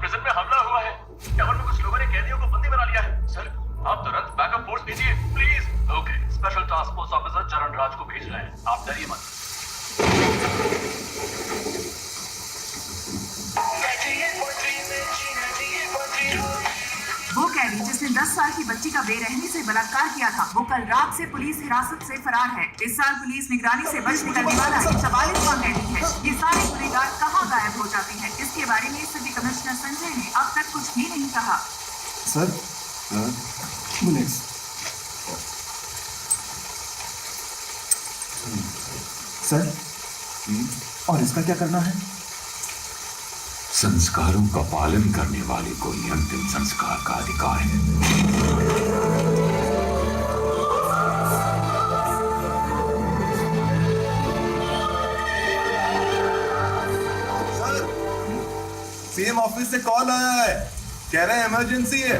Prison में हमला हुआ है। टावर में कुछ लोगों ने कैदियों को बंदी बना लिया है। सर, आप तुरंत बैकअप फोर्स भेजिए, please. Okay, special task force officer चरण राज को भेज रहे हैं। आप डरिए मत। वो कैदी जिसने 10 साल की बच्ची का बेरहमी से बलात्कार किया था, वो कल रात से पुलिस हिरासत से फरार है। इस साल पुलिस निगरानी से बच निकलने वाला 44वां कैदी है। ये सारे गुनहगार कहाँ गायब हो जाते हैं, इसके बारे में सिटी कमिश्नर संजय ने अब तक कुछ भी नहीं कहा। सर, सर, और इसका क्या करना है? संस्कारों का पालन करने वाले को ही अंतिम संस्कार का अधिकार है। सर, सीएम ऑफिस से कॉल आया है, कह रहे हैं इमरजेंसी है।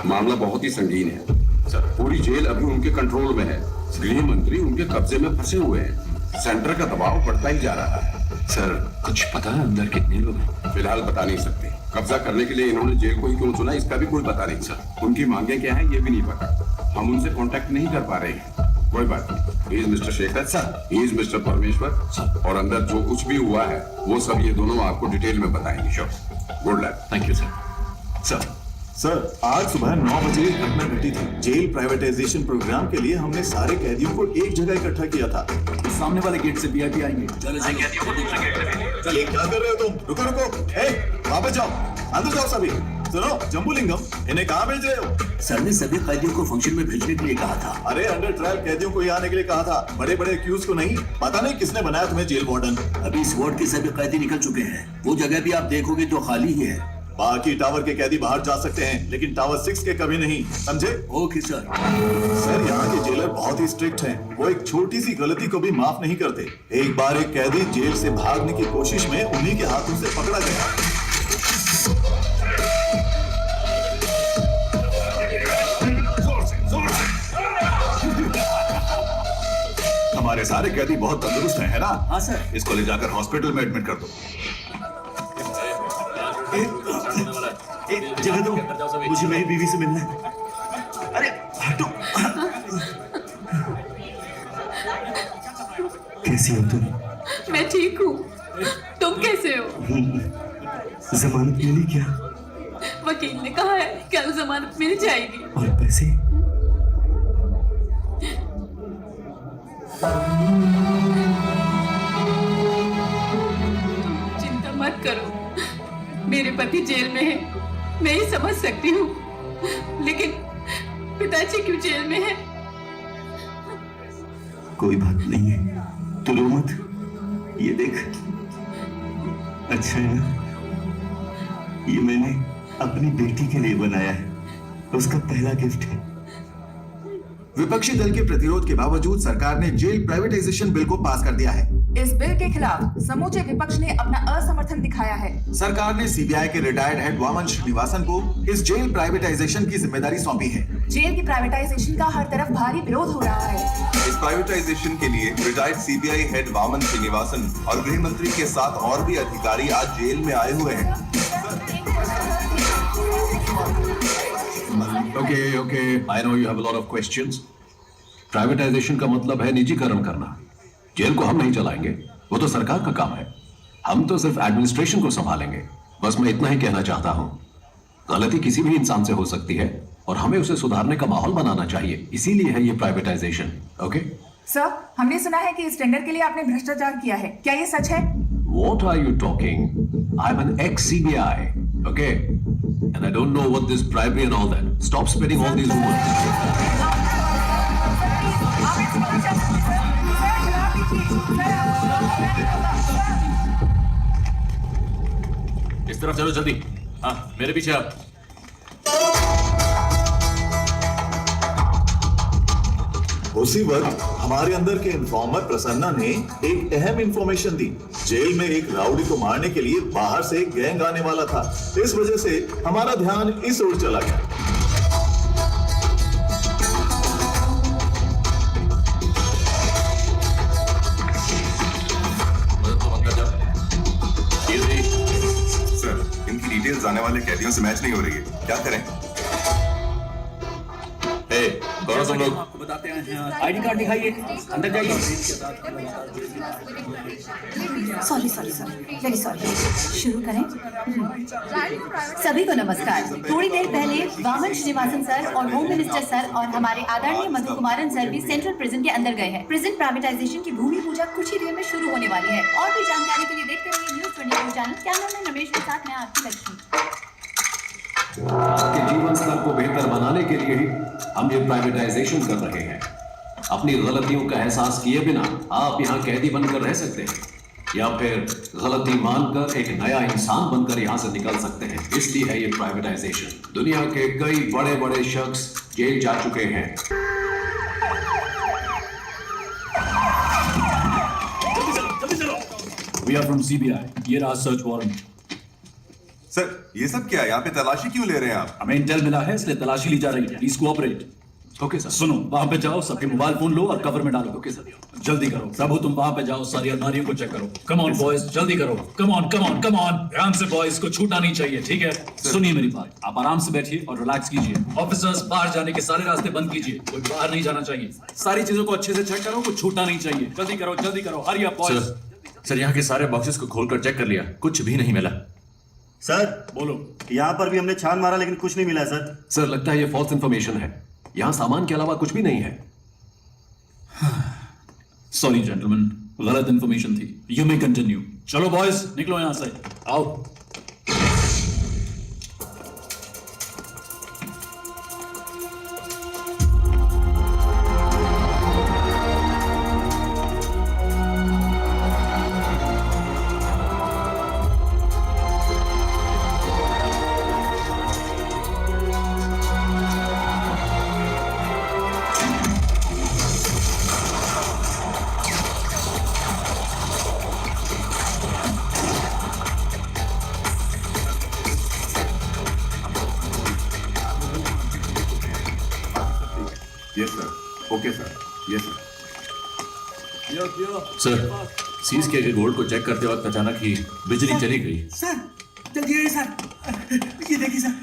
मामला बहुत ही संगीन है सर। पूरी जेल अभी उनके कंट्रोल में है। गृह मंत्री उनके कब्जे में फंसे हुए हैं। सेंटर का दबाव बढ़ता ही जा रहा है। सर, कुछ पता है अंदर कितने लोग हैं? फिलहाल बता नहीं सकते। कब्जा करने के लिए इन्होंने जेल को ही क्यों चुना, इसका भी कोई पता नहीं सर। उनकी मांगे क्या है ये भी नहीं पता। हम उनसे कांटेक्ट नहीं कर पा रहे हैं। कोई बात नहीं। He is mister Shekhar sir, he is mister परमेश्वर सर, और अंदर जो कुछ भी हुआ है वो सब ये दोनों आपको डिटेल में बताएंगे। Sure, good luck. Thank you sir. Sir, आज सुबह 9 बजे एक घटना घटी थी। जेल प्राइवेटाइजेशन प्रोग्राम के लिए हमने सारे कैदियों को एक जगह इकट्ठा किया था। सामने वाले गेट से वीआईपी आएंगे। कैदियों को दूसरे गेट से भेजिए। ये क्या कर रहे हो तुम? रुको रुको, वापस जाओ, अंदर जाओ सभी। सुनो जम्बूलिंगम, इन्हें कहाँ भेज रहे हो? सर ने सभी कैदियों को फंक्शन में भेजने के लिए कहा था। अरे अंडर ट्रायल कैदियों को ही आने के लिए कहा था, बड़े बड़े एक्यूज को नहीं। पता नहीं किसने बनाया तुम्हें जेल वार्डन। अभी इस वार्ड के सभी कैदी निकल चुके हैं। वो जगह भी आप देखोगे तो खाली ही है। बाकी टावर के कैदी बाहर जा सकते हैं, लेकिन टावर 6 के कभी नहीं, समझे? Okay sir. सर, यहाँ के जेलर बहुत ही स्ट्रिक्ट हैं। वो एक छोटी सी गलती को भी माफ नहीं करते। एक बार एक कैदी जेल से भागने की कोशिश में उन्हीं के हाथों से पकड़ा गया। हमारे सारे कैदी बहुत तंदुरुस्त हैं, है ना? हाँ सर। इसको ले जाकर हॉस्पिटल में एडमिट कर दो। जगह दो, मुझे मेरी बीवी से मिलना है। अरे हटो। कैसी हो तुम? मैं ठीक हूँ, तुम कैसे हो? जमानत मिली क्या? वकील ने कहा है कल जमानत मिल जाएगी। और पैसे? चिंता मत करो, मेरे पति जेल में है, मैं ही समझ सकती हूँ, लेकिन पिताजी क्यों जेल में है? कोई बात नहीं है, तू रो मत। ये देख, अच्छा है ना? ये मैंने अपनी बेटी के लिए बनाया है, उसका पहला गिफ्ट है। विपक्षी दल के प्रतिरोध के बावजूद सरकार ने जेल प्राइवेटाइजेशन बिल को पास कर दिया है। इस बिल के खिलाफ समूचे विपक्ष ने अपना असमर्थन दिखाया है। सरकार ने सीबीआई के रिटायर्ड हेड वामन श्रीनिवासन को इस जेल प्राइवेटाइजेशन की जिम्मेदारी सौंपी है। जेल की प्राइवेटाइजेशन का हर तरफ भारी विरोध हो रहा है। इस प्राइवेटाइजेशन के लिए retired CBI head Vaman Srinivasan और गृह मंत्री के साथ और भी अधिकारी आज जेल में आए हुए हैं। Okay, I know you have a lot of questions. Privatisation का मतलब है निजीकरण करना। जेल को हम नहीं चलाएंगे, वो तो सरकार का काम है। हम तो सिर्फ एडमिनिस्ट्रेशन को संभालेंगे। बस मैं इतना ही कहना चाहता हूं। गलती किसी भी इंसान से हो सकती है और हमें उसे सुधारने का माहौल बनाना चाहिए, इसीलिए है ये प्राइवेटाइजेशन। ओके सर, हमने सुना है कि इस टेंडर के लिए आपने भ्रष्टाचार किया है, क्या ये सच है? What are you talking? I'm an ex-CBI, okay? And I don't know what this bribery and all that. Stop spreading all these rumors. इस तरफ चलो जल्दी। हाँ, मेरे पीछे आप। उसी वक्त हमारे अंदर के इन्फॉर्मर प्रसन्ना ने एक अहम इंफॉर्मेशन दी। जेल में एक राउडी को मारने के लिए बाहर से एक गैंग आने वाला था। इस वजह से हमारा ध्यान इस ओर चला गया। सर, इनकी डिटेल्स आने वाले कैदियों से मैच नहीं हो रही है, क्या करें? कौन तुम लोग? आपको बताते हैं, आईडी कार्ड दिखाइए, अंदर जाइए। Sorry very sorry. शुरू करें। सभी को नमस्कार। थोड़ी देर पहले वामन श्रीनिवासन सर और होम मिनिस्टर सर और हमारे आदरणीय मधु कुमारन सर भी सेंट्रल प्रिजन के अंदर गए हैं। प्रिजन प्राइवेटाइजेशन की भूमि पूजा कुछ ही देर में शुरू होने वाली है। और भी जानकारी के लिए देखते रहिए न्यूज़ 24 चैनल। कैमरामैन रमेश के साथ मैं आपकी लक्ष्मी। आपके जीवन स्तर को बेहतर बनाने के लिए ही हम ये प्राइवेटाइजेशन कर रहे हैं। अपनी गलतियों का एहसास किए बिना आप यहाँ कैदी बनकर रह सकते हैं या फिर गलती मानकर एक नया इंसान बनकर यहाँ से निकल सकते हैं। इसलिए है ये प्राइवेटाइजेशन। दुनिया के कई बड़े बड़े शख्स जेल जा चुके हैं। We are from CBI. ये रहा सर्च वारंट। सर, ये सब क्या है? यहाँ पे तलाशी क्यों ले रहे हैं आप? हमें इंटेल मिला है, इसलिए तलाशी ली जा रही है। Please cooperate. Okay sir. सुनो, वहां पे जाओ, सबके मोबाइल फोन लो और कवर में डालो। Okay sir. जल्दी करो प्रभु, तुम वहां पे जाओ, सारी अलमारियों को चेक करो। कम ऑन बॉयज, जल्दी करो। कम ऑन ध्यान से बॉयज को छूटा नहीं चाहिए, ठीक है? सुनिए मेरी बात, आप आराम से बैठिए और रिलैक्स कीजिए। ऑफिसर्स, बाहर जाने के सारे रास्ते बंद कीजिए। कोई बाहर नहीं जाना चाहिए। सारी चीजों को अच्छे से चेक करो, कुछ छूटा नहीं चाहिए। जल्दी करो, हरी अप बॉयज। सर, यहाँ के सारे बॉक्सेस को खोलकर चेक कर लिया, कुछ भी नहीं मिला। सर, बोलो। यहाँ पर भी हमने छान मारा लेकिन कुछ नहीं मिला सर। सर, लगता है ये फॉल्स इंफॉर्मेशन है। यहाँ सामान के अलावा कुछ भी नहीं है। सॉरी जेंटलमैन, गलत इंफॉर्मेशन थी। You may continue. चलो बॉयज, निकलो यहाँ से, आओ। Yes sir, okay sir, yes sir. Sir, seize किए गए गोल्ड को चेक करते वक्त अचानक ही बिजली चली गई। सर, जल्दी आइए सर, ये देखिए सर।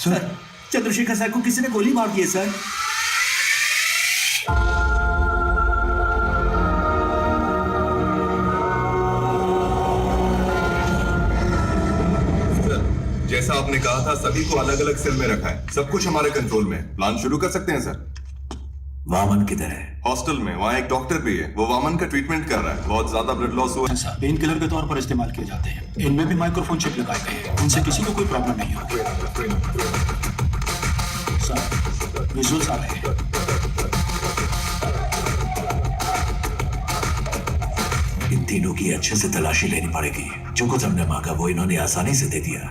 सर, चंद्रशेखर सर को किसी ने गोली मार दी है सर। जैसा आपने कहा था, सभी को अलग अलग सेल में रखा है। सब कुछ हमारे कंट्रोल में है। प्लान शुरू कर सकते हैं सर। वामन किधर है? हॉस्टल में, वहाँ एक डॉक्टर भी है। वो वामन का ट्रीटमेंट कर रहा है। बहुत ज्यादा ब्लड लॉस हुआ है। पेन किलर के तौर पर इस्तेमाल किए जाते हैं। इनमें भी माइक्रोफोन चिप लगाए गए हैं। उनसे किसी को कोई प्रॉब्लम नहीं होगी। सर, विजुअल्स आ रहे हैं। इन तीनों की अच्छे से तलाशी लेनी पड़ेगी। जो कुछ हमने मांगा वो इन्होंने आसानी से दे दिया।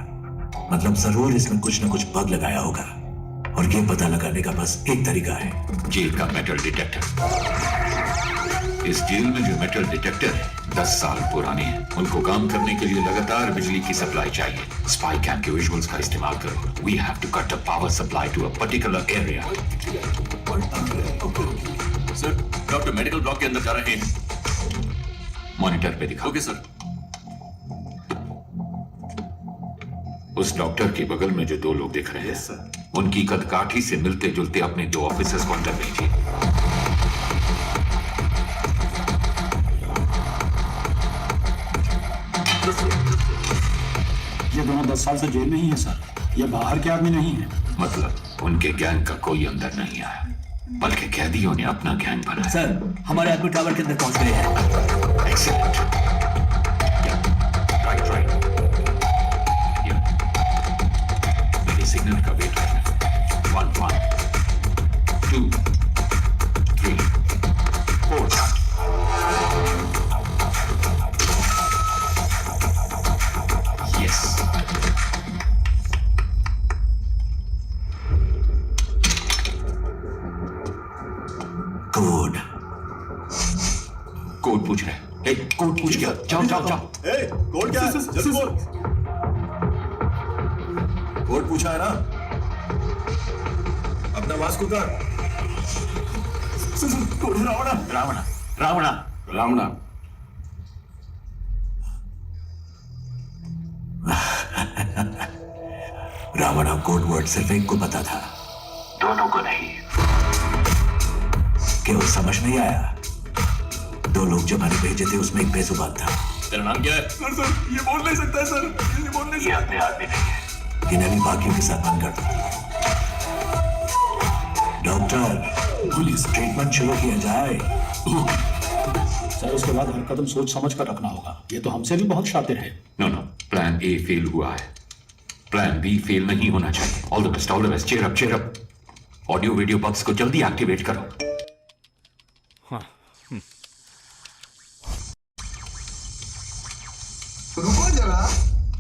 मतलब जरूर इसमें कुछ न कुछ बग लगाया होगा, और ये पता लगाने का बस एक तरीका है, जेल का मेटल डिटेक्टर। इस जेल में जो मेटल डिटेक्टर है 10 साल पुराने हैं। उनको काम करने के लिए लगातार बिजली की सप्लाई चाहिए। स्पाई कैम के विजुअल्स का इस्तेमाल करो। We have to cut the power supply to a particular area. Sir, doctor medical block के अंदर जा रहे हैं। मॉनिटर पे दिखाओ। Okay sir. उस डॉक्टर के बगल में जो 2 लोग दिख रहे हैं, उनकी कदकाठी से मिलते जुलते अपने 2 ऑफिसर्स को अंदर भेजिए। ये दोनों 10 साल से जेल में ही है सर। ये बाहर के आदमी नहीं है। मतलब उनके गैंग का कोई अंदर नहीं आया, बल्कि कैदियों ने अपना गैंग बनाया। सर, हमारे आदमी टावर के अंदर पहुंच गए हैं। एक्सीलेंट। राइट। मेरे सिग्नल का वेट करना। 1 1 2 3 4 यस। कोर्ट पूछ गया, जाओ जाओ जाओ। ए, कोड क्या है? जल्दी बोल। कोड पूछा है ना? अपना मास्क उतार। कोड है रावणा। रावणा रावणा रावणा रावणा कोड वर्ड सिर्फ एक को पता था, दोनों को नहीं। क्या वो समझ नहीं आया? 2 लोग जब मैंने भेजे थे उसमें एक बेजुबान था। तेरा नाम क्या है? सर ये बोल नहीं सकता है सर, ये बोल नहीं ये अपने आदमी नहीं है, इन्हें भी बाकियों के साथ बंद कर दो। डॉक्टर, पुलिस ट्रीटमेंट शुरू किया जाए। सर उसके बाद हर कदम सोच समझ कर रखना होगा। ये तो हमसे भी बहुत शातिर है। No no, plan A fail हुआ है, प्लान बी फेल नहीं होना चाहिए। All the best, all the best. Cheer up, cheer up. Audio video bucks को जल्दी एक्टिवेट करो। रुको जरा,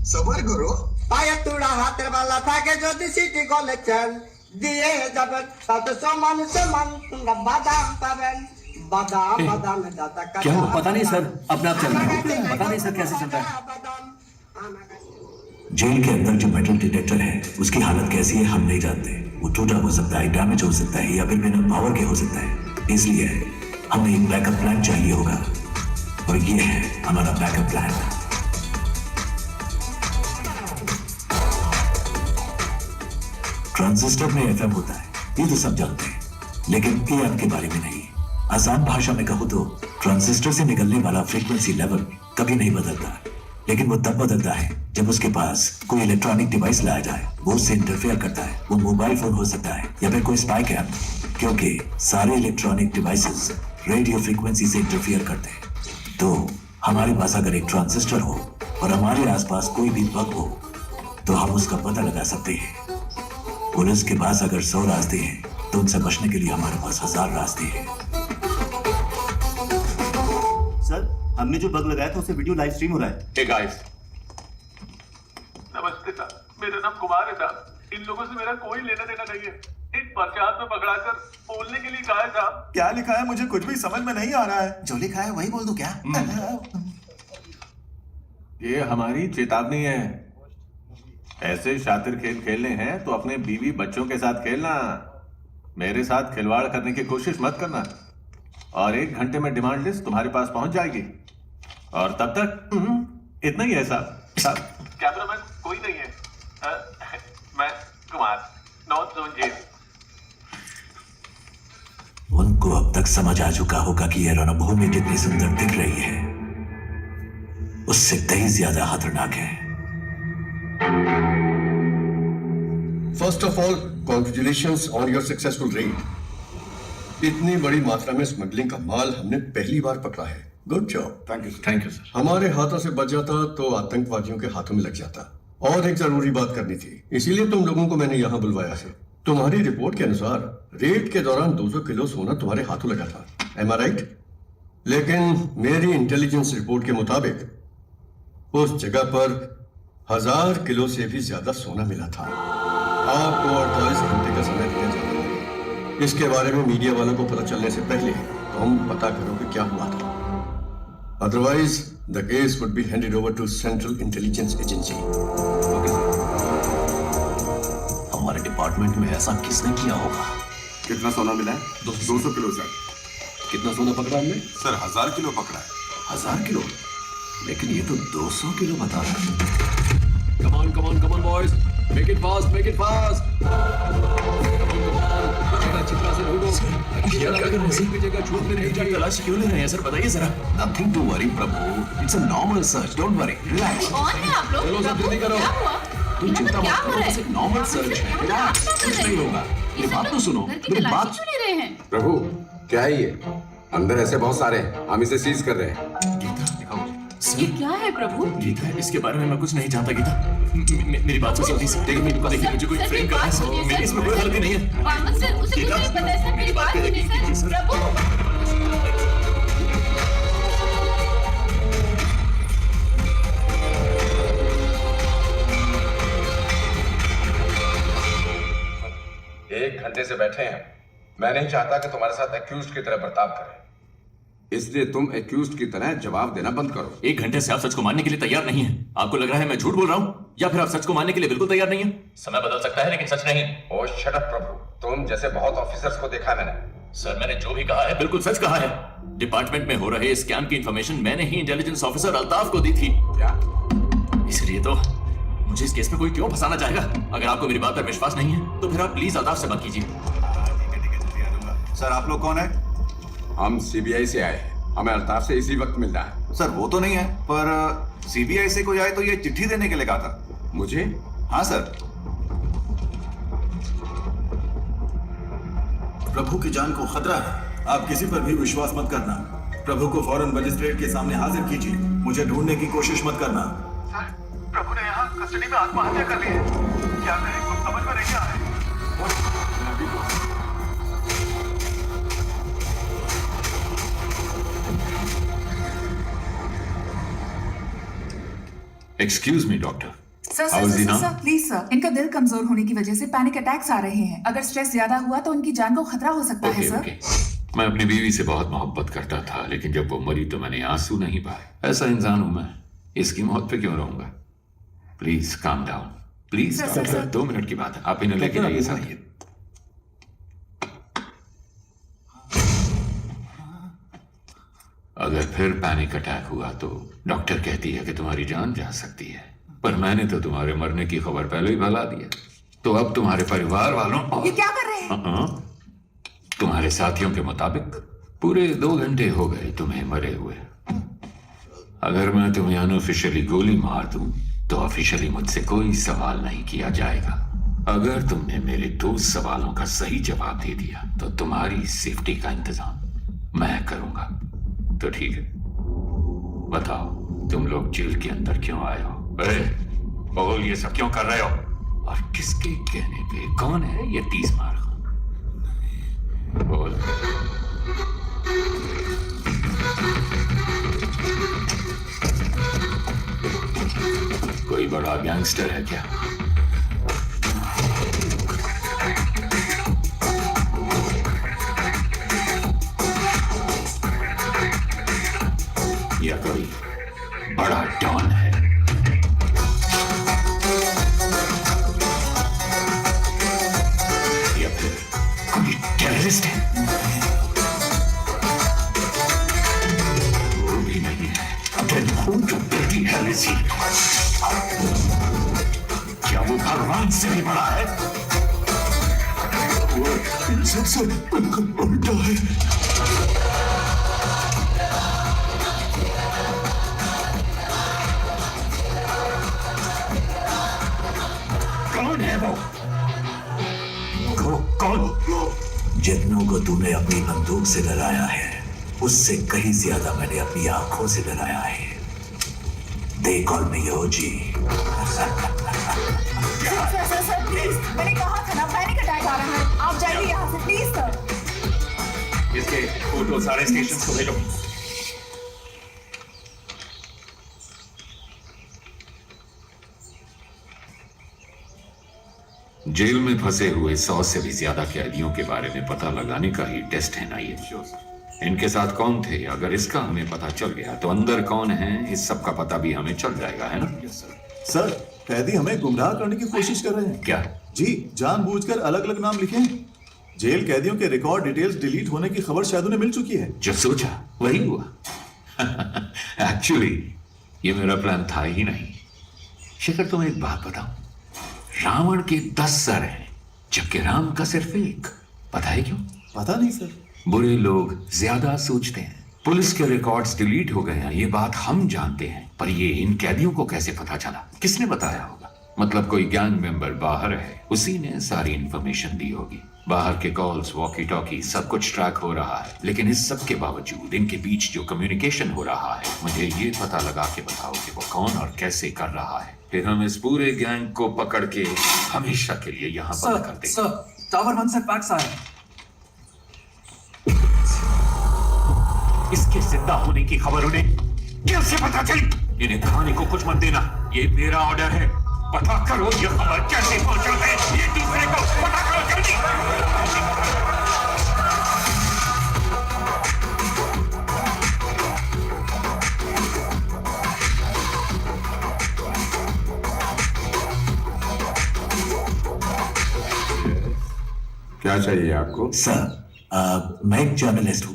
सबर करो। पाया तुड़ा हाथ वाला था के जो सिटी कलेक्शन दिए जब सात मन बादाम पावन बादाम बादाम में जाता क्या हुआ? पता नहीं सर, अपने आप चल रहा है। पता नहीं सर कैसे चल रहा है। जेल के अंदर जो मेटल डिटेक्टर है उसकी हालत कैसी है हम नहीं जानते। वो टूटा हो सकता है, डैमेज हो सकता है, या फिर बिना पावर के हो सकता है। इसलिए हमें एक बैकअप प्लान चाहिए होगा, और ये है हमारा बैकअप प्लान। ट्रांजिस्टर में एफएम होता है, ये तो सब जानते हैं, लेकिन एएम के बारे में नहीं। आसान भाषा में कहूं तो ट्रांजिस्टर से निकलने वाला फ्रीक्वेंसी लेवल कभी नहीं बदलता, लेकिन वो तब बदलता है जब उसके पास कोई इलेक्ट्रॉनिक डिवाइस लाया जाए, वो उससे इंटरफेयर करता है। वो मोबाइल फोन हो सकता है या फिर कोई स्पाई कैम, क्योंकि सारे इलेक्ट्रॉनिक डिवाइसेस रेडियो फ्रीक्वेंसी से इंटरफेयर करते हैं। तो हमारे पास अगर एक ट्रांजिस्टर हो और हमारे आसपास कोई भी बग हो तो हम उसका पता लगा सकते हैं। पुलिस के पास अगर 100 रास्ते हैं तो उनसे बचने के लिए हमारे पास 1000 रास्ते हैं। सर हमने जो बग लगाया था उससे वीडियो लाइव स्ट्रीम हो रहा है। हे गाइस, नमस्ते सर, मेरा नाम कुमार है साहब। इन लोगों से मेरा कोई लेना देना नहीं है। एक पर्चात में पकड़ाकर बोलने के लिए कहा है साहब। क्या लिखा है मुझे कुछ भी समझ में नहीं आ रहा है। जो लिखा है वही बोल दो क्या? ये हमारी चेतावनी है। ऐसे शातिर खेल खेलने हैं तो अपने बीवी बच्चों के साथ खेलना, मेरे साथ खिलवाड़ करने की कोशिश मत करना। और 1 घंटे में डिमांड लिस्ट तुम्हारे पास पहुंच जाएगी, और तब तक इतना ही है साहब। कैमरामैन कोई नहीं है। मैं कुमार, नॉर्थ जोन जेल। उनको अब तक समझ आ चुका होगा कि यह रणभूमि जितनी सुंदर दिख रही है उससे कहीं ज्यादा खतरनाक है। First of all congratulations on your successful red. इतनी बड़ी मात्रा में स्मगलिंग का माल हमने पहली बार पकड़ा है। Good job. Thank you sir. हमारे हाथों से बच जाता तो आतंकवादियों के हाथों में लग जाता। और एक जरूरी बात करनी थी, इसीलिए तुम लोगों को मैंने यहाँ बुलवाया है। तुम्हारी रिपोर्ट के अनुसार रेड के दौरान 200 किलो सोना तुम्हारे हाथों लगा था। एम आई राइट? लेकिन मेरी इंटेलिजेंस रिपोर्ट के मुताबिक उस जगह पर 1000 किलो से भी ज्यादा सोना मिला था। आपको 48 घंटे का समय दिया जाता है। इसके बारे में मीडिया वालों को पता चलने से पहले तुम पता करो कि क्या हुआ था, otherwise the case would be handed over to central intelligence agency. हमारे डिपार्टमेंट में ऐसा किसने किया होगा? कितना सोना मिला है? 200 किलो सर। कितना सोना पकड़ा हमने? सर 1000 किलो पकड़ा है। 1000 किलो? लेकिन ये तो 200 किलो बता रहा है। Come on boys, make it fast. Chitra से ढूंढो। छूट में नहीं जाएगा। तलाश क्यों ले रहे हैं सर, बताइए जरा। Nothing to worry Prabhu, it's a normal search, don't worry, relax. कौन है आप लोग? चलो सब जल्दी करो। क्या हुआ? तुम चिंता क्या मत हो करो, रहा है? बस एक नॉर्मल सर्च है। रिलैक्स, कुछ नहीं होगा। मेरी बात तो सुनो, घर की मेरी तलाशी बात। क्यों ले रहे हैं? प्रभु क्या है ये? अंदर ऐसे बहुत सारे हैं, हम इसे सीज कर रहे हैं। ये क्या है प्रभु? गीता, इसके बारे में मैं कुछ नहीं जानता। गीता मेरी बात सुनो जल्दी से। देखिए मुझे कोई फ्रेम कर रहा है, मेरी इसमें कोई गलती नहीं है। वामन सर, उसे कुछ नहीं पता है सर, मेरी बात सुनिए सर। प्रभु एक घंटे से बैठे हैं, मैं नहीं चाहता कि तुम्हारे साथ एक्यूज्ड की तरह बर्ताव करें। इसलिए तुम एक्यूज्ड की तरह जवाब देना बंद करो। 1 घंटे से आप सच को मानने के लिए तैयार नहीं है। आपको लग रहा है मैं झूठ बोल रहा हूँ, या फिर आप सच को मानने के लिए बिल्कुल तैयार नहीं है? समय बदल सकता है लेकिन सच नहीं। ओ शट अप प्रभु, तुम जैसे बहुत ऑफिसर्स को देखा मैंने। सर मैंने जो भी कहा है बिल्कुल सच कहा है। डिपार्टमेंट में हो रहे स्कैम की इंफॉर्मेशन मैंने ही इंटेलिजेंस ऑफिसर अल्ताफ को दी थी। क्या? इसलिए तो मुझे इस केस में कोई क्यों फंसाना चाहेगा? अगर आपको मेरी बात पर विश्वास नहीं है तो फिर आप प्लीज अल्ताफ से बात कीजिए। सर आप लोग कौन है? हम सीबीआई से आए हैं, हमें अल्ताफ से इसी वक्त मिलना है। सर वो तो नहीं है, पर सीबीआई से कोई आए तो ये चिट्ठी देने के लिए कहा था। मुझे? हाँ सर। प्रभु की जान को खतरा है, आप किसी पर भी विश्वास मत करना। प्रभु को फौरन मजिस्ट्रेट के सामने हाजिर कीजिए, मुझे ढूंढने की कोशिश मत करना। सर प्रभु ने यहाँ कस्टडी में आत्महत्या कर ली है। क्या करें, कुछ समझ में नहीं आ रहा है। Excuse me doctor. Sir sir please sir, इनका दिल कमजोर होने की वजह से पैनिक अटैक्स आ रहे हैं। अगर स्ट्रेस ज्यादा हुआ तो उनकी जान को खतरा हो सकता है सर। मैं अपनी बीवी से बहुत मोहब्बत करता था, लेकिन जब वो मरी तो मैंने आंसू नहीं पाए। ऐसा इंसान हूं मैं, इसकी मौत पे क्यों रहूंगा? Please calm down, please. Doctor 2 minute की बात है, आप इन्हें लेके जाइए सर। अगर फिर पैनिक अटैक हुआ तो डॉक्टर कहती है कि तुम्हारी जान जा सकती है, पर मैंने तो तुम्हारे मरने की खबर पहले ही फैला दी है। तो अब तुम्हारे परिवार वालों और ये क्या कर रहे हैं? तुम्हारे साथियों के मुताबिक पूरे 2 घंटे हो गए तुम्हें मरे हुए। अगर मैं तुम्हें अनऑफिशियली गोली मार दूं तो ऑफिशियली मुझसे कोई सवाल नहीं किया जाएगा। अगर तुमने मेरे 2 सवालों का सही जवाब दे दिया तो तुम्हारी सेफ्टी का इंतजाम मैं करूंगा। तो ठीक है, बताओ तुम लोग जेल के अंदर क्यों आए हो? बोल, ये सब क्यों कर रहे हो? और किसके कहने पे? कौन है ये 30 मार? बोल। कोई बड़ा गैंगस्टर है क्या? या कोई बड़ा डॉन है? या फिर कोई टेररिस्ट है? वो भी नहीं है। Then who the bloody hell is he? क्या वो भगवान से भी बड़ा है? वो इन सबसे उल्टा है। कौन है वो? कौन? जितनों को तूने अपनी बंदूक से डराया है उससे कहीं ज्यादा मैंने अपनी आंखों से डराया है। They call me OG. Sir please, मैंने कहा था ना पैनिक अटैक आ रहा है। आप जाइए यहाँ से प्लीज सर। इसके फोटो सारे स्टेशन को भेजो। जेल में फंसे हुए 100 से भी ज्यादा कैदियों के बारे में पता लगाने का ही टेस्ट है ना ये। इनके साथ कौन थे? अगर इसका हमें पता चल गया तो अंदर कौन है इस सब का पता भी हमें चल जाएगा, है ना? सर कैदी हमें गुमराह करने की कोशिश कर रहे हैं। क्या? जी, जानबूझकर अलग अलग नाम लिखे हैं। जेल कैदियों के रिकॉर्ड डिटेल्स डिलीट होने की खबर शायद उन्हें मिल चुकी है। जो सोचा वही हुआ। एक्चुअली ये मेरा प्लान था ही नहीं। शेखर तुम्हें एक बात बताऊं, रावण के 10 सर हैं जबकि राम का सिर्फ 1। पता है क्यों? पता नहीं सर। बुरे लोग ज्यादा सोचते हैं। पुलिस के रिकॉर्ड्स डिलीट हो गए हैं ये बात हम जानते हैं, पर ये इन कैदियों को कैसे पता चला? किसने बताया होगा? मतलब कोई गैंग मेंबर बाहर है, उसी ने सारी इंफॉर्मेशन दी होगी। बाहर के कॉल्स, वॉकी टॉकी सब कुछ ट्रैक हो रहा है, लेकिन इस सब के बावजूद इनके बीच जो कम्युनिकेशन हो रहा है, मुझे ये पता लगा के बताओ कि वो कौन और कैसे कर रहा है। फिर हम इस पूरे गैंग को पकड़ के हमेशा के लिए यहाँ बंद कर देंगे। सर, टावर 1 से फैक्स आया। इसके जिंदा होने की खबर उन्हें कैसे पता चली? इन्हें खाने को कुछ मत देना, ये मेरा ऑर्डर है। पता करो ये खबर कैसे पहुंचा है, ये दूसरे को पता करो जल्दी। क्या चाहिए आपको? सर मैं एक जर्नलिस्ट हूँ।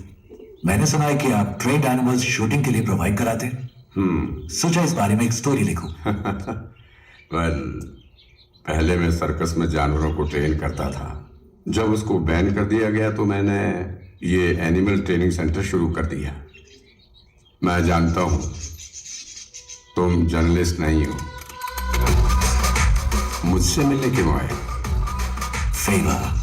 मैंने सुना है कि आप ट्रेंड एनिमल्स शूटिंग के लिए प्रोवाइड कराते हैं। सोचा इस बारे में एक स्टोरी लिखूं। वेल, पहले मैं सर्कस में जानवरों को ट्रेन करता था। जब उसको बैन कर दिया गया तो मैंने ये एनिमल ट्रेनिंग सेंटर शुरू कर दिया। मैं जानता हूं तुम जर्नलिस्ट नहीं हो। मुझसे मिलने क्यों आए? फेवर।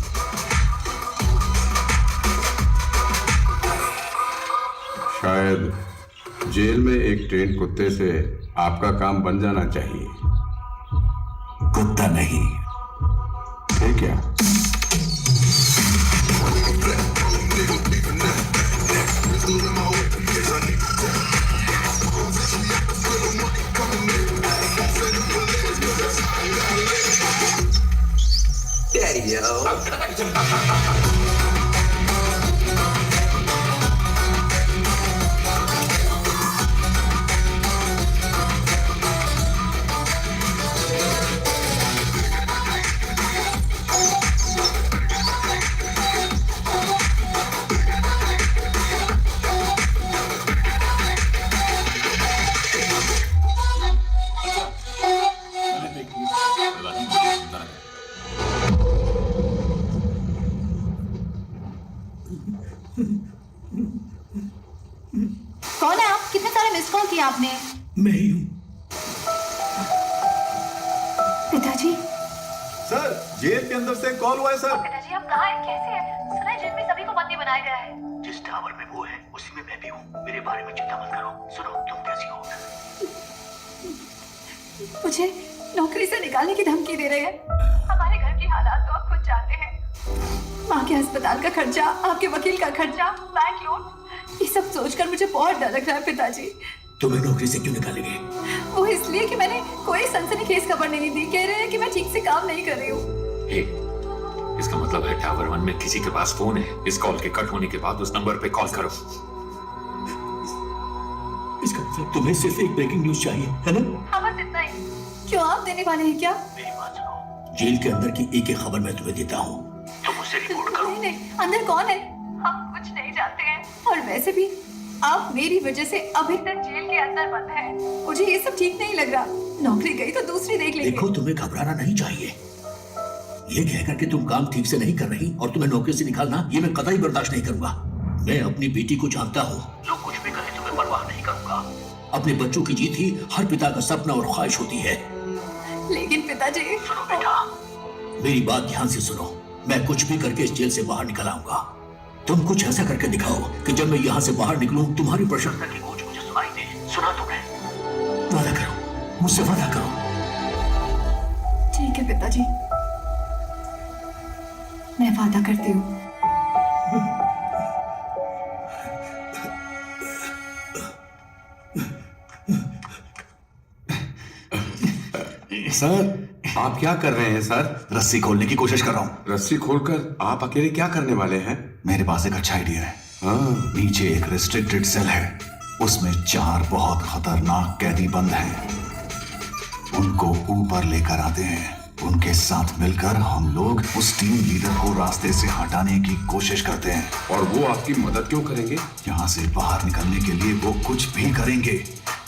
शायद जेल में एक ट्रेन कुत्ते से आपका काम बन जाना चाहिए। कुत्ता नहीं। ठीक है। कौन है आप? कितने सारे मिस कॉल किए आपने? मैं ही हूँ। पिताजी। सर, जेल के अंदर से कॉल हुआ है सर। पिताजी आप कहाँ हैं? कैसे हैं? सुना है जेल में सभी को बंदी बनाया गया है। जिस टावर में वो है उसी में मैं भी हूँ। मेरे बारे में चिंता मत करो। सुनो, तुम कैसी हो? मुझे नौकरी से निकालने की धमकी दे रहे हैं। हमारे घर की हालात तो आप खुद जानते हैं। माँ के अस्पताल का खर्चा, आपके वकील का खर्चा, बैंक लोन, ये सब सोचकर मुझे बहुत डर लग रहा है पिताजी। तुम्हें नौकरी से क्यों निकालेंगे? वो इसलिए कि मैंने कोई सनसनीखेज खबर नहीं दी। कह रहे हैं कि मैं ठीक से काम नहीं कर रही हूँ। इसका मतलब है टावर 1 में किसी के पास फोन है। इस कॉल के कट होने के बाद उस नंबर पे कॉल करो। इसका मतलब तुम्हें सिर्फ एक ब्रेकिंग न्यूज चाहिए, है ना? हाँ बस इतना ही। क्यों आप देने वाले हैं क्या? मेरी बात सुनो। जेल के अंदर की एक खबर मैं तुम्हें देता हूँ। तुम मुझसे रिपोर्ट करो। नहीं, अंदर कौन है? हम कुछ नहीं जानते हैं। और वैसे भी आप मेरी वजह से अभी तक जेल के अंदर बंद हैं। मुझे ये सब ठीक नहीं लग रहा। नौकरी गई तो दूसरी देख लेंगे। देखो, तुम्हें घबराना नहीं चाहिए। ये कहकर कि तुम काम ठीक से नहीं कर रही और तुम्हें नौकरी से निकालना, ये मैं कतई बर्दाश्त नहीं करूंगा। मैं अपनी बेटी को जानता हूँ। जो कुछ भी करे तुम्हें परवाह नहीं करूंगा। अपने बच्चों की जीत ही हर पिता का सपना और ख्वाहिश होती है। लेकिन पिताजी। सुनो बेटा, मेरी बात ध्यान से सुनो। मैं कुछ भी करके इस जेल से बाहर निकल आऊंगा। तुम कुछ ऐसा करके दिखाओ कि जब मैं यहाँ से बाहर निकलूं तुम्हारी प्रशंसा की गूंज मुझे सुनाई दे। सुना तुमने? वादा करो, मुझसे वादा करो। ठीक है पिताजी, मैं वादा करती हूँ। सर, आप क्या कर रहे हैं सर? रस्सी खोलने की कोशिश कर रहा हूँ। रस्सी खोलकर आप अकेले क्या करने वाले हैं? मेरे पास एक अच्छा आइडिया है। हाँ। नीचे एक रिस्ट्रिक्टेड सेल है, उसमें 4 बहुत खतरनाक कैदी बंद हैं। उनको ऊपर लेकर आते हैं। उनके साथ मिलकर हम लोग उस टीम लीडर को रास्ते से हटाने की कोशिश करते हैं। और वो आपकी मदद क्यों करेंगे? यहाँ से बाहर निकलने के लिए वो कुछ भी करेंगे,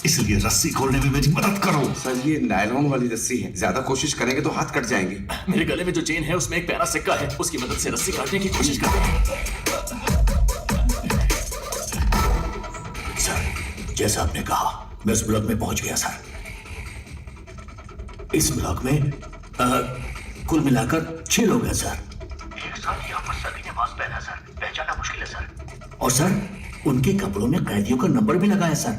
इसलिए रस्सी खोलने में मेरी मदद करो। सर, ये नायलॉन वाली रस्सी है, ज्यादा कोशिश करेंगे तो हाथ कट जाएंगे। मेरे गले में जो चेन है उसमें एक प्यारा सिक्का है, उसकी मदद से रस्सी काटने की कोशिश करते हैं। सर, जैसा आपने कहा, मैं उस ब्लॉक में पहुंच गया सर। इस ब्लॉक में कुल मिलाकर 6 लोग हैं सर। एक साथ यहाँ पर सभी ने मास्क पहना सर, पहचानना मुश्किल है सर। और सर, उनके कपड़ों में कैदियों का नंबर भी लगा है सर।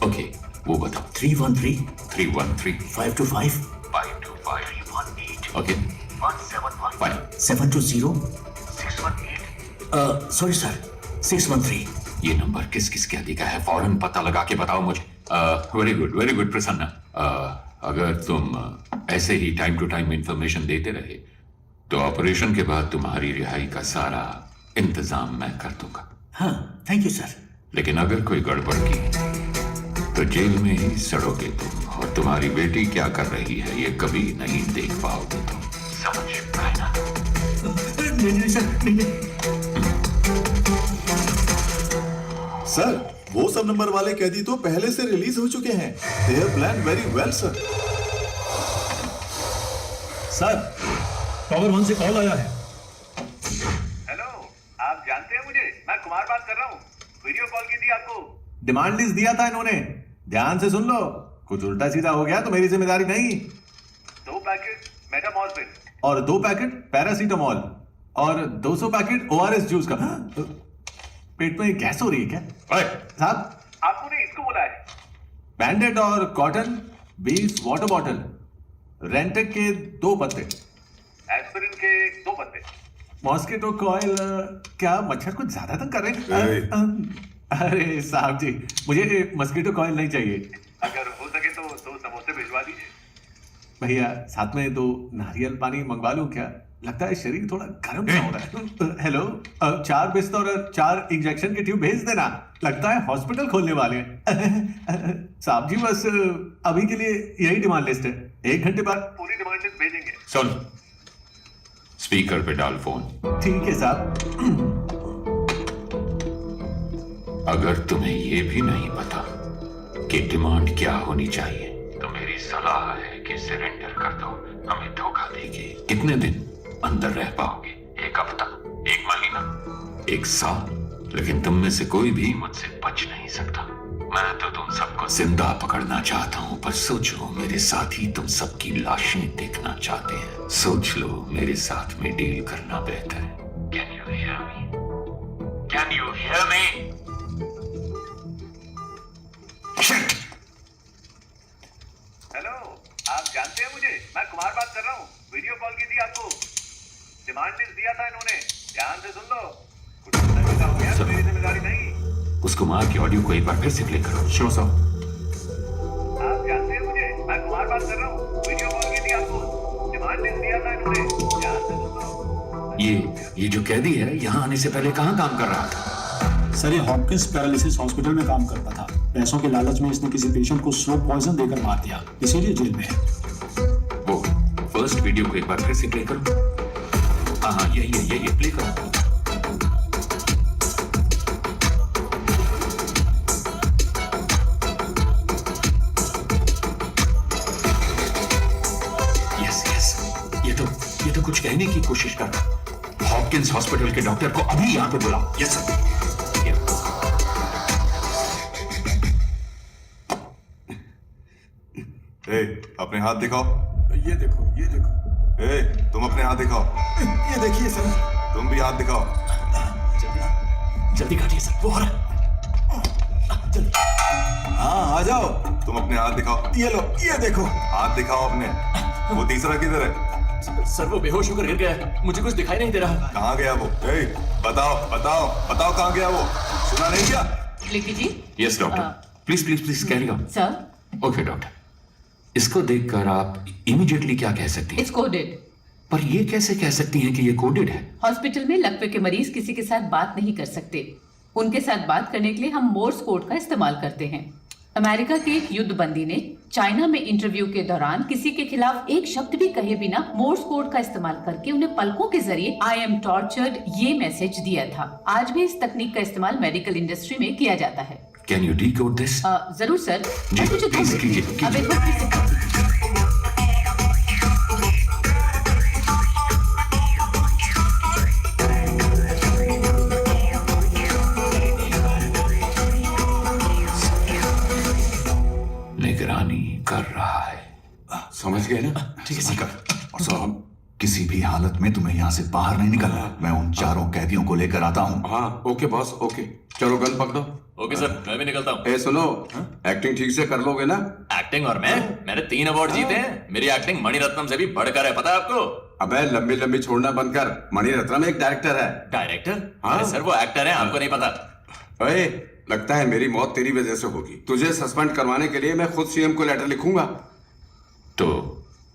ओके, वो बताओ। 313 313 525 525 318 ओके 1715 720 618 सॉरी सर 613। ये नंबर किस किस कैदी का है? फौरन पता लगा के बताओ मुझे। Very good Prasanna. अगर तुम ऐसे ही टाइम टू टाइम इंफॉर्मेशन देते रहे तो ऑपरेशन के बाद तुम्हारी रिहाई का सारा इंतजाम मैं कर दूंगा। हाँ, थैंक यू सर। लेकिन अगर कोई गड़बड़ की तो जेल में ही सड़ोगे तुम, और तुम्हारी बेटी क्या कर रही है ये कभी नहीं देख पाओगे तुम। समझ पाए ना? नहीं सर, नहीं। सर वो सब नंबर वाले कैदी तो पहले से रिलीज हो चुके हैं। They have plan very well sir. Sir tower 1 से कॉल आया है। हेलो, आप जानते हैं मुझे? मैं कुमार बात कर रहा हूँ। वीडियो कॉल की थी आपको। डिमांड लिस्ट दिया था इन्होंने, ध्यान से सुन लो। कुछ उल्टा सीधा हो गया तो मेरी जिम्मेदारी नहीं। 2 पैकेट मेटामॉर्फिन और 2 पैकेट पैरासीटामोल और 200 पैकेट ORS जूस का। पेट में गैस हो रही है क्या साहब? आपको नहीं, इसको बोला है। बैंडेड और कॉटन 20 वाटर बॉटल, रेंटेक के 2 पत्ते, एस्पिरिन के 2 पत्ते, मॉस्किटो कॉइल। क्या मच्छर कुछ ज्यादा तंग कर रहे हैं? अरे साहब जी, मुझे मस्कीटो कॉइल नहीं चाहिए। अगर हो सके तो 2 समोसे भिजवा दीजिए। भैया साथ में 2 नारियल पानी मंगवा लूं क्या? लगता है शरीर थोड़ा गर्म सा हो रहा है। हेलो, 4 बिस्तर और 4 इंजेक्शन के ट्यूब भेज देना। लगता है हॉस्पिटल खोलने वाले हैं। साहब जी बस अभी के लिए यही डिमांड लिस्ट है। 1 घंटे बाद पूरी डिमांड लिस्ट भेजेंगे। सुन, स्पीकर पे डाल फोन। ठीक है साहब। अगर तुम्हें ये भी नहीं पता कि डिमांड क्या होनी चाहिए तो मेरी सलाह है कि सरेंडर कर दो। हमें धोखा देके कितने दिन अंदर रह पाओगे? 1 हफ्ता, 1 महीना, 1 साल? लेकिन तुम में से कोई भी मुझसे बच नहीं सकता। मैं तो तुम सबको जिंदा पकड़ना चाहता हूं, पर सोचो मेरे साथी तुम सबकी लाशें देखना चाहते हैं। सोच लो मेरे साथ में डील करना बेहतर है। Can you hear me? Can you hear me? Hello, आप जानते हैं मुझे? मैं कुमार बात कर रहा हूँ। वीडियो कॉल की थी आपको। डिमांड लिस्ट दिया था इन्होंने, ध्यान से सुन लो। कुछ उल्टा सीधा हो गया तो मेरी जिम्मेदारी नहीं। उस कुमार की ऑडियो को एक बार फिर से प्ले करो। शो साहब। आप जानते हैं मुझे? मैं कुमार बात कर रहा हूँ। वीडियो कॉल की थी आपको। डिमांड लिस्ट दिया था इन्होंने, ध्यान से सुन लो। ये जो कैदी है यहाँ आने से पहले कहाँ काम कर रहा था? सर ये हॉपकिंस पैरालिसिस हॉस्पिटल में काम करता था। पैसों के लालच में इसने किसी पेशेंट को स्लो पॉइजन देकर मार दिया, इसीलिए जेल में है। वो फर्स्ट वीडियो को एक बार फिर से प्ले करो। हाँ, ये प्ले करो। यस, ये तो कुछ कहने की कोशिश कर रहा है। हॉपकिंस हॉस्पिटल के डॉक्टर को अभी यहाँ पे बुलाओ। Yes sir. अपने हाथ दिखाओ। ये देखो, ये देखो। तुम अपने हाथ दिखाओ। ये देखिए सर। तुम भी हाथ दिखाओ। जल्दी काटिए सर, वो हो रहा है। जल्दी। हाँ, आ जाओ। तुम अपने हाथ दिखाओ। ये लो, ये देखो। हाथ दिखाओ अपने। वो तीसरा किधर है? सर वो बेहोश होकर गिर गया है, मुझे कुछ दिखाई नहीं दे रहा। कहाँ गया वो? बताओ कहाँ गया वो? सुना नहीं क्या? लिखी जी। Yes doctor, please carry on. Sir. Okay doctor, इसको देखकर आप इमीडिएटली क्या कह सकती हैं? It's coded. पर ये कैसे कह सकती हैं कि ये कोडेड है? हॉस्पिटल में लकवे के मरीज किसी के साथ बात नहीं कर सकते। उनके साथ बात करने के लिए हम मोर्स कोड का इस्तेमाल करते हैं। अमेरिका के एक युद्ध बंदी ने चाइना में इंटरव्यू के दौरान किसी के खिलाफ एक शब्द भी कहे बिना मोर्स कोड का इस्तेमाल करके उन्हें पलकों के जरिए आई एम टॉर्चर्ड ये मैसेज दिया था। आज भी इस तकनीक का इस्तेमाल मेडिकल इंडस्ट्री में किया जाता है। Can you decode this? जरूर सर। जी, प्लीज कीजिए। अब एक बार फिर से। निगरानी कर रहा है। समझ गए ना? ठीक है सर। और साहब, किसी भी हालत में तुम्हें यहाँ से बाहर नहीं निकलना। मैं उन 4 कैदियों को लेकर आता हूँ। हाँ, ओके बॉस, ओके। चलो गन पकड़ो। ओके सर, मैं भी निकलता हूँ। ए सुनो, एक्टिंग ठीक से कर लोगे ना? एक्टिंग और मैंने 3 अवार्ड जीते हैं। मेरी एक्टिंग मणिरत्नम से भी बढ़कर है, पता है आपको? अबे लंबी लंबी छोड़ना बंद कर। मणिरत्नम एक डायरेक्टर है। डायरेक्टर? हाँ सर वो एक्टर है, आपको नहीं पता? अरे लगता है मेरी मौत तेरी वजह से होगी। तुझे सस्पेंड करवाने के लिए मैं खुद सीएम को लेटर लिखूंगा। तो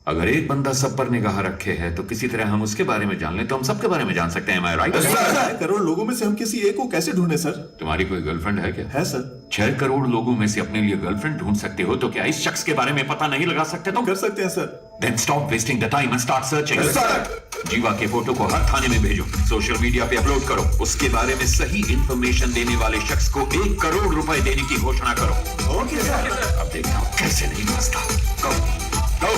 अगर एक बंदा सब पर निगाह रखे है तो किसी तरह हम उसके बारे में जान लें तो हम सबके बारे में जान सकते हैं। राइट? 6 करोड़ लोगों में से हम किसी एक को कैसे ढूंढे सर? तुम्हारी कोई गर्लफ्रेंड है क्या? है सर। 6 करोड़ लोगों में से अपने लिए गर्लफ्रेंड ढूंढ सकते हो तो क्या इस शख्स के बारे में पता नहीं लगा सकते? तो कर सकते हैं sir. Then stop wasting the time and start searching. Sir जीवा के फोटो को हर थाने में भेजो, सोशल मीडिया पे अपलोड करो, उसके बारे में सही इंफॉर्मेशन देने वाले शख्स को 1 करोड़ रुपए देने की घोषणा करो। Okay sir. अब देखना हूं कैसे नहीं बचता। गो गो।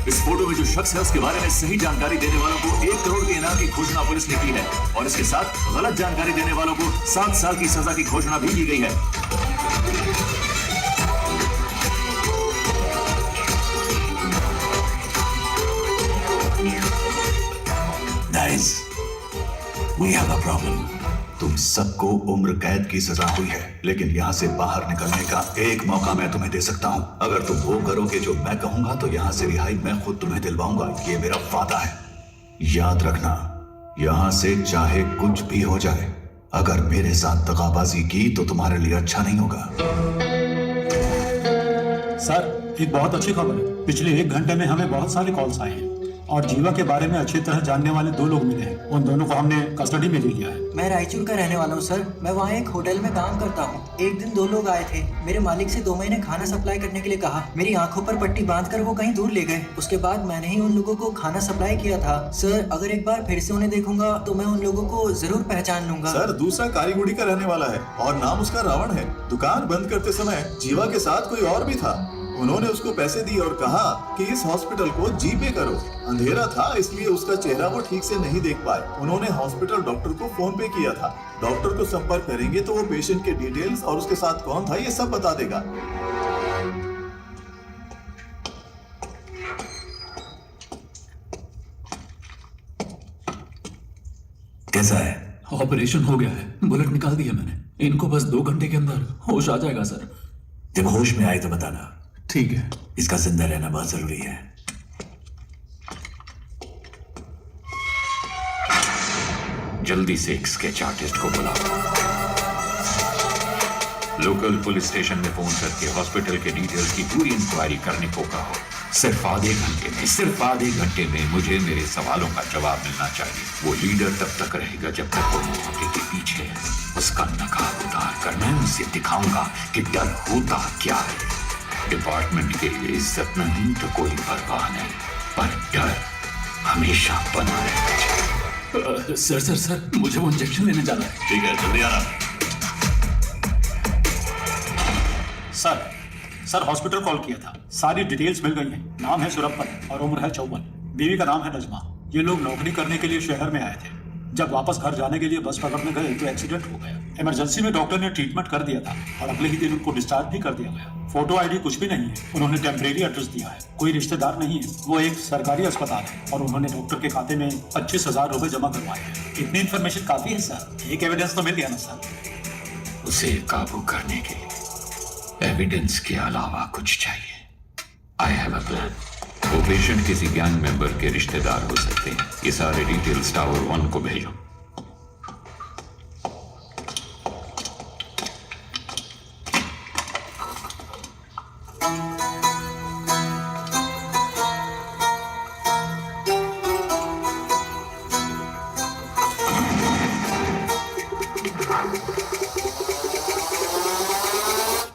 इस फोटो में जो शख्स है उसके बारे में सही जानकारी देने वालों को 1 करोड़ के इनाम की घोषणा पुलिस ने की है और इसके साथ गलत जानकारी देने वालों को 7 साल की सजा की घोषणा भी की गई है। Guys, we have a problem. तुम सबको उम्र कैद की सजा हुई है, लेकिन यहाँ से बाहर निकलने का एक मौका मैं तुम्हें दे सकता हूँ। अगर तुम वो करोगे जो मैं कहूंगा तो यहाँ से रिहाई मैं खुद तुम्हें दिलवाऊंगा। ये मेरा वादा है। याद रखना, यहाँ से चाहे कुछ भी हो जाए, अगर मेरे साथ दगाबाजी की तो तुम्हारे लिए अच्छा नहीं होगा। सर, एक बहुत अच्छी खबर है। पिछले 1 घंटे में हमें बहुत सारे कॉल्स आए हैं और जीवा के बारे में अच्छी तरह जानने वाले 2 लोग मिले हैं। उन दोनों को हमने कस्टडी में ले लिया है। मैं रायचूर का रहने वाला हूँ सर। मैं वहाँ एक होटल में काम करता हूँ। एक दिन 2 लोग आए थे। मेरे मालिक से 2 महीने खाना सप्लाई करने के लिए कहा। मेरी आंखों पर पट्टी बांधकर वो कहीं दूर ले गए। उसके बाद मैंने ही उन लोगों को खाना सप्लाई किया था। सर, अगर एक बार फिर से उन्हें देखूंगा तो मैं उन लोगों को जरूर पहचान लूंगा। सर, दूसरा कारीगुड़ी का रहने वाला है और नाम उसका रावण है। दुकान बंद करते समय जीवा के साथ कोई और भी था। उन्होंने उसको पैसे दिए और कहा कि इस हॉस्पिटल को जीपे करो। अंधेरा था इसलिए उसका चेहरा वो ठीक से नहीं देख पाए। उन्होंने हॉस्पिटल डॉक्टर को फोन पे किया था। डॉक्टर को संपर्क करेंगे तो वो पेशेंट के डिटेल्स और उसके साथ कौन था ये सब बता देगा। कैसा है? ऑपरेशन हो गया है, बुलेट निकाल दिया मैंने। इनको बस 2 घंटे के अंदर होश आ जाएगा सर। जब होश में आए तो बताना। ठीक है। इसका जिंदा रहना बहुत जरूरी है। जल्दी से एक स्केच आर्टिस्ट को बुलाओ। लोकल पुलिस स्टेशन में फोन करके हॉस्पिटल के डिटेल्स की पूरी इंक्वायरी करने को कहो। सिर्फ आधे घंटे में मुझे मेरे सवालों का जवाब मिलना चाहिए। वो लीडर तब तक रहेगा जब तक वो मौके के पीछे है। उसका नकाब उतार कर मैं उसे दिखाऊंगा कि डर होता क्या है। डिपार्टमेंट के लिए इज्जत नहीं तो कोई परवाह नहीं, पर डर हमेशा बना रहेगा। सर, मुझे वो इंजेक्शन लेने जाना है। ठीक है, जल्दी आना। सर, हॉस्पिटल कॉल किया था। सारी डिटेल्स मिल गई हैं। नाम है सुरप्पन और उम्र है 54। बीवी का नाम है नजमा। ये लोग नौकरी करने के लिए शहर में आए थे। जब वापस घर जाने के लिए बस पकड़ने गए तो एक्सीडेंट हो गया। इमरजेंसी में डॉक्टर ने ट्रीटमेंट कर दिया था और अगले ही दिन उनको डिस्चार्ज भी कर दिया गया। फोटो आईडी कुछ भी नहीं है। उन्होंने टेम्परेरी एड्रेस दिया है। कोई रिश्तेदार नहीं है। वो एक सरकारी अस्पताल है और उन्होंने डॉक्टर के खाते में 25,000 रुपए जमा करवाए हैं। इतनी इन्फॉर्मेशन काफी है सर। एक एविडेंस तो मिल गया ना सर। उसे काबू करने के लिए एविडेंस के अलावा कुछ चाहिए। I have a plan. वो पेशेंट किसी गैंग मेंबर के रिश्तेदार हो सकते हैं। ये सारे डिटेल्स टावर 1 को भेजो।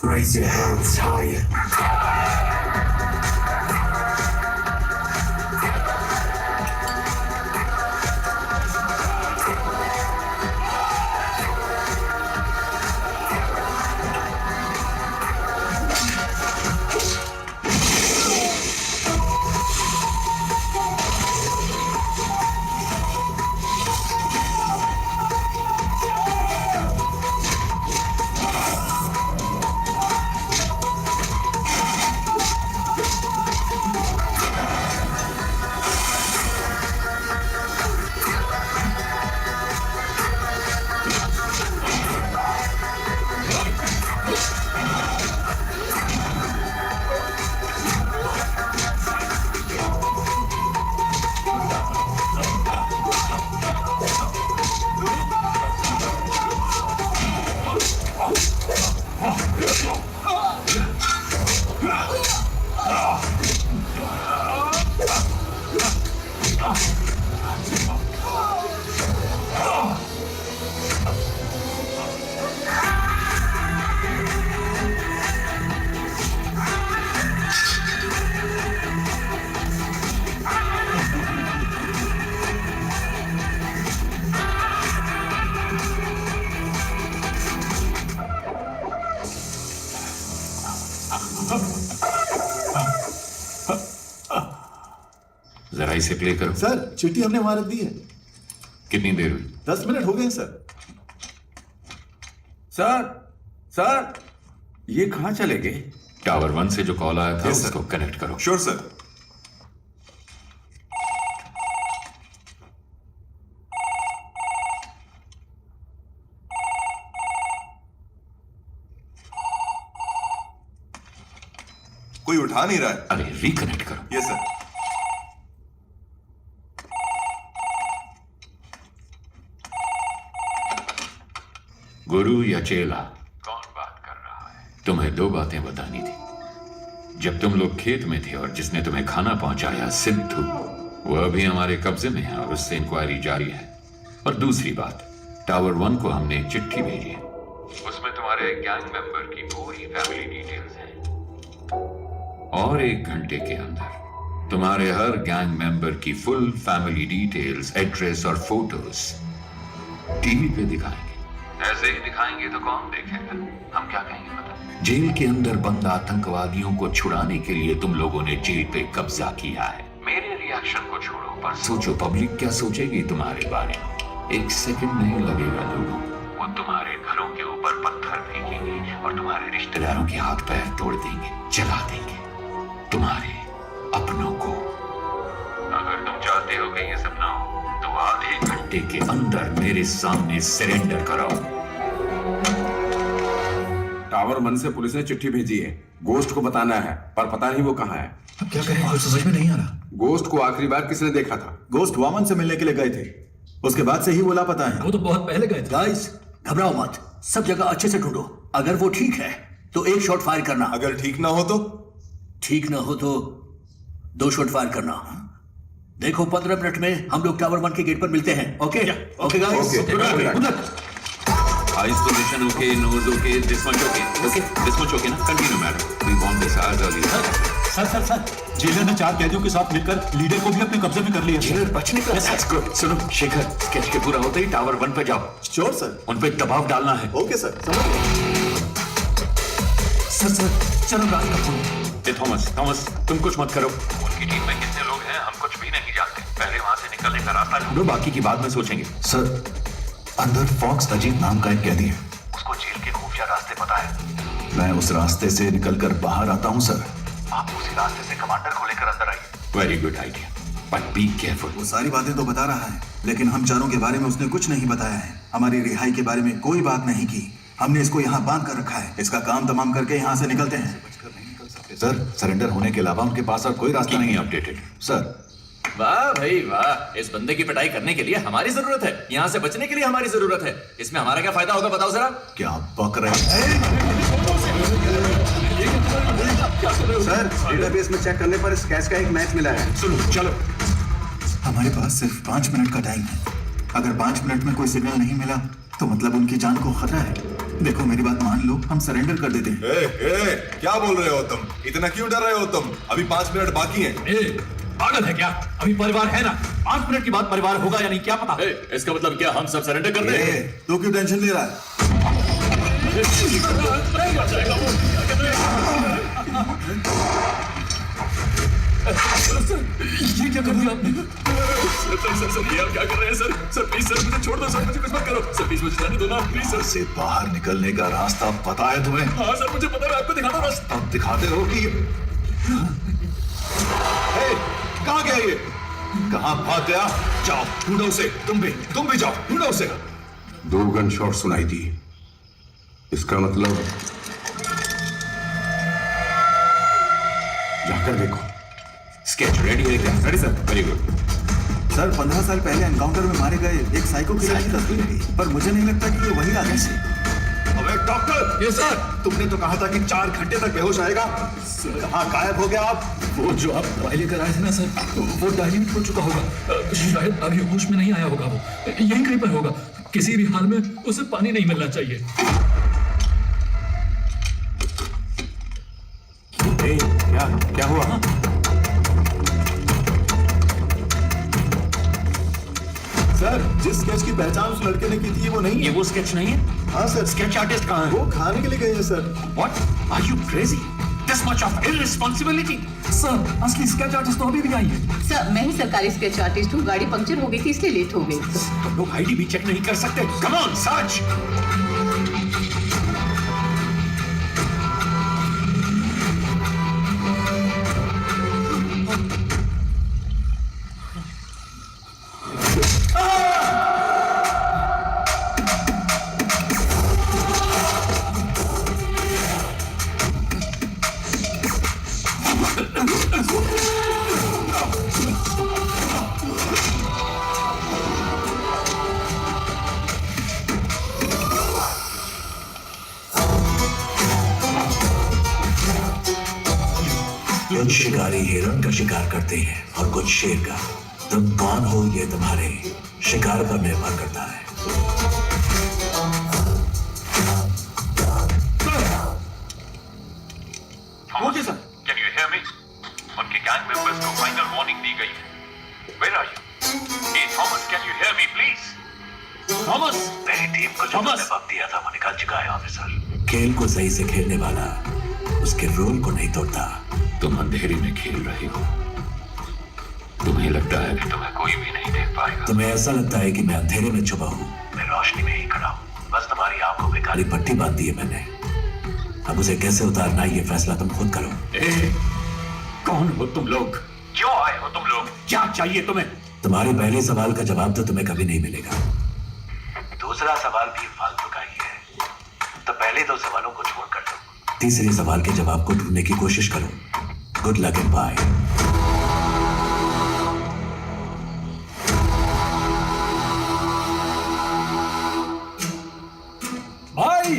Raise your hands higher. जरा इसे प्ले करो। सर चिट्ठी हमने वहां रख दी है। कितनी देर हुई? 10 मिनट हो गए सर। सर ये कहां चले गए? टावर 1 से जो कॉल आया था उसको कनेक्ट करो। Sure sir. कोई उठा नहीं रहा है। अरे रिकनेक्ट करो। Yes sir. गुरु या चेला, कौन बात कर रहा है? तुम्हें 2 बातें बतानी थी। जब तुम लोग खेत में थे और जिसने तुम्हें खाना पहुंचाया सिद्धू, वो अभी हमारे कब्जे में है और उससे इंक्वायरी जारी है। और दूसरी बात, टावर 1 को हमने एक चिट्ठी भेजी है, उसमें तुम्हारे गैंग मेंबर की पूरी फैमिली डिटेल्स हैं। और 1 घंटे के अंदर तुम्हारे हर गैंग मेंबर की फुल फैमिली डिटेल्स, एड्रेस और फोटोज टीवी पे दिखाएंगे। ऐसे ही दिखाएंगे तो कौन देखेगा? हम क्या कहेंगे पता? जेल के अंदर बंद आतंकवादियों को छुड़ाने के लिए तुम लोगों ने जेल पे कब्जा किया है। मेरे रिएक्शन को छोड़ो, पर सोचो पब्लिक क्या सोचेगी तुम्हारे बारे में। 1 सेकंड नहीं लगेगा लोगों को, वो तुम्हारे घरों के ऊपर पत्थर फेंकेंगे और तुम्हारे रिश्तेदारों के हाथ पैर तोड़ देंगे, जला देंगे तुम्हारे अपनों को। अगर तुम चाहते हो कि ये सपना हो तो आधे घंटे के अंदर मेरे सामने सरेंडर कराओ। टावर 1 से पुलिस ने चिट्ठी भेजी है, गोश्त को बताना है, पर पता नहीं वो कहाँ है। अब क्या करें, कुछ समझ में नहीं आ रहा। गोश्त को आखिरी बार किसने देखा था? गोश्त वामन से मिलने के लिए गए थे, उसके बाद से ही वो लापता है। वो तो बहुत पहले गए थे। गाइस घबराओ मत, सब जगह अच्छे से ढूंढो। अगर वो ठीक है तो 1 शॉट फायर करना। अगर ठीक ना हो तो? ठीक ना हो तो 2 शॉट फायर करना। देखो 15 मिनट में हम लोग टावर 1 के गेट पर मिलते हैं। Okay okay guys, good luck. Eyes position okay, nose okay, this much okay. Okay, this much okay ना? Continue madam. We want this as early as possible. Sir jailer ने 4 कैदियों के साथ मिलकर लीडर को भी अपने कब्जे में कर लिया। जेलर बचने का? That's good. सुनो शेखर, स्केच के पूरा होते ही टावर 1 पे जाओ। Sure sir. उन पे दबाव डालना है। ओके सर, समझ गए। सर चलो रात का फोन। थॉमस तुम कुछ मत करो। उनकी टीम में कितने लोग हैं हम कुछ भी नहीं जानते। पहले वहां से निकलने का रास्ता ढूंढो, बाकी की बाद में सोचेंगे। सर अंदर फॉक्स अजीत नाम का एक कैदी है, उसको जेल के खुफिया रास्ते पता है। मैं उस रास्ते से निकलकर बाहर आता हूँ सर। आप उसी रास्ते से कमांडर को लेकर अंदर आइए। Very good idea, but be careful. वो सारी बातें तो बता रहा है, लेकिन हम चारों के बारे में उसने कुछ नहीं बताया है। हमारी रिहाई के बारे में कोई बात नहीं की। हमने इसको यहाँ बांध कर रखा है। इसका काम तमाम करके यहाँ से निकलते हैं। सर सरेंडर होने के अलावा उनके पास और कोई रास्ता नहीं है। Updated sir. वाह भाई वाह, इस बंदे की पिटाई करने के लिए हमारी जरूरत है, यहाँ से बचने के लिए हमारी जरूरत है। इसमें हमारा क्या फायदा होगा बताओ जरा। क्या बक रहे हैं? सर डेटाबेस में चेक करने पर इस कैश का एक मैच मिला है। सुनो चलो। हमारे पास सिर्फ 5 मिनट का टाइम है। अगर 5 मिनट में कोई सिग्नल नहीं मिला तो मतलब उनकी जान को खतरा है। देखो मेरी बात मान लो, हम सरेंडर कर देते हैं। क्या बोल रहे हो तुम? इतना क्यों डर रहे हो तुम? अभी 5 मिनट बाकी हैं। पागल है क्या? अभी परिवार है ना, 5 मिनट के बाद परिवार होगा या नहीं क्या पता। इसका मतलब क्या हम सब सरेंडर कर दें? तू क्यों टेंशन ले रहा है? ये क्या कर दिया आपने? सर ये आप क्या कर रहे हैं सर प्लीज सर मुझे छोड़ दो सर, मुझे कुछ मत करो सर, प्लीज मुझे जाने दो ना प्लीज सर। से बाहर निकलने का रास्ता पता है तुम्हें? हाँ सर मुझे पता है, आपको दिखाता हूँ रास्ता। अब दिखाते हो कि कहाँ गया ये? कहाँ भाग गया? जाओ ढूंढो उसे। तुम भी जाओ ढूंढो उसे। 2 गन शॉट सुनाई दी। इसका मतलब जाकर देखो। स्केच रेडी है क्या? Ready sir, very good. Sir 15 साल पहले एनकाउंटर में मारे गए एक साइको किलर की तस्वीर है, पर मुझे नहीं लगता कि ये वही आदमी है। अबे डॉक्टर! ये सर तुमने तो कहा था कि 4 घंटे तक बेहोश आएगा। कहाँ गायब हो गया आप? वो जो आप दवाई लेकर आए थे ना सर, वो डायल्यूट हो चुका होगा। शायद अभी होश में नहीं आया होगा। वो यहीं कहीं पर होगा। किसी भी हाल में उसे पानी नहीं मिलना चाहिए। क्या हुआ? सर जिस स्केच की पहचान उस लड़के ने की थी वो नहीं है। ये वो स्केच नहीं है? हाँ सर। स्केच आर्टिस्ट कहाँ है? वो खाने के लिए गए हैं sir. What? Are you crazy? this much of irresponsibility? Sir असली स्केच आर्टिस्ट तो अभी भी आई है। सर मैं ही सरकारी स्केच आर्टिस्ट हूँ, गाड़ी पंक्चर हो गई थी इसलिए लेट हो गई। तुम लोग आईडी भी चेक नहीं कर सकते? Come on, search. कुछ शिकारी हिरण का शिकार करते हैं और कुछ शेर का। तुम कौन हो ये तुम्हारे शिकार पर निर्भर करता है। Okay sir. Can you hear me? उनके गैंग मेंबर्स को फाइनल वार्निंग दी गई है। Where are you? Hey Thomas, can you hear me please? Thomas, मेरी टीम को जो तुमने वक्त दिया था वो निकल चुका है ऑफिसर। खेल को सही से खेलने वाला उसके रोल को नहीं तोड़ता। तुम अंधेरे में खेल रहे हो। तुम्हें लगता है कि तुम्हें कोई भी नहीं देख पाएगा। तुम्हें ऐसा लगता है कि मैं अंधेरे में छुपा हूँ। मैं रोशनी में ही खड़ा हूँ। बस तुम्हारी आंखों में काली पट्टी बांध दी है मैंने। अब उसे कैसे उतारना ये फैसला तुम खुद करो। कौन हो तुम लोग? क्यों आए हो तुम लोग? क्या चाहिए तुम्हें? तुम्हारे पहले सवाल का जवाब तो तुम्हें कभी नहीं मिलेगा। दूसरा सवाल भी फालतू का ही है, तो पहले दो सवालों को छोड़ कर दो। तीसरे सवाल के जवाब को ढूंढने की कोशिश करो। Good luck and bye. भाई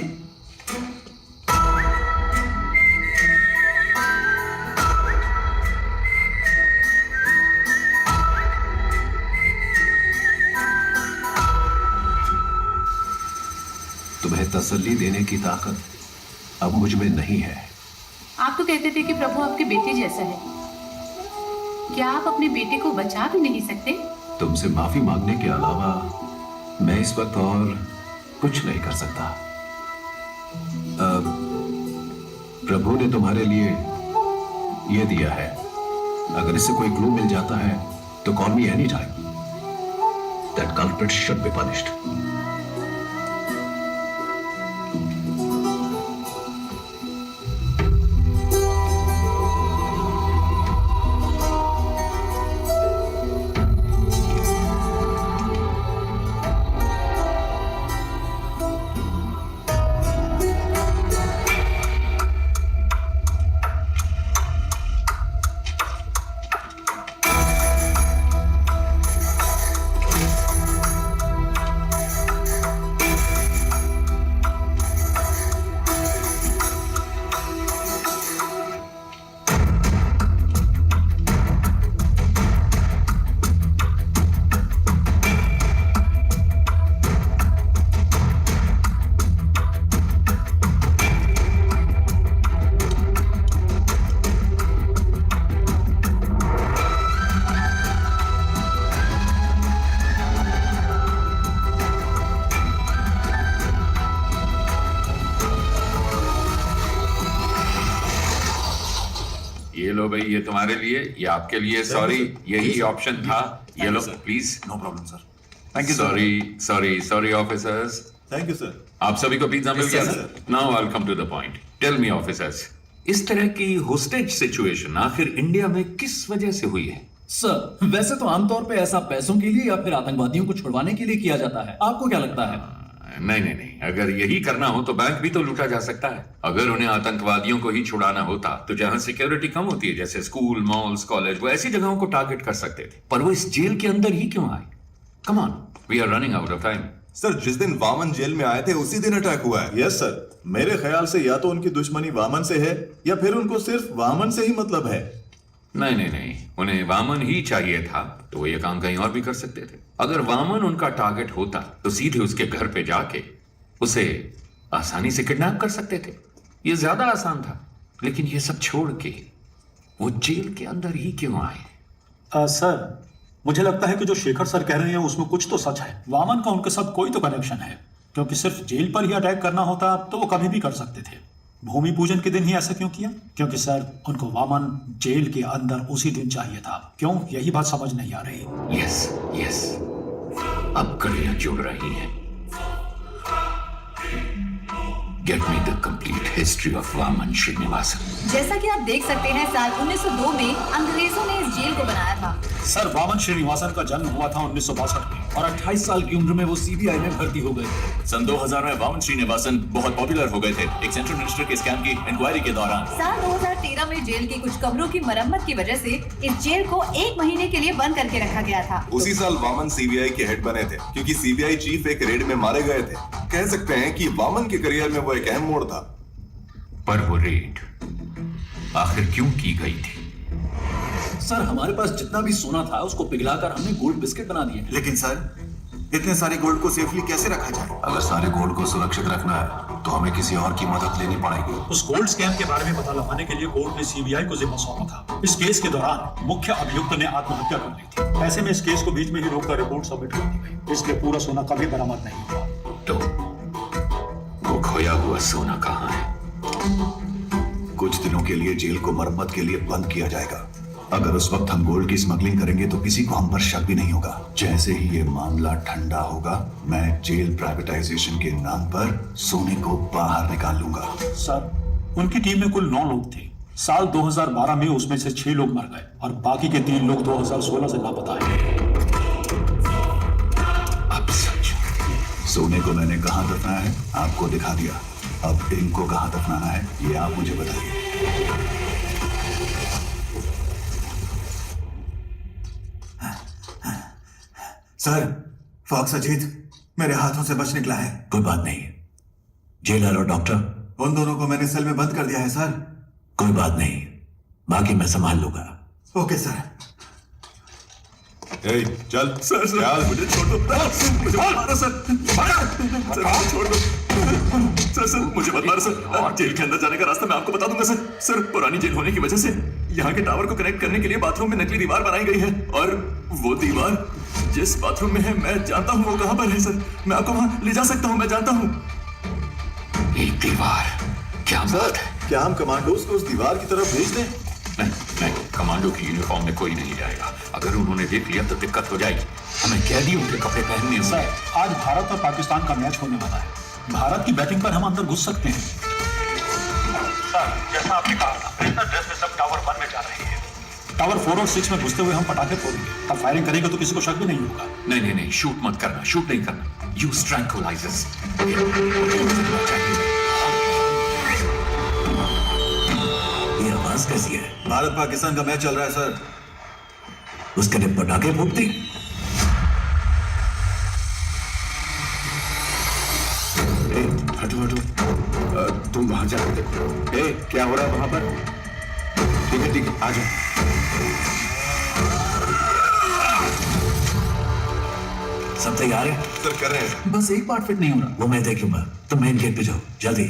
तुम्हें तसल्ली देने की ताकत अब मुझ में नहीं है। आप तो कहते थे कि प्रभु आपके बेटे जैसा है। क्या आप अपने बेटे को बचा भी नहीं सकते? तुमसे माफी मांगने के अलावा मैं इस वक्त और कुछ नहीं कर सकता। प्रभु ने तुम्हारे लिए यह दिया है। अगर इससे कोई क्लू मिल जाता है तो call me any time. That culprit should be punished. ये लो भाई, ये तुम्हारे लिए, ये आपके लिए। सॉरी, यही ऑप्शन था। ये लो please. No problem sir. Thank you. Sorry officers. Thank you sir. आप सभी को पिज्जा मिल गया सर। Now I will come to the point. Tell me officers, इस तरह की होस्टेज सिचुएशन आखिर इंडिया में किस वजह से हुई है? सर वैसे तो आमतौर पे ऐसा पैसों के लिए या फिर आतंकवादियों को छुड़वाने के लिए किया जाता है। आपको क्या लगता है? नहीं, अगर यही करना हो तो बैंक भी तो लूटा जा सकता है। अगर उन्हें आतंकवादियों को ही छुड़ाना होता तो जहां सिक्योरिटी कम होती है, जैसे स्कूल, मॉल्स, कॉलेज, वो ऐसी जगहों को टारगेट कर सकते थे। पर वो इस जेल के अंदर ही क्यों आए? Come on, we are running out of time. Sir जिस दिन वामन जेल में आए थे उसी दिन अटैक हुआ है। यस सर, मेरे ख्याल से या तो उनकी दुश्मनी वामन से है या फिर उनको सिर्फ वामन से ही मतलब है। नहीं, उन्हें वामन ही चाहिए था तो वो ये काम कहीं और भी कर सकते थे। अगर वामन उनका टारगेट होता तो सीधे उसके घर पे जाके उसे आसानी से किडनैप कर सकते थे। ये ज्यादा आसान था। लेकिन ये सब छोड़ के वो जेल के अंदर ही क्यों आए? सर मुझे लगता है कि जो शेखर सर कह रहे हैं उसमें कुछ तो सच है। वामन का उनके साथ कोई तो कनेक्शन है, क्योंकि सिर्फ जेल पर ही अटैक करना होता तो वो कभी भी कर सकते थे। भूमि पूजन के दिन ही ऐसा क्यों किया? क्योंकि सर उनको वामन जेल के अंदर उसी दिन चाहिए था। क्यों? यही बात समझ नहीं आ रही। यस यस, अब कड़ियां जुड़ रही हैं। Get me the complete history of Vaman Srinivasan. जैसा कि आप देख सकते हैं, साल 1902 में अंग्रेजों ने इस जेल को बनाया था। सर वामन श्रीनिवासन का जन्म हुआ था 1962 में और 28 साल की उम्र में वो सीबीआई में भर्ती हो गए। सन 2000 में वामन श्रीनिवासन बहुत पॉपुलर हो गए थे एक सेंट्रल मिनिस्टर के स्कैम की इंक्वायरी के दौरान। साल 2013 में जेल की कुछ कमरों की मरम्मत की वजह से इस जेल को 1 महीने के लिए बंद करके रखा गया था। उसी साल वामन सीबीआई के हेड बने थे, क्योंकि सीबीआई चीफ एक रेड में मारे गए थे। कह सकते हैं कि वामन के करियर में वो एक अहम मोड़ था। पर वो रेड आखिर क्यों की गई थी? सर हमारे पास जितना भी सोना था उसको पिघलाकर हमने गोल्ड बिस्किट बना दिए। लेकिन सर इतने सारे गोल्ड को सेफली कैसे रखा जाए? अगर सारे गोल्ड को सुरक्षित रखना है तो हमें किसी और की मदद लेनी पड़ेगी। उस गोल्ड स्कैम के बारे में पता लगाने के लिए कोर्ट ने सीबीआई को जिम्मा सौंपा था। इस केस के दौरान मुख्य अभियुक्त ने आत्महत्या कर ली थी। ऐसे में इस केस को बीच में ही रोककर रिपोर्ट सबमिट कर दी गई, इसलिए पूरा सोना कभी बरामद नहीं हुआ। तो वो खोया हुआ सोना कहाँ है? कुछ दिनों के लिए जेल को मरम्मत के लिए बंद किया जाएगा। अगर उस वक्त हम गोल्ड की स्मगलिंग करेंगे तो किसी को हम पर शक भी नहीं होगा। जैसे ही ये मामला ठंडा होगा, मैं जेल प्राइवेटाइजेशन के नाम पर सोने को बाहर निकाल लूंगा। सर उनकी टीम में कुल 9 लोग थे। साल 2012 में उसमें से 6 लोग मर गए और बाकी के 3 लोग 2016 से लापता हैं। अब सच सोने को मैंने कहाँ दफनाया है आपको दिखा दिया। अब इनको कहाँ दफनाना है ये आप मुझे बताइए। सर फॉक्स अजीत मेरे हाथों से बच निकला है। कोई बात नहीं, जेलर और डॉक्टर उन दोनों को मैंने सेल में बंद कर दिया है सर। कोई बात नहीं, बाकी मैं संभाल लूंगा। Okay sir. चल सर चल, मुझे छोड़ दो। मुझे मत मारो सर। सर छोड़ दो। सर मुझे मत मारो सर। जेल के अंदर जाने का रास्ता मैं आपको बता दूंगा सर। सर पुरानी जेल होने की वजह से यहाँ के टावर को कनेक्ट करने के लिए बाथरूम में नकली दीवार बनाई गई है, और वो दीवार जिस बाथरूम में है मैं जानता हूँ वो कहाँ पर है सर। मैं आपको वहाँ ले जा सकता हूँ, मैं जानता हूँ। एक दीवार? क्या बात है? क्या हम कमांडोज को उस दीवार की तरफ भेज दें? नहीं, कमांडो की यूनिफॉर्म में कोई नहीं जाएगा। अगर उन्होंने देख लिया तो दिक्कत हो जाएगी। हमें कैदियों के कपड़े पहनने होंगे। सर आज भारत और पाकिस्तान का मैच होने वाला है। भारत की बैटिंग पर हम अंदर घुस सकते हैं। सर जैसा आपने कहा था, प्रिजनर ड्रेस में सब टावर 1 में जा रहे हैं। टावर 4 और 6 में घुसते हुए हम पटाखे फोड़ेंगे। तब फायरिंग करेंगे तो किसी को शक भी नहीं होगा। नहीं, शूट मत करना, शूट नहीं करना। Use tranquillisers. ये आवाज कैसी है? भारत पाकिस्तान का मैच चल रहा है सर। उसके लिए पटाखे फूटती? हटो तुम वहां जाओ, देखो क्या हो रहा है वहां पर। ठीक है आ जाओ। सब तैयार है? सर कर रहे हैं। बस एक पार्ट फिट नहीं हो रहा। वो मैं देख लूंगा, तुम मेन गेट पे जाओ जल्दी।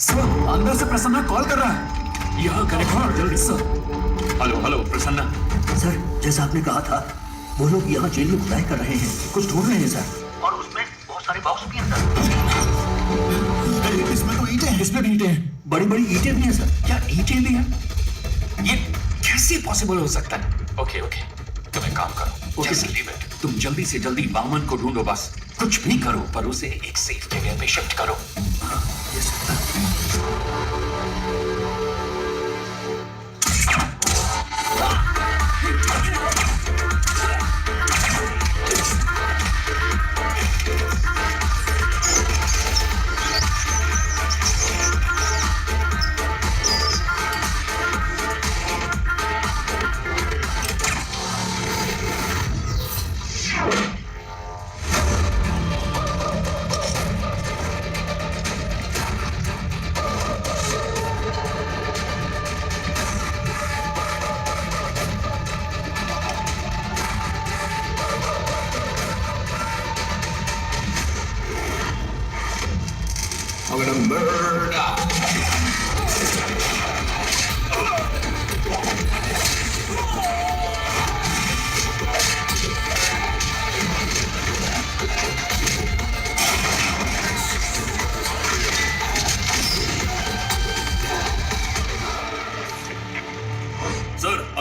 सर अंदर से प्रसन्ना कॉल कर रहा है। यहाँ कनेक्ट जल्दी सर। हेलो प्रसन्ना। सर जैसा आपने कहा था, वो लोग यहाँ जेल में खुदाई कर रहे हैं, कुछ ढूंढ रहे हैं सर। और उसमें बहुत सारे बॉक्स भी अंदर। इसमें तो ईंटें हैं। इसमें भी ईंटें हैं, बड़ी बड़ी ईंटें भी हैं सर। क्या ईंटें भी हैं? ये कैसे पॉसिबल हो सकता है? ओके तुम एक काम करो, जस्ट लीव इट। तुम जल्दी से जल्दी वामन को ढूंढो, बस कुछ भी करो पर उसे एक सेफ जगह पे शिफ्ट करो।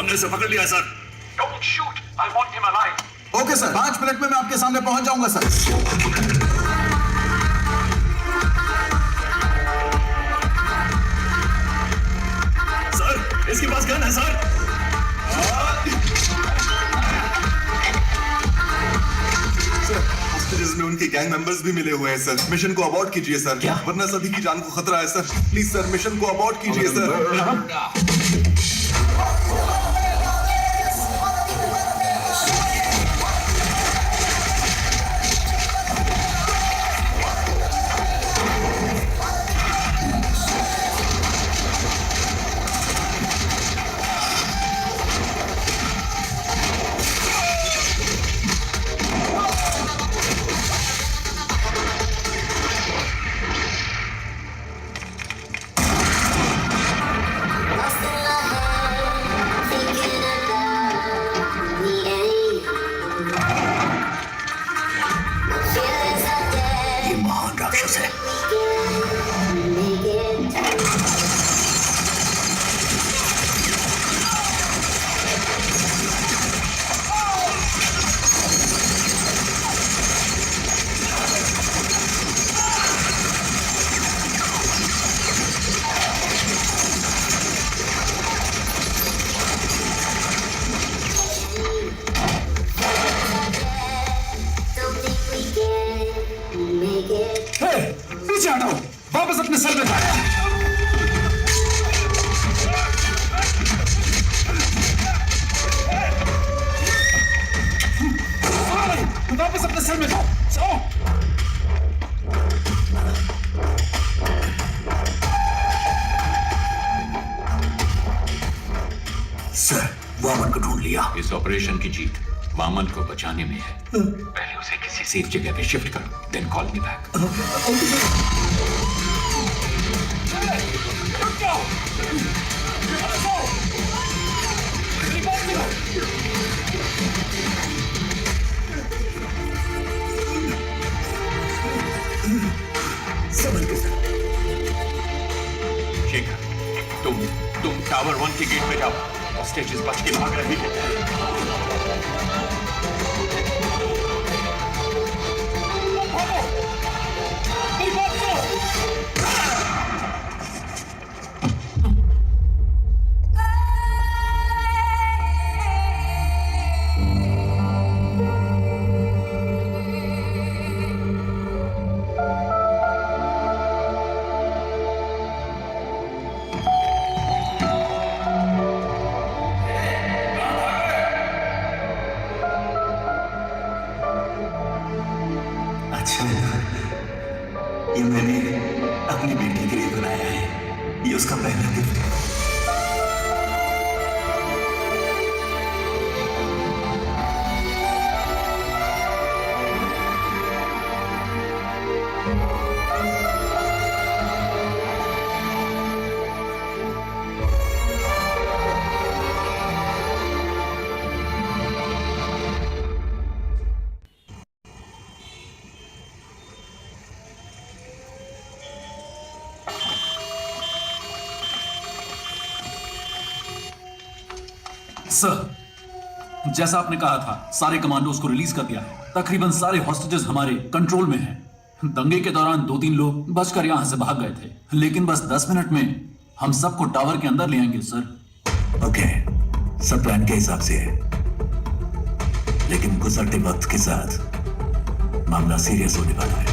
हमने उसे पकड़ लिया sir. Don't shoot. I want him alive. Okay sir, 5 minute में मैं आपके सामने पहुंच जाऊंगा सर। सर, इसके पास गन है सर। हॉस्पिटल्स में उनके गैंग मेंबर्स भी मिले हुए हैं सर। मिशन को अबॉर्ट कीजिए सर, वरना सभी की जान को खतरा है सर। प्लीज सर, मिशन को अबॉर्ट कीजिए सर। ये महान राक्षस है। पीछे हटाओ, वापस अपने सेल में जाओ। वापस अपने सेल में जाओ। जाओ। सर, वामन को ढूंढ लिया। इस ऑपरेशन की जीत वामन को बचाने में है। पहले उसे किसी सेफ जगह पे शिफ्ट करो, देन कॉल मी बैक। समझ गए सर। शेखर, तुम टावर 1 के गेट पे जाओ। हॉस्टेजेस बच के भाग रही है। अच्छा, ये मैंने अपनी बेटी के लिए बनाया है। ये उसका पहला गिफ्ट है। सर, जैसा आपने कहा था, सारे कमांडोज को रिलीज कर दिया है। तकरीबन सारे हॉस्टेजेस हमारे कंट्रोल में हैं। दंगे के दौरान 2-3 लोग बचकर यहां से भाग गए थे, लेकिन बस 10 मिनट में हम सबको टावर के अंदर ले आएंगे सर। ओके, सब प्लान के हिसाब से है, लेकिन गुजरते वक्त के साथ मामला सीरियस होने वाला है।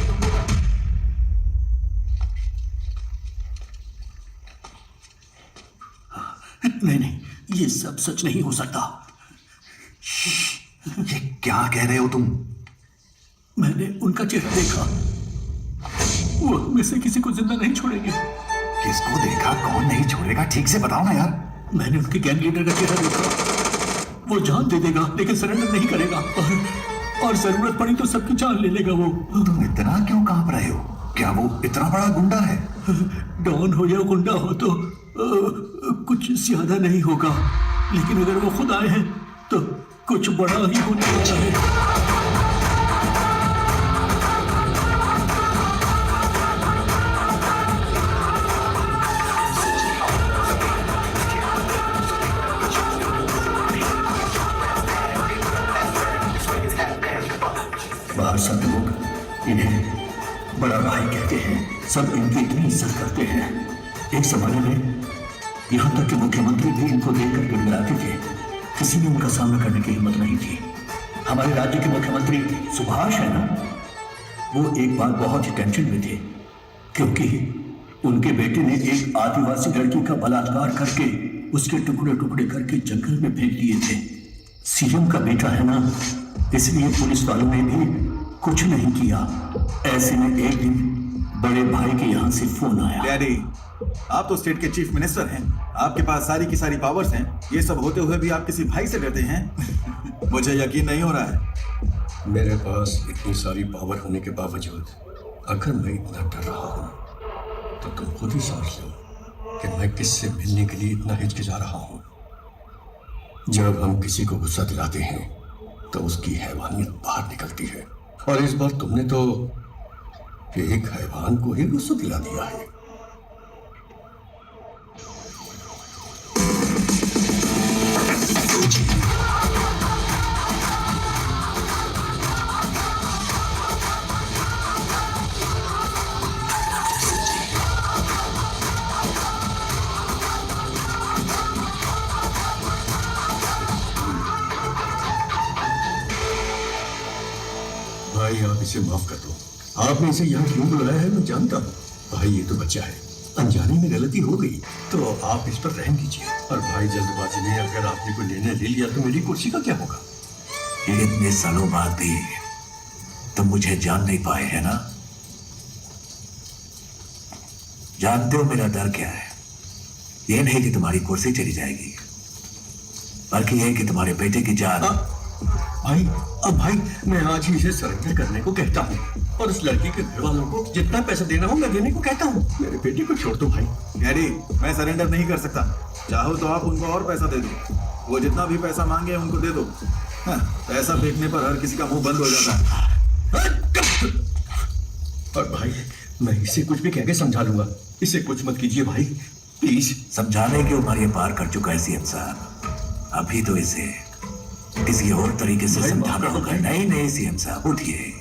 नहीं, ये सब सच नहीं हो सकता। ये क्या कह रहे हो तुम? मैंने उनका चेहरा देखा। वो में से किसी को जिंदा नहीं छोड़ेंगे। किसको देखा? कौन नहीं छोड़ेगा? ठीक से बताओ ना यार। मैंने उनके गैंग लीडर का चेहरा देखा। वो जान दे देगा, लेकिन सरेंडर नहीं करेगा, और जरूरत पड़ी तो सबकी जान ले लेगा वो। तुम इतना क्यों कांप रहे हो? क्या वो इतना बड़ा गुंडा है? डॉन हो या गुंडा हो तो कुछ ज्यादा नहीं होगा, लेकिन अगर वो खुद आए हैं तो कुछ बड़ा ही होने वाला है। इन्हें बड़ा भाई कहते हैं, सब इनकी इतनी इज्जत करते हैं। एक जमाने में यहाँ तक कि मुख्यमंत्री भी इनको देखकर गिड़गिड़ाते थे। किसी ने उनका सामना करने की हिम्मत नहीं थी। हमारे राज्य के मुख्यमंत्री सुभाष है ना, वो एक बार बहुत ही टेंशन में थे क्योंकि उनके बेटे ने एक आदिवासी लड़की का बलात्कार करके उसके टुकड़े टुकड़े करके जंगल में फेंक दिए थे। सीएम का बेटा है ना, इसलिए पुलिस वालों ने भी कुछ नहीं किया। ऐसे में एक दिन बड़े भाई के यहाँ से फोन आया। डैडी, आप तो स्टेट के चीफ मिनिस्टर हैं, आपके पास सारी की सारी पावर्स हैं। ये सब होते हुए भी आप किसी भाई से डरते हैं? मुझे यकीन नहीं हो रहा है। मेरे पास इतनी सारी पावर होने के बावजूद अगर मैं इतना डर रहा हूँ तो तुम खुद ही समझ लो कि मैं किससे मिलने के लिए इतना हिचकिचा रहा हूँ। जब हम किसी को गुस्सा दिलाते हैं तो उसकी हैवानियत बाहर निकलती है, और इस बार तुमने तो एक हैवान को ही गुस्सा दिला दिया है। भाई आप इसे माफ कर दो। आपने इसे यहाँ क्यों बुलाया है मैं जानता हूँ। भाई ये तो बच्चा है, अनजाने में गलती हो गई तो आप इस पर रहम कीजिए। और भाई जल्दबाजी में अगर आपने कोई निर्णय ले लिया तो मेरी कुर्सी का क्या होगा? इतने सालों बाद भी तुम मुझे जान नहीं पाए है ना? जानते हो मेरा डर क्या है? ये नहीं कि तुम्हारी कुर्सी चली जाएगी, बल्कि यह कि तुम्हारे बेटे की जान। भाई अब भाई मैं आज ही इसे सरेंडर करने को कहता हूँ, और उस लड़की के घर वालों को जितना पैसा देना हो मैं देने को कहता हूँ। मेरे बेटे को छोड़ दो भाई। डैडी, मैं सरेंडर नहीं कर सकता। चाहो तो आप उनको और पैसा दे दो, वो जितना भी पैसा मांगे उनको दे दो। हाँ, पैसा फेंकने पर हर किसी का मुंह बंद हो जाता है। और भाई मैं इसे कुछ भी कह के समझा लूंगा, इसे कुछ मत कीजिए भाई प्लीज। समझाने की उम्र ये पार कर चुका है सीएम साहब, अभी तो इसे किसी और तरीके से समझाना होगा। नहीं सीएम साहब उठिए।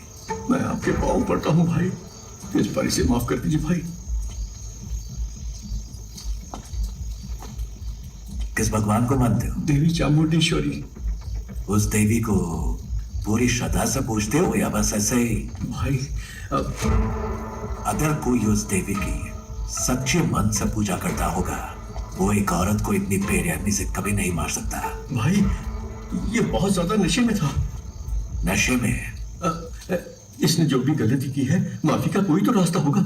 मैं आपके पाँव पड़ता हूँ भाई, इस बार इसे माफ कर दीजिए भाई। किस भगवान को मानते हो? देवी चामुंडेश्वरी। उस देवी को पूरी श्रद्धा से पूजते हो या बस ऐसे ही? भाई अगर कोई उस देवी की सच्चे मन से पूजा करता होगा, वो एक औरत को इतनी बेरहमी से कभी नहीं मार सकता। भाई ये बहुत ज्यादा नशे में था। नशे में? इसने जो भी गलती की है माफी का कोई तो रास्ता होगा।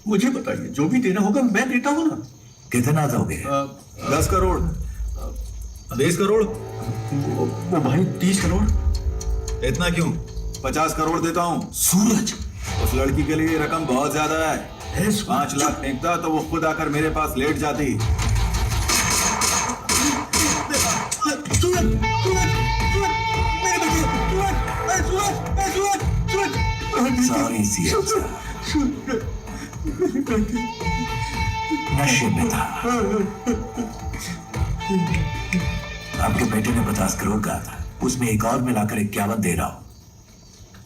मुझे बताइए, जो भी देना होगा मैं देता हूँ ना। कितना दोगे? 10 करोड़, 20 करोड़, वो भाई 30 करोड़। इतना क्यों? 50 करोड़ देता हूँ। सूरज, उस लड़की के लिए रकम बहुत ज्यादा है। 5 लाख फेंकता तो वो खुद आकर मेरे पास लेट जाती। सॉरी सीएम साहब, नशे में था। आपके बेटे ने 50 करोड़ कहा था, उसमें एक और मिलाकर 51 दे रहा हूं।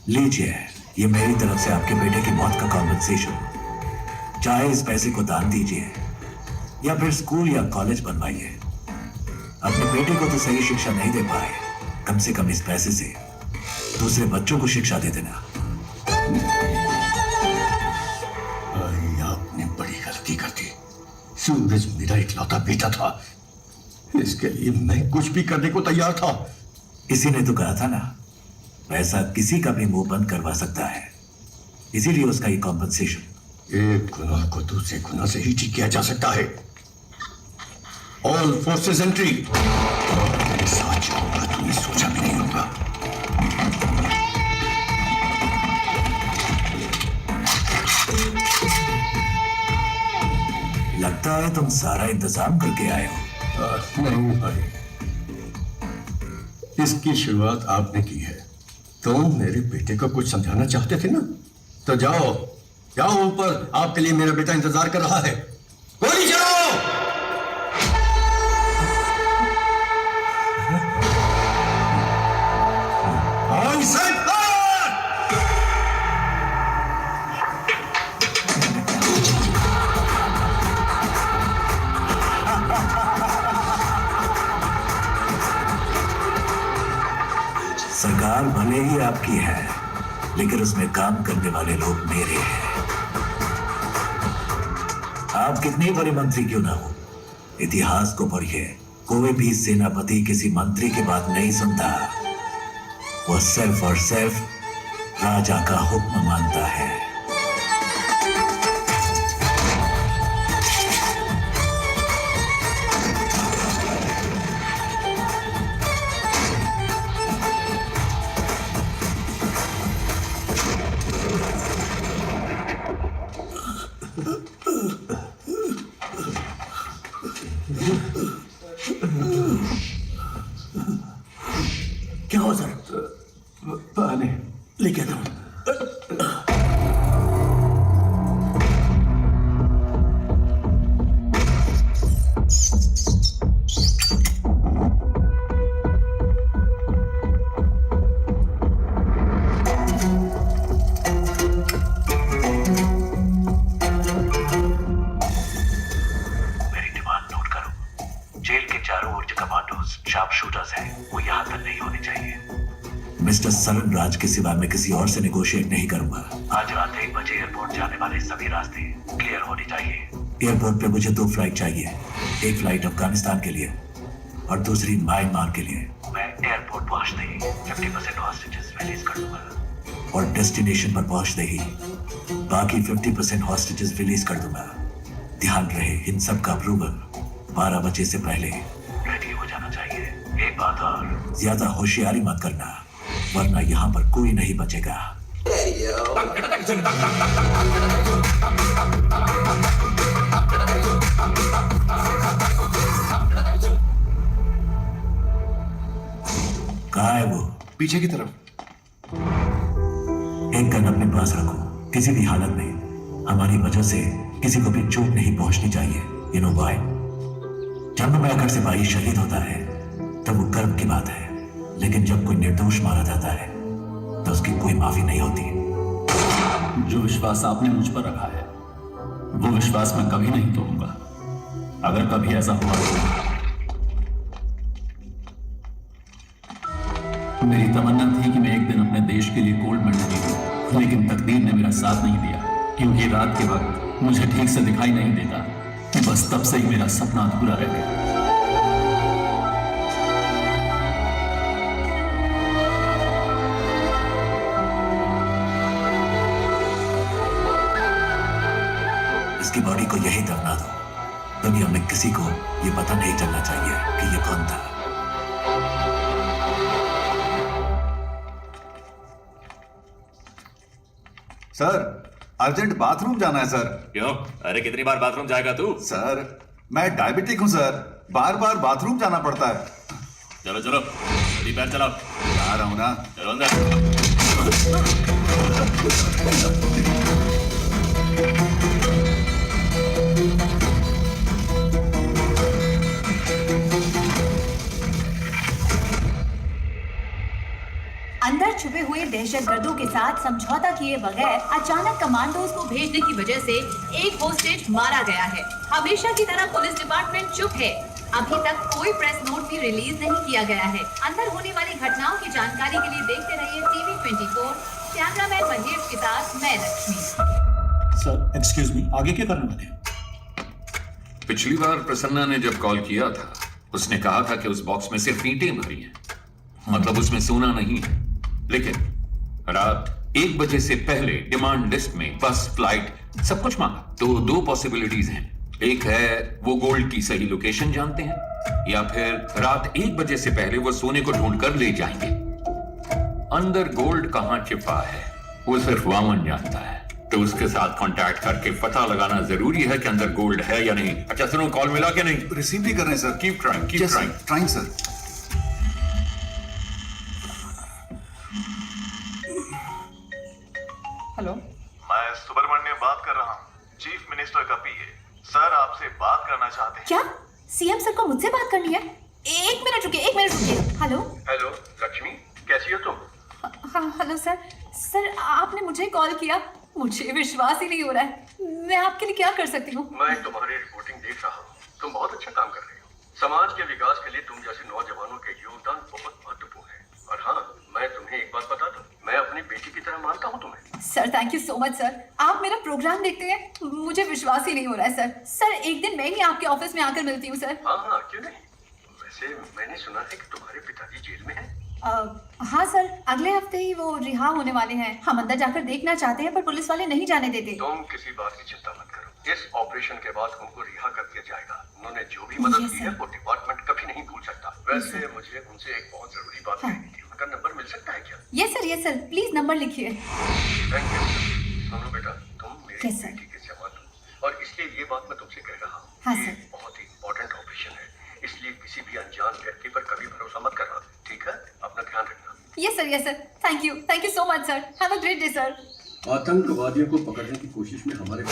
लीजिए, ये मेरी तरफ से आपके बेटे की मौत का कॉम्पेंसेशन। चाहे इस पैसे को दान दीजिए या फिर स्कूल या कॉलेज बनवाइए। अपने बेटे को तो सही शिक्षा नहीं दे पाए, कम से कम इस पैसे से दूसरे बच्चों को शिक्षा दे देना। आपने बड़ी गलती कर दी। सूरज मेरा इकलौता बेटा था, इसके लिए मैं कुछ भी करने को तैयार था। इसी ने तो कहा था ना, वैसा किसी का भी मुंह बंद करवा सकता है, इसीलिए उसका ये कॉम्पेंसेशन। एक गुनाह को दूसरे गुनाह से ही ठीक किया जा सकता है। All forces entry. मेरे साथ जो होगा तुमने सोचा भी नहीं होगा। लगता है तुम सारा इंतजाम करके आए हो। नहीं भाई, इसकी शुरुआत आपने की है। तुम मेरे बेटे को कुछ समझाना चाहते थे ना, तो जाओ जाओ ऊपर, आपके लिए मेरा बेटा इंतजार कर रहा है। गोली चलाओ। चाल भले ही आपकी है, लेकिन उसमें काम करने वाले लोग मेरे हैं। आप कितने बड़े मंत्री क्यों ना हो, इतिहास को पढ़िए। कोई भी सेनापति किसी मंत्री की बात नहीं सुनता, वो सिर्फ और सिर्फ राजा का हुक्म मानता है। क्या हो सर? पानी लेके आता हूं। मेरी डिमांड नोट करो। जेल के चारों ओर जो कमांडोज, शार्प शूटर्स हैं, वो यहाँ तक नहीं होने चाहिए। मिस्टर सरन राज के सिवा मैं किसी और से नेगोशिएट नहीं करूंगा। आज रात 1 बजे एयरपोर्ट जाने वाले सभी रास्ते क्लियर होने चाहिए। एयरपोर्ट पे मुझे 2 फ्लाइट चाहिए, एक फ्लाइट अफगानिस्तान के लिए और दूसरी म्यांमार के लिए। मैं एयरपोर्ट पहुंचते ही 50% हॉस्टेजेस रिलीज कर दूंगा और डेस्टिनेशन पर पहुंचते ही बाकी 50% हॉस्टेजेस रिलीज कर दूंगा। ध्यान रहे, इन सब का अप्रूवल 12 बजे से पहले रेडी हो जाना चाहिए। एक बात और, ज्यादा होशियारी मत करना, वरना यहाँ पर कोई नहीं बचेगा। कहाँ है वो? पीछे की तरफ। एक गन अपने पास रखो। किसी भी हालत में हमारी वजह से किसी को भी चोट नहीं पहुंचनी चाहिए। You know why? जब मैकर सिपाही शहीद होता है तब वो गर्व की बात है, लेकिन जब कोई निर्दोष मारा जाता है तो उसकी कोई माफी नहीं होती। जो विश्वास आपने मुझ पर रखा है वो विश्वास मैं कभी नहीं तोड़ूंगा। अगर कभी ऐसा हुआ तो मेरी तमन्ना थी कि मैं एक दिन अपने देश के लिए गोल्ड मेडल जीतूं, लेकिन तकदीर ने मेरा साथ नहीं दिया, क्योंकि रात के वक्त मुझे ठीक से दिखाई नहीं देता। बस तब से ही मेरा सपना अधूरा रह गया। इसकी बॉडी को यही दफना दो। दुनिया में किसी को ये पता नहीं चलना चाहिए कि ये कौन था। सर, अर्जेंट बाथरूम जाना है सर। क्यों? अरे कितनी बार बाथरूम जाएगा तू? सर, मैं डायबिटिक हूं सर, बार बार बाथरूम जाना पड़ता है। चलो चलो, जल्दी पैर चलाओ। जा रहा हूं ना। चलो अंदर। अंदर छुपे हुए दहशतगर्दों के साथ समझौता किए बगैर अचानक कमांडोज को भेजने की वजह से एक होस्टेज मारा गया है। हमेशा की तरह पुलिस डिपार्टमेंट चुप है। अभी तक कोई प्रेस नोट भी रिलीज नहीं किया गया है। अंदर होने वाली घटनाओं की जानकारी के लिए देखते रहिए टीवी 24। कैमरामैन महेश के साथ मैं लक्ष्मी। सर एक्सक्यूज मी, आगे क्या करने वाले हैं? पिछली बार प्रसन्ना ने जब कॉल किया था उसने कहा था कि उस बॉक्स में सिर्फ ईंटें भरी हैं, मतलब उसमें सोना नहीं है। लेकिन रात 1 बजे से पहले डिमांड लिस्ट में बस, फ्लाइट सब कुछ मांगा। तो 2 पॉसिबिलिटीज हैं। एक है वो गोल्ड की सही लोकेशन जानते हैं, या फिर रात 1 बजे से पहले वो सोने को ढूंढ कर ले जाएंगे। अंदर गोल्ड कहां छिपा है वो सिर्फ वामन जानता है, तो उसके साथ कांटेक्ट करके पता लगाना जरूरी है कि अंदर गोल्ड है या नहीं। अच्छा सुनो, कॉल मिला कि नहीं? रिसीव भी कर रहे हैं sir. Keep trying trying sir. Hello, मैं सुब्रमण्यम बात कर रहा हूँ, चीफ मिनिस्टर का पीए। सर आपसे बात करना चाहते हैं। क्या सीएम सर को मुझसे बात करनी है? 1 मिनट रुकिए, 1 मिनट रुकिए। हेलो हेलो लक्ष्मी, कैसी हो तुम? हाँ हेलो सर। सर आपने मुझे कॉल किया, मुझे विश्वास ही नहीं हो रहा है। मैं आपके लिए क्या कर सकती हूँ? मैं तुम्हारी रिपोर्टिंग देख रहा हूँ, तुम बहुत अच्छा काम कर रही हो। समाज के विकास के लिए तुम जैसे नौजवानों के योगदान बहुत महत्वपूर्ण है। और हाँ, मैं तुम्हें एक बात बता दूं, मैं अपनी बेटी की तरह मानता हूँ तुम्हें। Sir thank you so much sir. आप मेरा प्रोग्राम देखते हैं, मुझे विश्वास ही नहीं हो रहा है सर। सर एक दिन मैं ही आपके ऑफिस में आकर मिलती हूँ सर। हाँ क्यों नहीं। वैसे मैंने सुना है कि तुम्हारे पिताजी जेल में हैं। हाँ सर, अगले हफ्ते ही वो रिहा होने वाले हैं। हम अंदर जाकर देखना चाहते हैं पर पुलिस वाले नहीं जाने देते। तुम किसी बात की चिंता मत करो, इस ऑपरेशन के बाद उनको रिहा कर दिया जाएगा। उन्होंने जो भी मदद की है वो डिपार्टमेंट कभी नहीं भूल सकता। वैसे मुझे उनसे एक बहुत जरूरी बात कहनी थी, उनका नंबर मिल सकता है क्या? यस सर प्लीज नंबर लिखिए। Thank you. सुनो बेटा, तुम मेरी बेटी के जवान हो और इसलिए ये बात मैं तुमसे कह रहा हूँ। हाँ ये सर। बहुत ही इम्पोर्टेंट ऑपरेशन है, इसलिए किसी भी अनजान व्यक्ति पर कभी भरोसा मत करना, ठीक है? अपना ध्यान रखना। Yes sir thank you so much sir. Have a great day sir. आतंकवादियों को पकड़ने की कोशिश में हमारे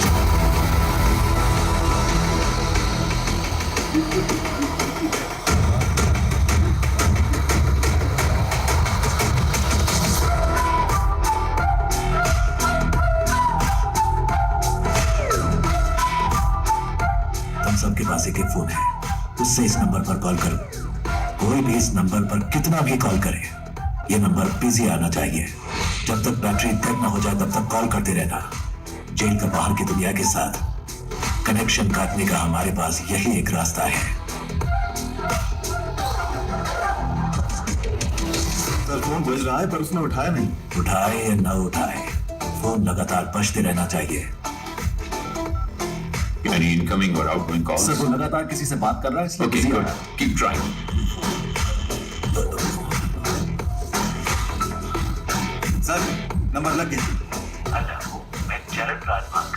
तुम सबके पास एक फोन है, उससे इस नंबर पर कॉल करो। कोई भी इस नंबर पर कितना भी कॉल करे, ये नंबर बिजी आना चाहिए। जब तक बैटरी डेड ना हो जाए तब तक कॉल करते रहना। जेल का बाहर की दुनिया के साथ कनेक्शन काटने का हमारे पास यही एक रास्ता है। सर फोन बज रहा है पर उसने उठाया नहीं। उठाए या ना उठाए, फोन लगातार बजते रहना चाहिए। Any incoming or outgoing calls? Sir वो लगातार किसी से बात कर रहा है इसलिए Okay, busy आ good. रहा है। Keep trying. सर नंबर लग गया।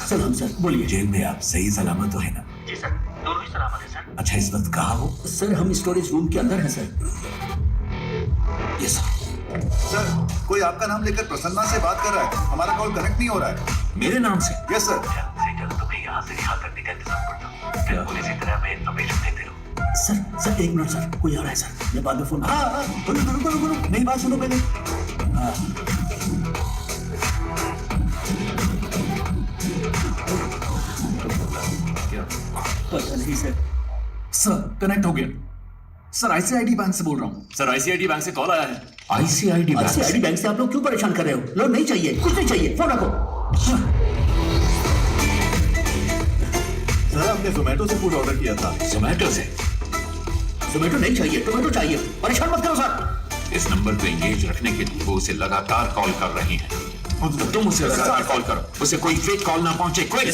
सर हम सर बोलिए। जेल में आप सही सलामत तो है ना? जी सर, दोनों ही सलामत है सर। अच्छा इस वक्त कहाँ हो? सर हम स्टोरेज रूम के अंदर हैं सर। ये सर सर कोई आपका नाम लेकर प्रसन्ना से बात कर रहा है, हमारा कॉल कनेक्ट नहीं हो रहा है। मेरे नाम से? Yes sir. तुम्हें यहाँ से रिहा करने का इंतजाम करता हूँ, फिर पुलिस की तरह मैं इन्फॉर्मेशन देते रहो। सर एक मिनट सर, कोई आ रहा है सर, मैं बाद में फोन। हाँ बोलो मेरी बात सुनो पहले। पता नहीं सर। सर कनेक्ट हो गया। सर आईसीआईडी बैंक से बोल रहा हूँ। सर आईसीआईडी बैंक से कॉल आया है। आईसीआईडी बैंक से आप लोग क्यों परेशान कर रहे हो? लोन नहीं चाहिए, कुछ नहीं चाहिए, फोन रखो। सर आपने जोमेटो से फूड ऑर्डर किया था। जोमेटो से? जोमेटो नहीं चाहिए, टोमेटो चाहिए। परेशान मत करो सर। इस नंबर पे एंगेज रखने के लिए वो उसे लगातार कॉल कर रही हैं। तुम उसे लगातार कॉल करो, उसे कोई फेक कॉल ना पहुंचे। क्विक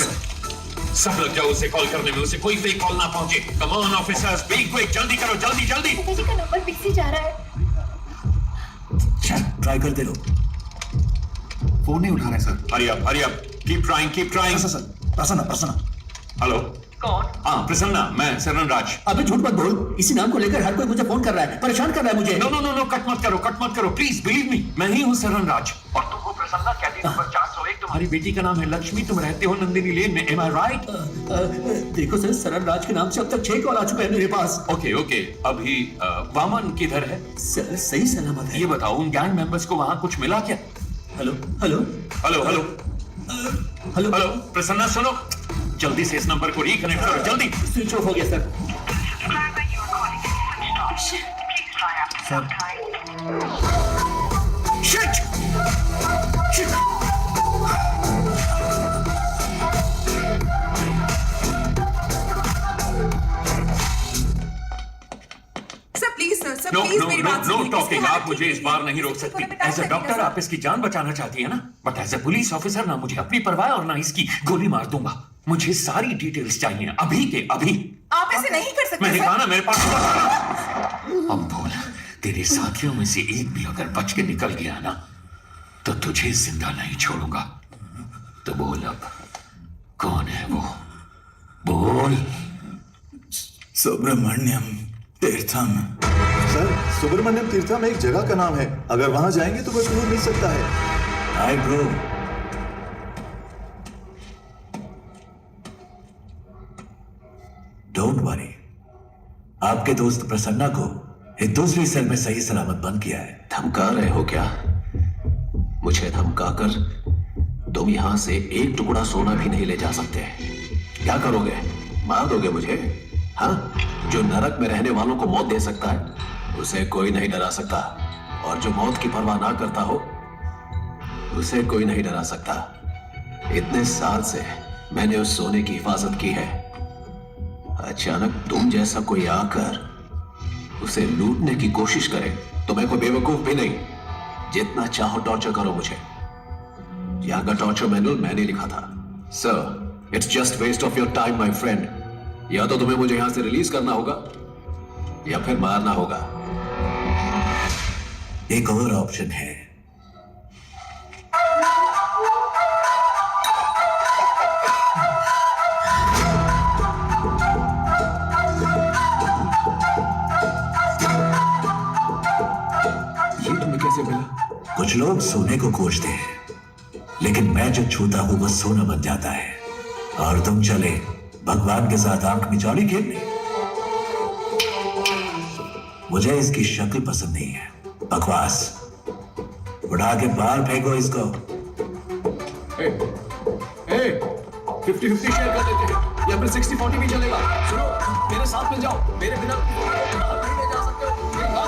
सब लग जाओ उसे कॉल करने में, उसे कोई फेक कॉल ना पहुंचे। Come on officers, be quick, जल्दी करो, जल्दी जल्दी। पिताजी का नंबर बिजी जा रहा है। ट्राई करते रहो। फोन नहीं उठा रहे sir. Hurry up, keep trying, keep trying. Sir Prasanna. Hello कौन? हाँ प्रसन्ना, मैं सरन राज। अबे झूठ मत बोल, इसी नाम को लेकर हर कोई मुझे फोन कर रहा है, परेशान कर रहा है मुझे। नो, कट मत करो, प्लीज बिलीव मी, मैं ही हूँ सरन राज। और तुम हो प्रसन्ना, कैंटीन नंबर 401। तुम्हारी बेटी का नाम है लक्ष्मी, तुम रहते हो नंदिनी लेन में, एम आई राइट? देखो सर, सरन राज के नाम से अब तक 6 कॉल आ चुके हैं मेरे पास। ओके अभी वामन किधर है? सर सही सलामत है। ये बताओ उन गैंग मेंबर्स को वहां कुछ मिला क्या? हेलो। प्रसन्ना सुनो, जल्दी से इस नंबर को रिकनेक्ट करो, जल्दी। स्विच ऑफ हो गया sir. Shit! Sir no please मेरी बात सुनिए। टॉकिंग। आप मुझे इस बार नहीं रोक सकती। एज अ डॉक्टर आप इसकी जान बचाना चाहती है ना, but as a police officer ना मुझे अपनी परवाह और ना इसकी गोली मार दूंगा। मुझे सारी डिटेल्स चाहिए अभी के अभी। आप ऐसे नहीं कर सकते। मैंने कहा ना मेरे पास। अब बोल, तेरे साथियों में से एक भी अगर बच के निकल गया ना तो तुझे जिंदा नहीं छोड़ूंगा। तो बोल अब कौन है वो? बोल। सुब्रमण्यम तीर्थम। सर सुब्रमण्यम तीर्थम एक जगह का नाम है, अगर वहां जाएंगे तो कोई क्लू मिल सकता है। Hi bro. डोंट वरी, आपके दोस्त प्रसन्ना को एक दूसरी सेल में सही सलामत बंद किया है। धमका रहे हो क्या? मुझे धमकाकर तुम यहां से एक टुकड़ा सोना भी नहीं ले जा सकते। क्या करोगे? मार दोगे मुझे? हाँ, जो नरक में रहने वालों को मौत दे सकता है उसे कोई नहीं डरा सकता। और जो मौत की परवाह ना करता हो उसे कोई नहीं डरा सकता। इतने साल से मैंने उस सोने की हिफाजत की है। अचानक तुम जैसा कोई आकर उसे लूटने की कोशिश करे तो मैं कोई बेवकूफ भी नहीं। जितना चाहो टॉर्चर करो मुझे। यहां का टॉर्चर मैनुअल मैंने लिखा था। Sir, it's just waste of your time my friend. या तो तुम्हें मुझे यहां से रिलीज करना होगा या फिर मारना होगा। एक और ऑप्शन है। ये तुम्हें कैसे मिला? कुछ लोग सोने को खोजते हैं, लेकिन मैं जो छूता हूं वह सोना बन जाता है। और तुम चले भगवान के साथ आंख मिचौली खेलने। मुझे इसकी शक्ल पसंद नहीं है। बकवास। उड़ा के बाहर फेंको इसको। 50-50 शेयर कर देते हैं या फिर 60-40 भी चलेगा। सुनो, मेरे साथ में जाओ। मेरे बिना नहीं ले जा सकते हो। मेरे साथ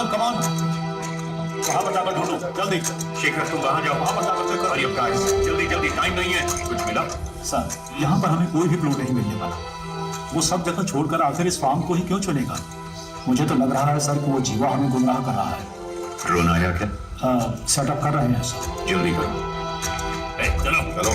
कम ऑन कहाँ बचाकर ढूंढो जल्दी। शेखर तुम वहां जाओ। वहाँ बचाकर चेक करो। गाइस जल्दी जल्दी, टाइम नहीं है। कुछ मिला? सर, यहाँ पर हमें कोई भी क्लू नहीं मिलने वाला। वो सब जगह छोड़कर आखिर इस फार्म को ही क्यों चुनेगा? मुझे तो लग रहा है सर कि वो जीवा हमें गुमराह कर रहा है। ड्रोन आया क्या? हाँ, सेटअप कर रहे हैं सर। जल्दी करो। चलो चलो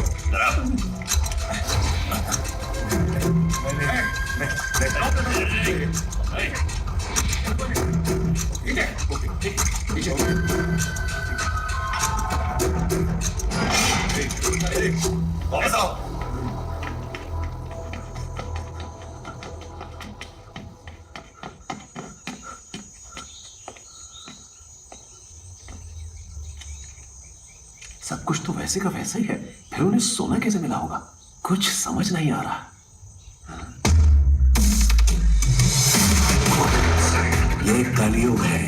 वापस आओ। सब कुछ तो वैसे का वैसा ही है, फिर उन्हें सोना कैसे मिला होगा? कुछ समझ नहीं आ रहा। ये कलयुग है।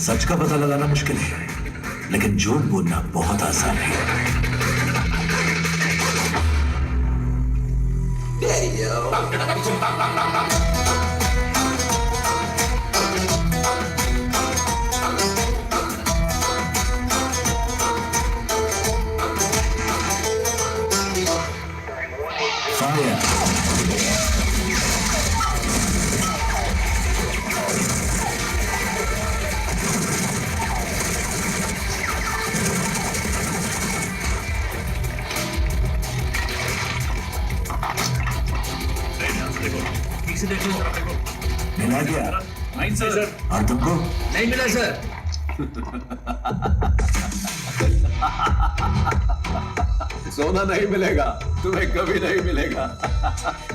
सच का पता लगाना मुश्किल है, लेकिन झूठ बोलना बहुत आसान है। मिला क्या? नहीं सर। और तुमको? नहीं मिला सर। सोना नहीं मिलेगा, तुम्हें कभी नहीं मिलेगा।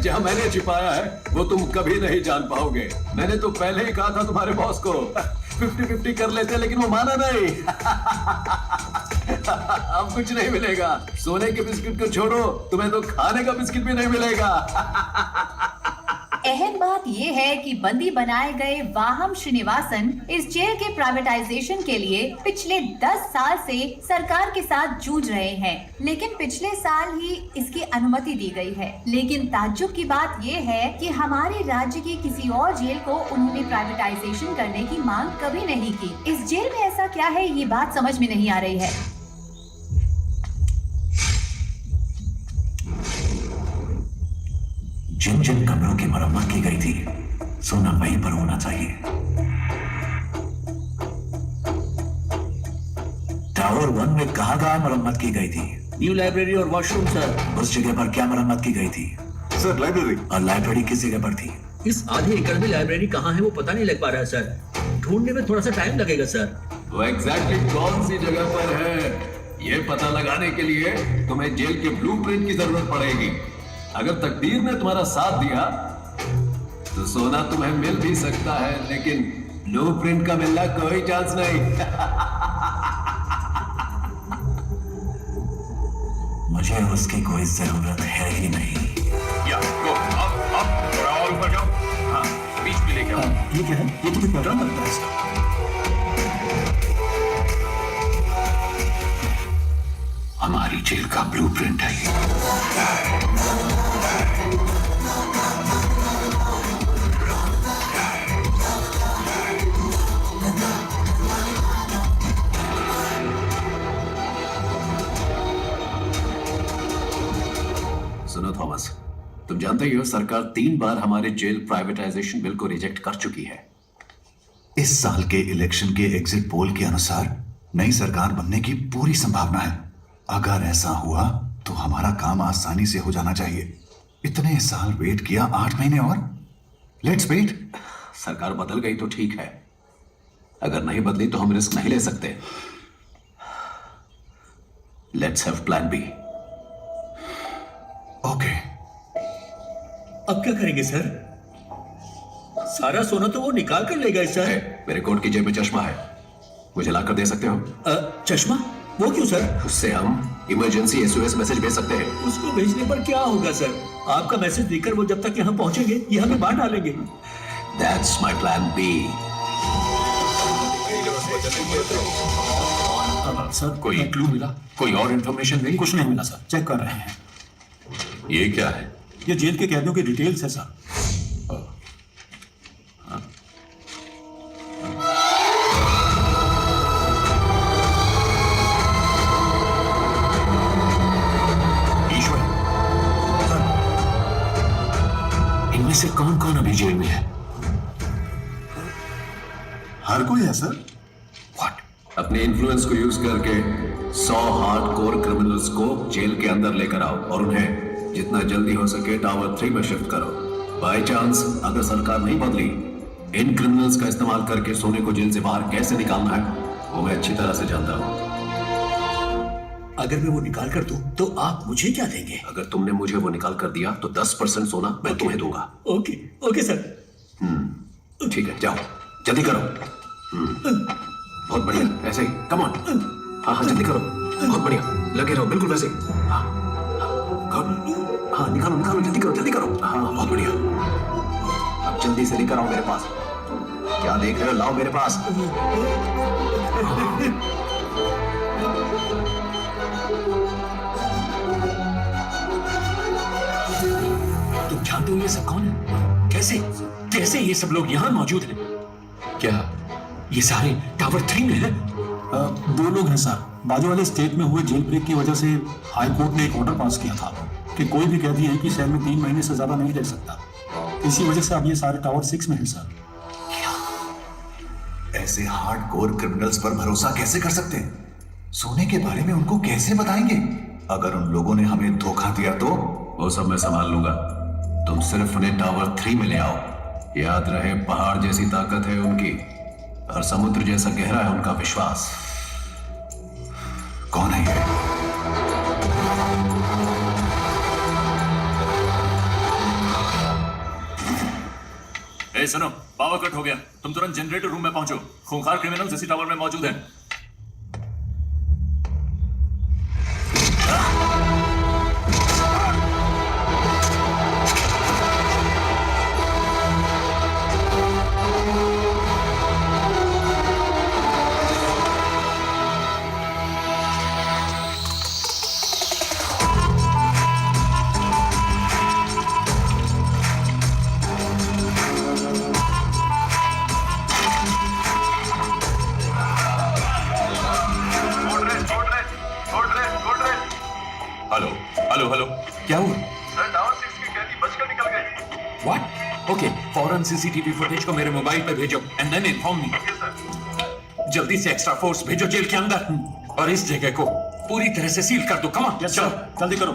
जहां मैंने छिपाया है वो तुम कभी नहीं जान पाओगे। मैंने तो पहले ही कहा था तुम्हारे बॉस को 50-50 कर लेते, लेकिन वो माना नहीं। अब कुछ नहीं मिलेगा। सोने के बिस्किट को छोड़ो, तुम्हें तो खाने का बिस्किट भी नहीं मिलेगा। अहम बात यह है कि बंदी बनाए गए वाहम श्रीनिवासन इस जेल के प्राइवेटाइजेशन के लिए पिछले 10 साल से सरकार के साथ जूझ रहे हैं, लेकिन पिछले साल ही इसकी अनुमति दी गई है। लेकिन ताज्जुब की बात यह है कि हमारे राज्य की किसी और जेल को उन्होंने प्राइवेटाइजेशन करने की मांग कभी नहीं की। इस जेल में ऐसा क्या है, ये बात समझ में नहीं आ रही है। जिन जिन कमरों की मरम्मत की गई थी, सोना वहीं पर होना चाहिए। टावर 1 में कहाँ मरम्मत की गई थी? न्यू लाइब्रेरी और वॉशरूम सर। उस जगह पर क्या मरम्मत की गई थी? Sir library. और लाइब्रेरी किस जगह पर थी? इस आधे एकड़ में लाइब्रेरी कहाँ है वो पता नहीं लग पा रहा है सर। ढूंढने में थोड़ा सा टाइम लगेगा सर। वो एग्जैक्टली कौन सी जगह पर है ये पता लगाने के लिए तुम्हें जेल के ब्लूप्रिंट की जरूरत पड़ेगी। अगर तकदीर ने तुम्हारा साथ दिया तो सोना तुम्हें मिल भी सकता है, लेकिन ब्लूप्रिंट का मिलना कोई चांस नहीं। मुझे उसकी कोई जरूरत है ही नहीं। या अब थोड़ा और ऊपर जाओ। हाँ, बीच में लेके आओ। ये क्या है? ये तो कोई पैटर्न लगता है इसका। हमारी जेल का ब्लूप्रिंट है ये। सुनो थॉमस, तुम जानते ही हो सरकार 3 बार हमारे जेल प्राइवेटाइजेशन बिल को रिजेक्ट कर चुकी है। इस साल के इलेक्शन के एग्जिट पोल के अनुसार नई सरकार बनने की पूरी संभावना है। अगर ऐसा हुआ तो हमारा काम आसानी से हो जाना चाहिए। इतने साल वेट किया, 8 महीने और। Let's wait. सरकार बदल गई तो ठीक है, अगर नहीं बदली तो हम रिस्क नहीं ले सकते। Let's have plan B. Okay. अब क्या करेंगे सर? सारा सोना तो वो निकाल कर ले गए सर। मेरे कोट की जेब में चश्मा है, मुझे लाकर दे सकते हो? चश्मा? वो क्यों सर? उससे हम इमरजेंसी एसओएस मैसेज भेज सकते हैं। उसको भेजने पर क्या होगा सर? आपका मैसेज देकर वो जब तक यहाँ पहुंचेंगे ये हमें बांट डालेंगे। That's my plan B. Sir कोई क्लू मिला? कोई और इंफॉर्मेशन मिली? कुछ नहीं मिला सर, चेक कर रहे हैं। ये क्या है? ये जेल के कैदियों की डिटेल्स है सर। ईश्वर, इनमें से कौन कौन अभी जेल में है? हर कोई है सर। अपने इन्फ्लुएंस को यूज करके 100 हार्डकोर क्रिमिनल्स को जेल के अंदर लेकर आओ और उन्हें जितना जल्दी हो सके टावर 3 में शिफ्ट करो। बाय चांस अगर सरकार नहीं बदली, इन क्रिमिनल्स का इस्तेमाल करके सोने को जेल से बाहर कैसे निकालना है वो मैं अच्छी तरह से जानता हूं। अगर मैं वो निकाल कर दूं तो आप मुझे क्या देंगे? अगर तुमने मुझे वो निकाल कर दिया तो 10% सोना मैं तुम्हें दूंगा। Okay okay sir. ठीक है, जाओ जल्दी करो। बहुत बढ़िया, ऐसे ही। Come on. हाँ जल्दी करो। बहुत बढ़िया, लगे रहो बिल्कुल वैसे। हाँ निकालो निकालो, जल्दी करो जल्दी करो। हाँ बहुत बढ़िया। अब जल्दी से लेकर आओ मेरे पास। क्या देख रहे हो, लाओ मेरे पास। तुम जानते हो ये सब कौन है? कैसे कैसे ये सब लोग यहाँ मौजूद हैं? क्या ये सारे टावर 3 में हैं? 2 लोग हैं सर। बाजू वाले स्टेट में हुए जेल ब्रेक की वजह से हाई कोर्ट ने एक ऑर्डर पास किया था कि कोई भी कैदी है कि सेल में 3 महीने से ज्यादा नहीं रह सकता। इसी वजह से अब ये सारे टावर 6 में हैं सर। ऐसे हार्डकोर क्रिमिनल्स पर भरोसा कैसे कर सकते हैं? सोने के बारे में उनको कैसे बताएंगे? अगर उन लोगों ने हमें धोखा दिया तो? वो सब मैं संभाल लूंगा, तुम सिर्फ उन्हें टावर 3 में ले आओ। याद रहे, पहाड़ जैसी ताकत है उनकी और समुद्र जैसा गहरा है उनका विश्वास। कौन है ये? ए सुनो, पावर कट हो गया, तुम तुरंत जनरेटर रूम में पहुंचो। खूंखार क्रिमिनल्स इसी टावर में मौजूद हैं। हेलो हेलो हेलो, क्या हुआ? सर टावर 6 के कैदी बचकर निकल गए। व्हाट? ओके, फौरन सीसीटीवी फुटेज को मेरे मोबाइल पे भेजो एंड देन इन्फॉर्म मी। जल्दी से एक्स्ट्रा फोर्स भेजो जेल के अंदर और इस जगह को पूरी तरह से सील कर दो। कम ऑन, यस सर, जल्दी करो।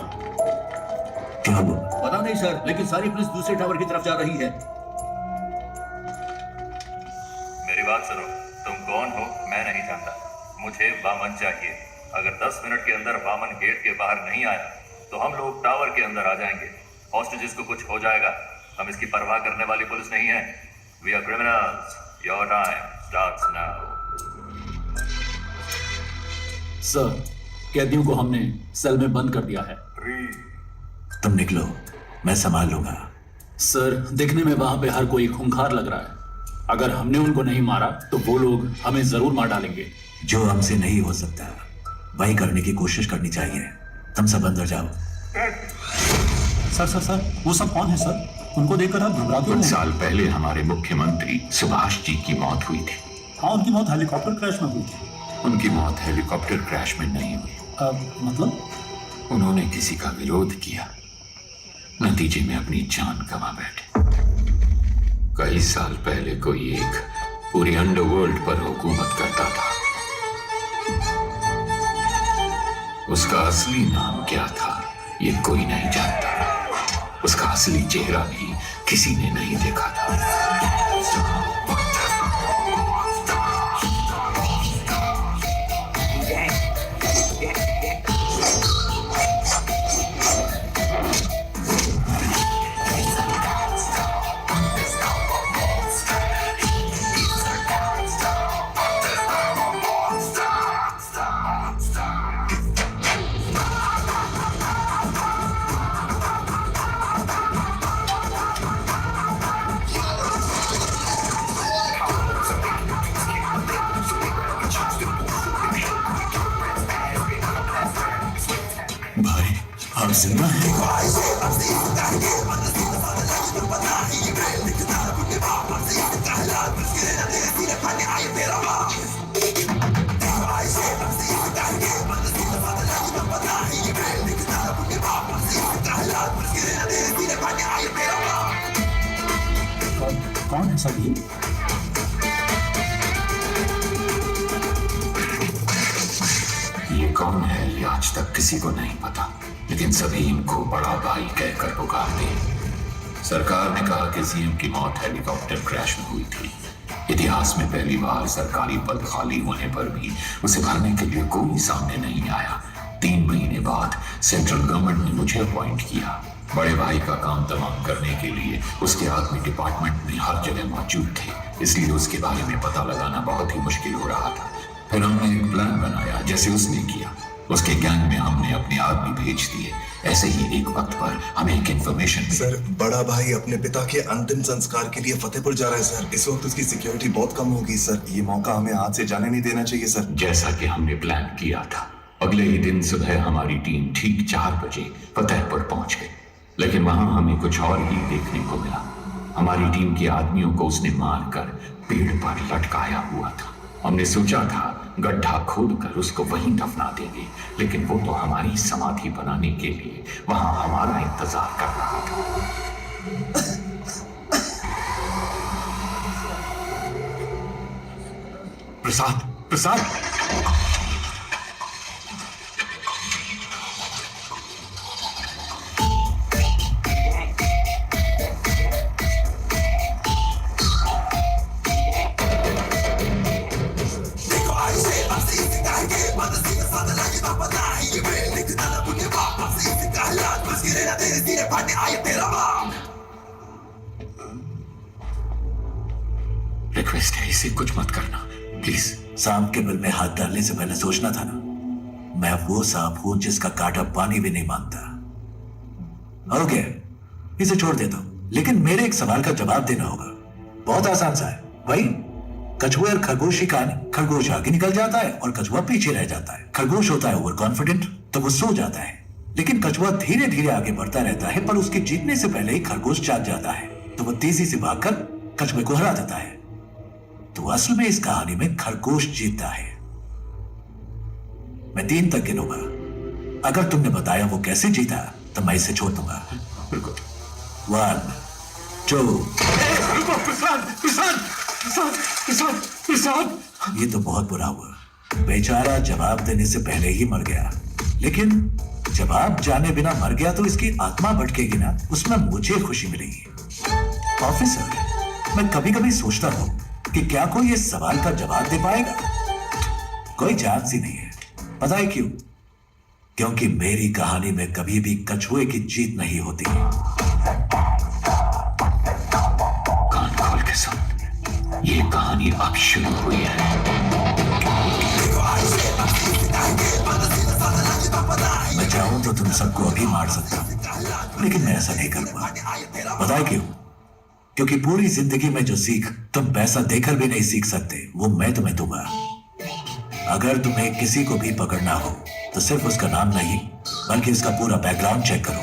क्या हुआ? पता नहीं सर, लेकिन सारी पुलिस दूसरे टावर की तरफ जा रही है। मेरी बात सुनो, तुम कौन हो मैं नहीं जानता, मुझे वामन चाहिए। अगर 10 मिनट के अंदर वामन गेट के बाहर नहीं आया तो हम लोग टावर के अंदर आ जाएंगे। हॉस्टेजेस को कुछ हो जाएगा, हम इसकी परवाह करने वाली पुलिस नहीं है। We are criminals, your time starts now. Sir, कैदियों को हमने सेल में बंद कर दिया है। तुम निकलो, मैं संभाल लूंगा। सर, दिखने में वहां पे हर कोई खूंखार लग रहा है। अगर हमने उनको नहीं मारा तो वो लोग हमें जरूर मार डालेंगे। जो हमसे नहीं हो सकता वही करने की कोशिश करनी चाहिए। तुम सब अंदर जाओ। सर सर सर वो सब कौन है सर? उनको देखकर आप घबरा क्यों कुछ हैं? साल पहले हमारे मुख्यमंत्री सुभाष जी की मौत हुई थी। हाँ, उनकी मौत हेलीकॉप्टर क्रैश में हुई थी। उनकी मौत हेलीकॉप्टर क्रैश में नहीं हुई। मतलब? उन्होंने किसी का विरोध किया, नतीजे में अपनी जान गंवा बैठे। कई साल पहले कोई एक पूरी अंडरवर्ल्ड पर हुकूमत करता था। उसका असली नाम क्या था ये कोई नहीं जानता। उसका असली चेहरा भी किसी ने नहीं देखा था। भाई आप जिंदा हैं? कौन है सर ये? ये कौन है ये आज तक किसी को नहीं पता, लेकिन सभी इनको बड़ा भाई कहकर पुकारते हैं। सरकार ने कहा कि सीएम की मौत हेलीकॉप्टर क्रैश में हुई थी। इतिहास में पहली बार सरकारी पद खाली होने पर भी उसे भरने के लिए कोई सामने नहीं आया। 3 महीने बाद सेंट्रल गवर्नमेंट ने मुझे अपॉइंट किया। बड़े भाई का काम तमाम करने के लिए उसके आदमी डिपार्टमेंट में हर जगह मौजूद थे, इसलिए उसके बारे में पता लगाना बहुत ही मुश्किल हो रहा था। फिर हमने एक प्लान बनाया जैसे उसने किया। उसके गैंग में हमने अपने आदमी भेज दिए। ऐसे ही एक वक्त पर हमें एक इंफॉर्मेशन मिली। सर, बड़ा भाई अपने पिता के अंतिम संस्कार के लिए फतेहपुर जा रहा है सर। इस वक्त उसकी सिक्योरिटी बहुत कम होगी सर। ये मौका हमें हाथ से जाने नहीं देना चाहिए सर। जैसा कि हमने प्लान किया था, अगले ही दिन सुबह हमारी टीम ठीक 4 बजे फतेहपुर पहुंच गई, लेकिन वहां हमें कुछ और ही देखने को मिला। हमारी टीम के आदमियों को उसने मारकर पेड़ पर लटकाया हुआ था। हमने सोचा था गड्ढा खोदकर उसको वहीं दफना देंगे, लेकिन वो तो हमारी समाधि बनाने के लिए वहां हमारा इंतजार कर रहा था। प्रसाद, प्रसाद, रिक्वेस्ट है, इसे कुछ मत करना प्लीज। सांप के बिल में हाथ डालने से पहले सोचना था ना। मैं वो सांप हूं जिसका कांटा पानी भी नहीं मांगता। ओके, इसे छोड़ देता हूं, लेकिन मेरे एक सवाल का जवाब देना होगा। बहुत आसान सा है, वही कछुए और खरगोश की कहानी। खरगोश आगे निकल जाता है और कछुआ पीछे रह जाता है। खरगोश होता है ओवर कॉन्फिडेंट, तो वो सो जाता है, लेकिन कछुआ धीरे धीरे आगे बढ़ता रहता है, पर उसके जीतने से पहले ही खरगोश जाग जाता है, तो वो तेजी से भागकर कछुए को हरा देता है। तो असल में इस कहानी में खरगोश जीतता है। मैं 3 तक गिनूंगा। अगर तुमने बताया वो कैसे जीता, तो मैं इसे छोड़ दूंगा। 1 2 प्रसाद। ये तो बहुत बुरा हुआ। बेचारा जवाब देने से पहले ही मर गया, लेकिन जवाब जाने बिना मर गया तो इसकी आत्मा भटकेगी ना, उसमें मुझे खुशी मिलेगी। ऑफिसर, मैं कभी कभी सोचता हूं कि क्या कोई इस सवाल का जवाब दे पाएगा। कोई चांस ही नहीं है। पता है क्यों? क्योंकि मेरी कहानी में कभी भी कछुए की जीत नहीं होती। कान खोल के सुन, ये कहानी अब शुरू हुई है। मैं चाहूं तो तुम सबको अभी मार सकता हूं, लेकिन मैं ऐसा नहीं करूंगा। पता है क्यों? क्योंकि पूरी जिंदगी में जो सीख तुम पैसा देकर भी नहीं सीख सकते, वो मैं तुम्हें दूंगा। अगर तुम्हें किसी को भी पकड़ना हो तो सिर्फ उसका नाम नहीं बल्कि उसका पूरा बैकग्राउंड चेक करो।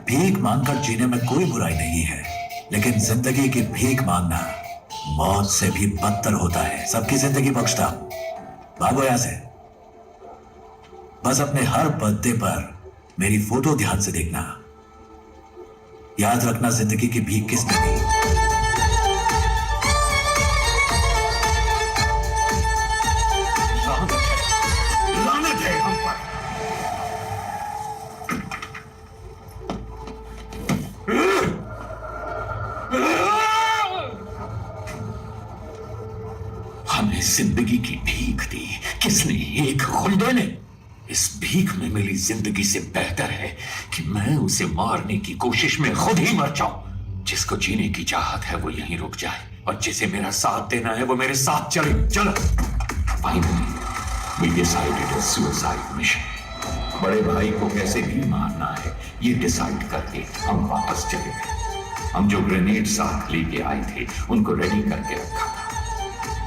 भीख मांगकर जीने में कोई बुराई नहीं है, लेकिन जिंदगी की भीख मांगना मौत से भी बदतर होता है। सबकी जिंदगी बख्शता हूं, भागो यहां से। बस अपने हर बर्थडे पर मेरी फोटो ध्यान से देखना। याद रखना जिंदगी की भीख किसने दी। लानत है हम पर। हमें जिंदगी की भीख दी किसने? एक खुंदे ने। इस भीख में मिली जिंदगी से बेहतर है कि मैं उसे मारने की कोशिश में खुद ही मर जाऊं। जिसको जीने की चाहत है वो यहीं रुक जाए, और जिसे मेरा साथ देना है वो मेरे साथ चले। चलो। Finally, we decided a suicide mission. बड़े भाई को कैसे भी मारना है ये डिसाइड करके हम वापस चले गए। हम जो ग्रेनेड साथ लेके आए थे उनको रेडी करके रखा था।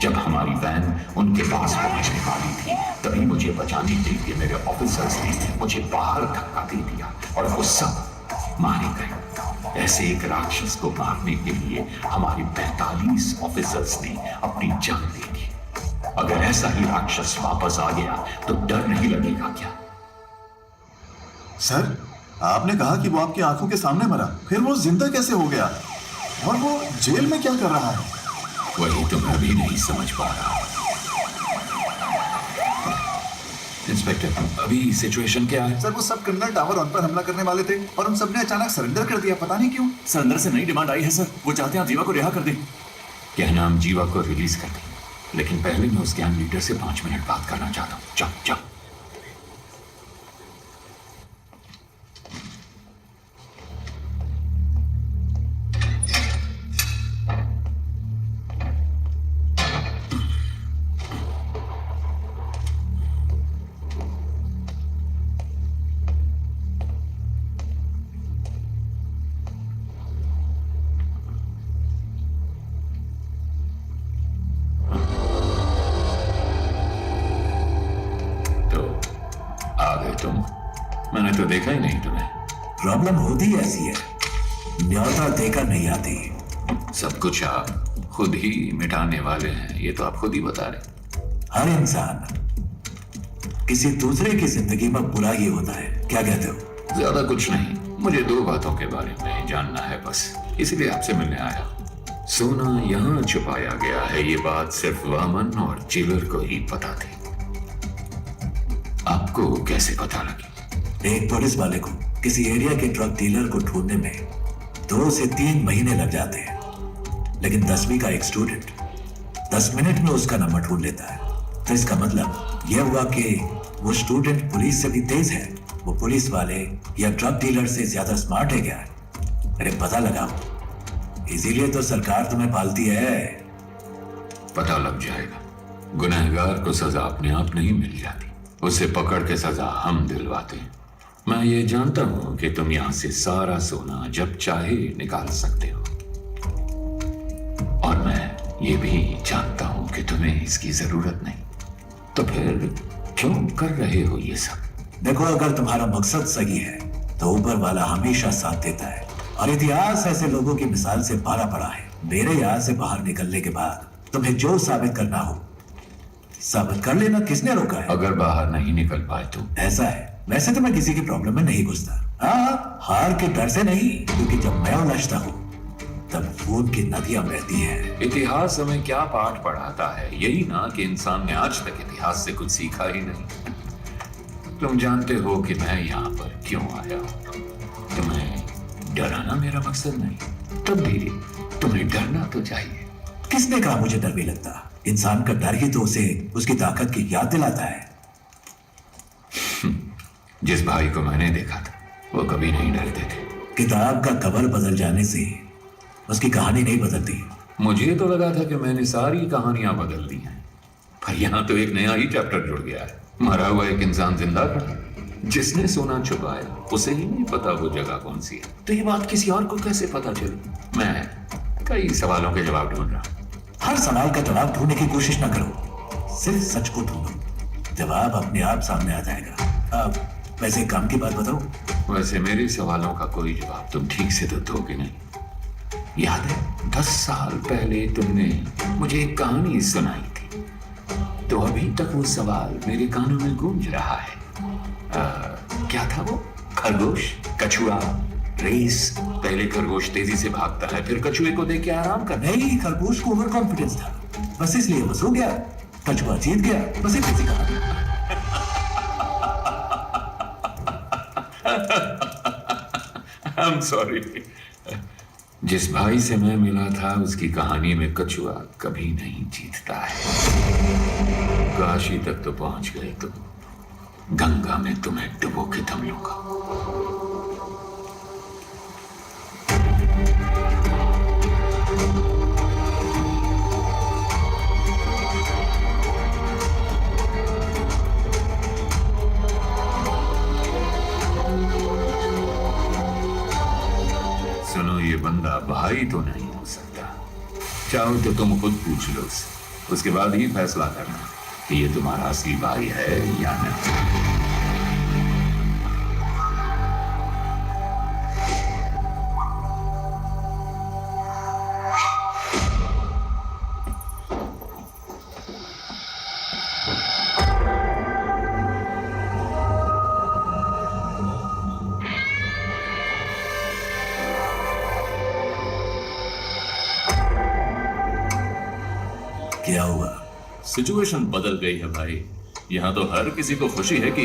जब हमारी वैन उनके पास पहुंचने वाली थी तभी मुझे बचाने के लिए मेरे ऑफिसर्स ने मुझे बाहर धक्का दे दिया और वो सब मारे गए। ऐसे एक राक्षस को मारने के लिए हमारे 45 ऑफिसर्स ने अपनी जान दे दी। अगर ऐसा ही राक्षस वापस आ गया तो डर नहीं लगेगा क्या? सर, आपने कहा कि वो आपकी आंखों के सामने मरा, फिर वो जिंदा कैसे हो गया? और वो जेल में क्या कर रहा है? वही तो मैं भी नहीं समझ पा रहा। इंस्पेक्टर, अभी सिचुएशन क्या है? सर, वो सब क्रिमिनल टावर ऑन पर हमला करने वाले थे और उन सबने अचानक सरेंडर कर दिया, पता नहीं क्यों। सरेंडर से नई डिमांड आई है सर। वो चाहते हैं आप जीवा को रिहा कर दें। कहना हम जीवा को रिलीज कर दें, लेकिन पहले मैं उस गैंग लीडर से 5 मिनट बात करना चाहता हूँ। जाओ जाओ। मैंने तो देखा ही नहीं तुम्हें। प्रॉब्लम होती ऐसी है, न्योता देकर नहीं आती। सब कुछ आप खुद ही मिटाने वाले हैं, ये तो आप खुद ही बता रहे। हर इंसान किसी दूसरे की जिंदगी में बुरा ही होता है, क्या कहते हो? ज्यादा कुछ नहीं, मुझे 2 बातों के बारे में जानना है बस, इसलिए आपसे मिलने आया। सोना यहाँ छुपाया गया है, ये बात सिर्फ वामन और चिलर को ही पता थी। आपको कैसे पता लगी? एक पुलिस वाले को किसी एरिया के ड्रग डीलर को ढूंढने में 2 से 3 महीने लग जाते हैं, लेकिन 10वीं का एक स्टूडेंट 10 मिनट में उसका नंबर ढूंढ लेता है। तो इसका मतलब यह हुआ कि वो स्टूडेंट पुलिस से भी तेज है। वो पुलिस वाले या ड्रग डीलर से ज्यादा स्मार्ट है क्या? अरे पता लगाओ, इसीलिए तो सरकार तुम्हें पालती है। पता लग जाएगा। गुनहगार को सजा अपने आप नहीं मिल जाती, उसे पकड़ के सजा हम दिलवाते हैं। मैं ये जानता हूं कि तुम यहां से सारा सोना जब चाहे निकाल सकते हो, और मैं ये भी जानता हूं कि तुम्हें इसकी जरूरत नहीं। तो फिर क्यों कर रहे हो ये सब? देखो, अगर तुम्हारा मकसद सही है तो ऊपर वाला हमेशा साथ देता है, और इतिहास ऐसे लोगों की मिसाल से भरा पड़ा है। मेरे यहाँ से बाहर निकलने के बाद तुम्हें जो साबित करना हो साबित कर लेना, किसने रोका है? अगर बाहर नहीं निकल पाए तो? ऐसा है, वैसे तो मैं किसी की प्रॉब्लम में नहीं घुसता। हाँ, हार के डर से नहीं, क्योंकि जब मैं उलझता हूँ तब खून की नदियां बहती हैं। इतिहास हमें क्या पाठ पढ़ाता है? यही ना कि इंसान ने आज तक इतिहास से कुछ सीखा ही नहीं। तुम जानते हो कि मैं यहाँ पर क्यों आया हूँ। तुम्हें डराना मेरा मकसद नहीं, तब भी तुम्हें डरना तो चाहिए। किसने कहा मुझे डर भी लगता? इंसान का डर ही तो उसे उसकी ताकत की याद दिलाता है। जिस भाई को मैंने देखा था वो कभी नहीं डरते थे। किताब का कवर बदल जाने से उसकी कहानी नहीं बदलती। मुझे तो लगा था कि मैंने सारी कहानियां बदल दी हैं, पर यहाँ तो एक नया ही चैप्टर जुड़ गया है। मरा हुआ एक इंसान जिंदा खड़ा, जिसने सोना छुपाया उसे ही नहीं पता वो जगह कौन सी है। तो ये बात किसी और को कैसे पता चली? मैं कई सवालों के जवाब ढूंढ रहा हूँ। हर सवाल का जवाब ढूंढने की कोशिश ना करो, सिर्फ सच को ढूंढो, जवाब अपने आप सामने आ जाएगा। अब वैसे काम की बात बताओ। वैसे मेरे सवालों का कोई जवाब तुम ठीक से तो दोगे नहीं। याद है 10 साल पहले तुमने मुझे एक कहानी सुनाई थी, तो अभी तक वो सवाल मेरे कानों में गूंज रहा है। क्या था वो? खरगोश, कछुआ, रेस। पहले खरगोश तेजी से भागता है, फिर कछुए को देख के आराम करता है। नहीं, खरगोश को ओवर कॉन्फिडेंस था, बस इसलिए वो सो गया। कछुआ जीत गया, बस इतनी सी कहानी। I'm sorry। जिस भाई से मैं मिला था उसकी कहानी में कछुआ कभी नहीं जीतता है। काशी तक तो पहुंच गए तुम, गंगा में तुम्हें डुबो के दम लूंगा। सुनो, ये बंदा भाई तो नहीं हो सकता। चाहो तो तुम खुद पूछ लो उससे, उसके बाद ही फैसला करना कि ये तुम्हारा असली भाई है या नहीं। क्या हुआ? सिचुएशन बदल गई है भाई। यहाँ तो हर किसी को खुशी है कि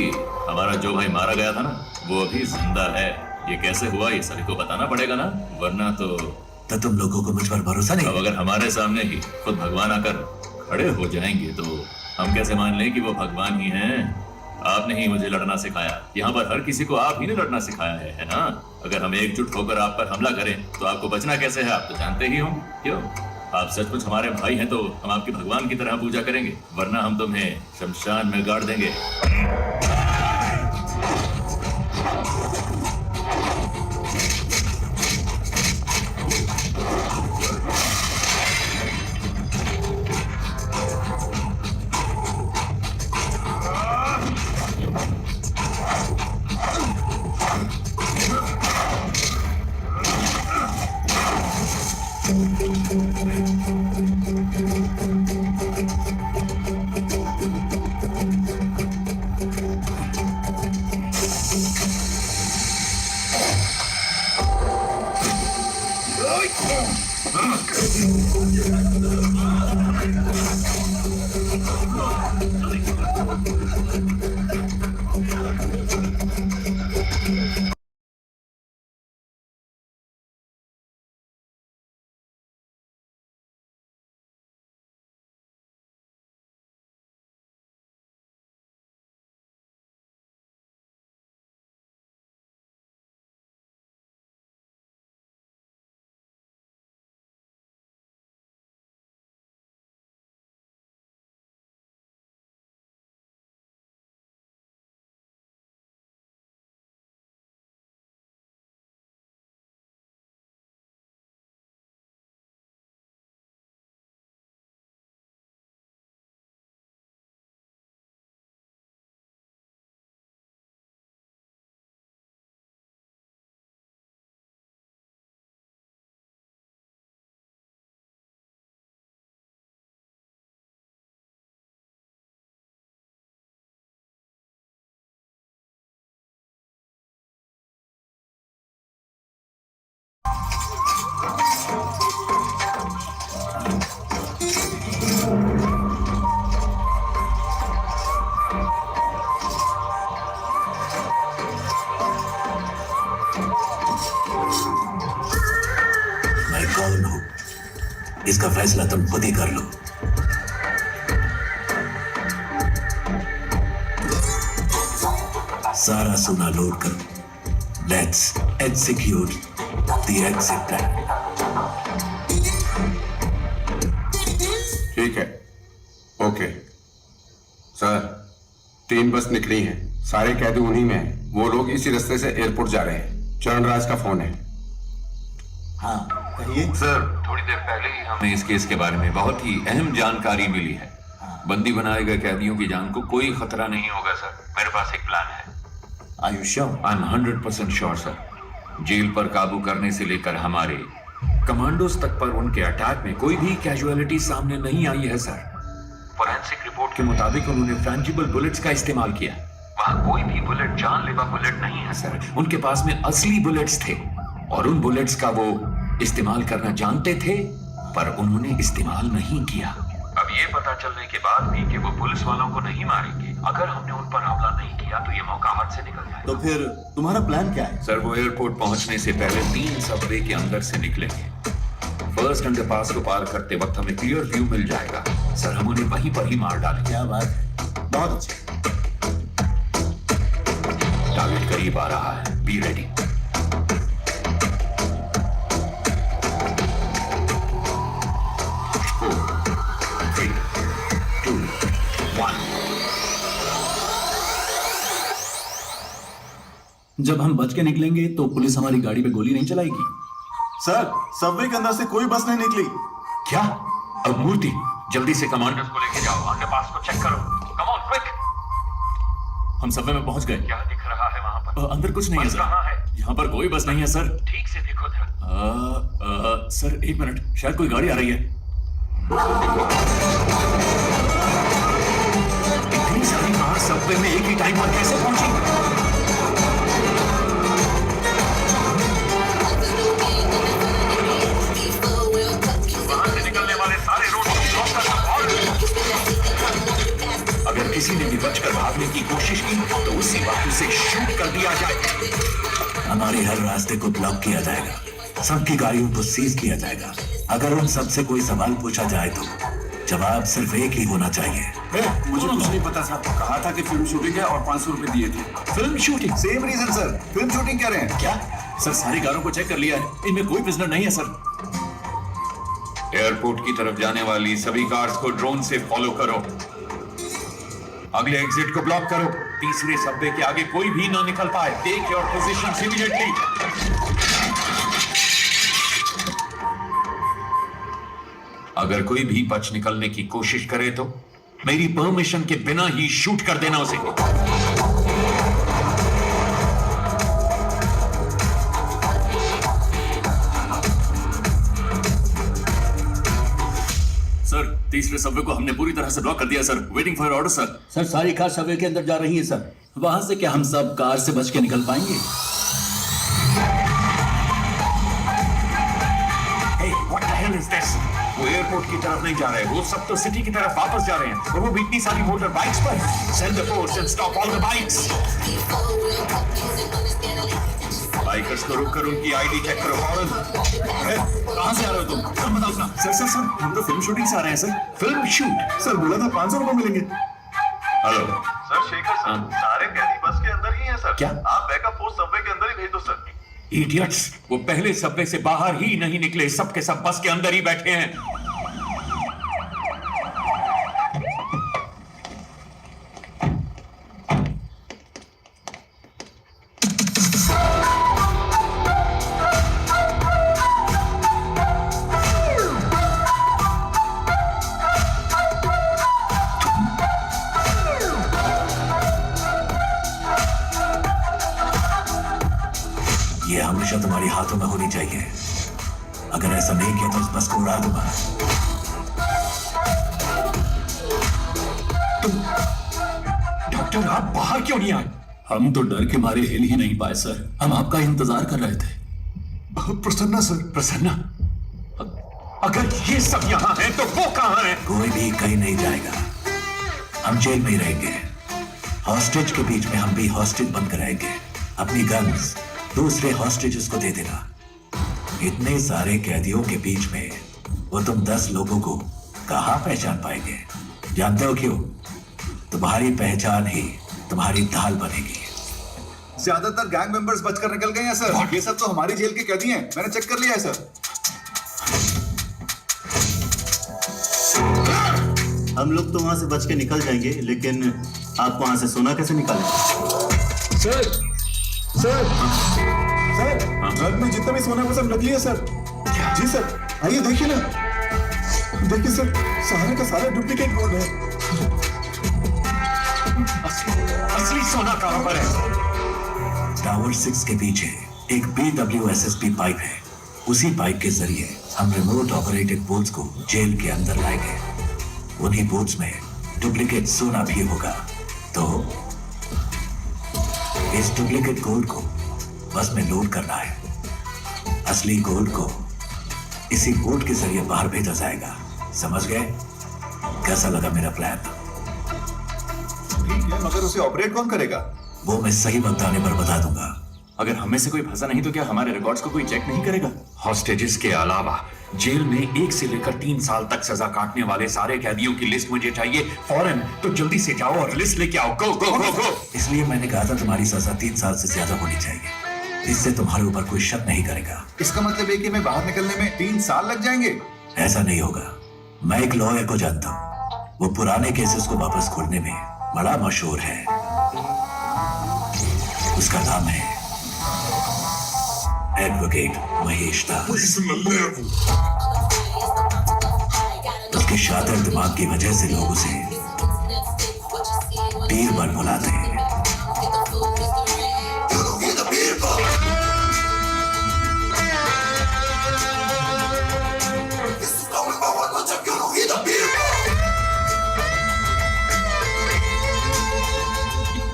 हमारा जो भाई मारा गया था ना, वो अभी जिंदा है। ये कैसे हुआ ये सभी को बताना पड़ेगा ना, वरना तो तुम लोगों को मुझ पर भरोसा नहीं? अब अगर हमारे सामने ही खुद भगवान आकर खड़े हो जाएंगे तो हम कैसे मान लें कि वो भगवान ही हैं? आपने ही मुझे लड़ना सिखाया। यहाँ पर हर किसी को आप ही ने लड़ना सिखाया है ना? अगर हम एकजुट होकर आप पर हमला करें तो आपको बचना कैसे है, आप तो जानते ही होंगे। क्यों? आप सचमुच हमारे भाई हैं तो हम आपके भगवान की तरह पूजा करेंगे, वरना हम तुम्हें शमशान में गाड़ देंगे। इसका फैसला तुम खुद ही कर लो। सारा सोना लोड करो। Let's execute the exit plan. ठीक है, ओके सर। 3 बस निकली हैं, सारे कैदी उन्हीं में हैं। वो लोग इसी रास्ते से एयरपोर्ट जा रहे हैं। चरणराज का फोन है। हाँ कहिए सर, थोड़ी देर पहले ही हमें इस केस के बारे में बहुत ही अहम जानकारी मिली है। बंदी बनाए गए कैदियों की जान को कोई खतरा नहीं होगा सर। मेरे पास एक प्लान है। Are you sure? I am 100% sure sir. Jail पर काबू करने से लेकर हमारे कमांडोज तक पर उनके अटैक में कोई भी कैजुअलिटी सामने नहीं आई है सर। फोरेंसिक रिपोर्ट के मुताबिक उन्होंने फ्रेंजिबल बुलेट्स का इस्तेमाल किया। वहां कोई भी बुलेट जानलेवा बुलेट नहीं है सर। उनके पास में असली बुलेट्स थे और उन बुलेट्स का वो इस्तेमाल करना जानते थे, पर उन्होंने इस्तेमाल नहीं किया। अब ये पता चलने के बाद भी कि वो पुलिस वालों को नहीं मारेंगे, अगर हमने उन पर हमला नहीं किया तो ये मौका हाथ से निकल जाएगा। तो फिर तुम्हारा प्लान क्या है? सर वो एयरपोर्ट पहुंचने से पहले 3 सबवे के अंदर से निकलेंगे। फर्स्ट अंडरपास को पार करते वक्त हमें क्लियर व्यू मिल जाएगा सर। हम उन्हें वहीं पर ही मार डालेंगे। क्या बात, बहुत अच्छा। टारगेट करीब आ रहा है, बी रेडी। जब हम बच के निकलेंगे तो पुलिस हमारी गाड़ी पे गोली नहीं चलाएगी। सर सबवे के अंदर से कोई बस नहीं निकली। क्या? अब मूर्ति जल्दी से कमांडर्स को लेके जाओ, अंडरपास को चेक करो। Come on quick. हम सबवे में पहुंच गए। क्या दिख रहा है वहां पर? अंदर कुछ नहीं है बस सर। कहाँ है? यहाँ पर कोई बस नहीं है सर। ठीक से देखो जरा। सर 1 मिनट, शायद कोई गाड़ी आ रही है। इतनी सारी कार सबवे में एक ही टाइम पर कैसे पहुंची? अगर किसी ने भी बचकर भागने की कोशिश की तो उसी वक्त उसे शूट कर दिया जाए। हमारे हर रास्ते को ब्लॉक किया जाएगा, सबकी गाड़ियों को सीज किया जाएगा। अगर उन सबसे कोई सवाल पूछा जाए तो जवाब सिर्फ एक ही होना चाहिए। मुझे कुछ नहीं पता सर। कहा था कि फिल्म शूटिंग है और 500 रुपए दिए थे। Film shooting? Same reason sir, film shooting कह रहे हैं। क्या? सर सारी कारों को चेक कर लिया है, इनमें कोई प्रिजनर नहीं है सर। एयरपोर्ट की तरफ जाने वाली सभी कार्स को ड्रोन से फॉलो करो। अगले एग्जिट को ब्लॉक करो। तीसरे सबवे के आगे कोई भी ना निकल पाए। Take your positions immediately. अगर कोई भी बच निकलने की कोशिश करे तो मेरी परमिशन के बिना ही शूट कर देना उसे। सर तीसरे सबवे को हमने पूरी तरह से ब्लॉक कर दिया sir. Waiting for order sir. Sir सारी कार सबवे के अंदर जा रही है सर। वहां से क्या हम सब कार से बच के निकल पाएंगे? Hey, what the hell is this? वो एयरपोर्ट की तरफ नहीं जा रहे, वो सब तो सिटी की तरफ वापस जा रहे हैं, और वो भी इतनी सारी मोटर बाइक्स पर। Send the force and stop all the bikes. Bikers को रोक कर उनकी आईडी चेक करो फौरन। कहां से आ रहे हो तुम? नाम बताओ अपना। सर हम तो फिल्म शूटिंग से आ रहे हैं सर। Film shoot? सर बोला था 500 रुपए मिलेंगे। हेलो सर शेखर सर, सारे कैदी बस के अंदर ही हैं सर। क्या? आप बैकअप फोर्स सबवे के अंदर ही भेज दो सर। इडियट्स, वो पहले सबवे से बाहर ही नहीं निकले, सब के सब बस के अंदर ही बैठे हैं। ये हमेशा तुम्हारे हाथों में होनी चाहिए। अगर ऐसा नहीं किया तो इस बस को उड़ा दूंगा। डॉक्टर आप बाहर क्यों नहीं आए? हम तो डर के मारे हिल ही नहीं पाए सर। हम आपका इंतजार कर रहे थे। प्रसन्ना सर। प्रसन्ना? अगर ये सब यहाँ है तो वो कहाँ है? कोई भी कहीं नहीं जाएगा, हम जेल में ही रहेंगे। हॉस्टेज के बीच में हम भी हॉस्टेज बनकर रहेंगे। अपनी गन्स दूसरे हॉस्टेजेस को दे देना। इतने सारे कैदियों के बीच में वो तुम 10 लोगों को कहां पहचान पाएंगे? जानते हो क्यों? तुम्हारी पहचान ही तुम्हारी ढाल बनेगी। ज्यादातर गैंग मेंबर्स बचकर निकल गए हैं सर। ये सब तो हमारी जेल के कैदी हैं, मैंने चेक कर लिया है सर। हम लोग तो वहां से बच के निकल जाएंगे, लेकिन आप वहां से सोना कैसे निकालेंगे? सर ट्रक में जितना भी सोना है वो सब नकली है सर। जी सर, आइए देखिए ना। देखिए सर, सारे का सारा डुप्लीकेट गोल्ड है। असली सोना कहां पर है? टावर 6 के पीछे एक BWSSP पाइप है। उसी पाइप के जरिए हम रिमोट ऑपरेटेड बोट्स को जेल के अंदर लाएंगे। उन्हीं बोट्स में डुप्लीकेट सोना भी होगा। तो इस डुप्लीकेट गोल्ड को बस में लोड करना है। असली गोल्ड को इसी बोट के जरिए बाहर भेजा जाएगा। समझ गए? कैसा लगा मेरा प्लान? ठीक है, मगर उसे ऑपरेट कौन करेगा? वो मैं सही वक्त आने पर बता दूंगा। अगर हमें से कोई फंसा नहीं तो क्या हमारे रिकॉर्ड्स को कोई चेक नहीं करेगा? हॉस्टेजेस के अलावा जेल में 1 से लेकर 3 साल तक सजा काटने वाले सारे कैदियों की लिस्ट मुझे चाहिए फौरन। तो जल्दी से जाओ और लिस्ट लेके आओ। गो गो गो गो। इसलिए मैंने कहा था तुम्हारी सजा 3 साल से ज्यादा होनी चाहिए। इससे तुम्हारे ऊपर कोई शक नहीं करेगा। इसका मतलब है कि मैं बाहर निकलने में 3 साल लग जाएंगे? ऐसा नहीं होगा। मैं एक लॉयर को जानता हूँ, वो पुराने केसेस को वापस खोलने में बड़ा मशहूर है। उसका नाम है एडवोकेट महेश दास। उसके शातिर दिमाग की वजह से लोग उसे बीरबल बुलाते हैं।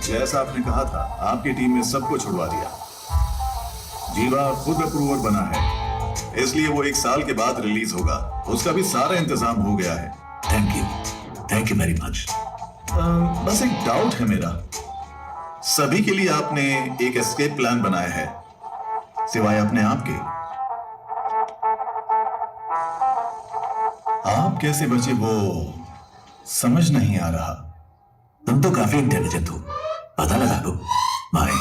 जैसा आपने कहा था, आपकी टीम ने सबको छुड़वा दिया। जीवा खुद अप्रूवर बना है, इसलिए वो 1 साल के बाद रिलीज होगा। उसका भी सारा इंतजाम हो गया है। Thank you very much. बस एक डाउट है मेरा। सभी के लिए आपने एक एस्केप प्लान बनाया है, सिवाय अपने आप के। आप कैसे बचे वो समझ नहीं आ रहा। तुम तो काफी इंटेलिजेंट हो, पता लगा दो। बाय।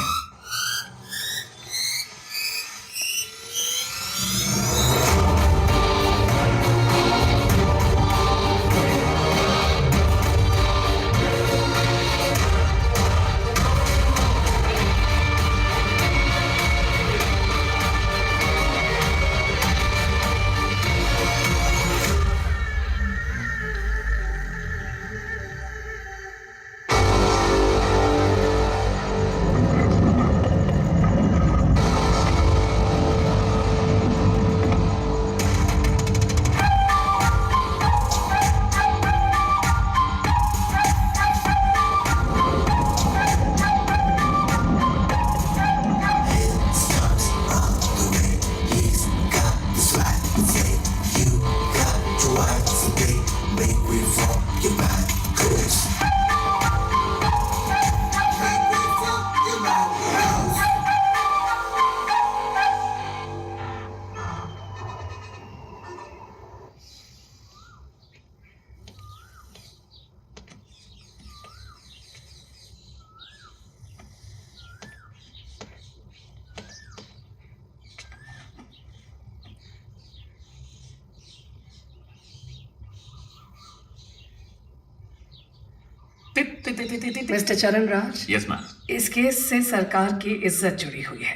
मिस्टर चरण राज, यस मैम। इस केस से सरकार की इज्जत जुड़ी हुई है।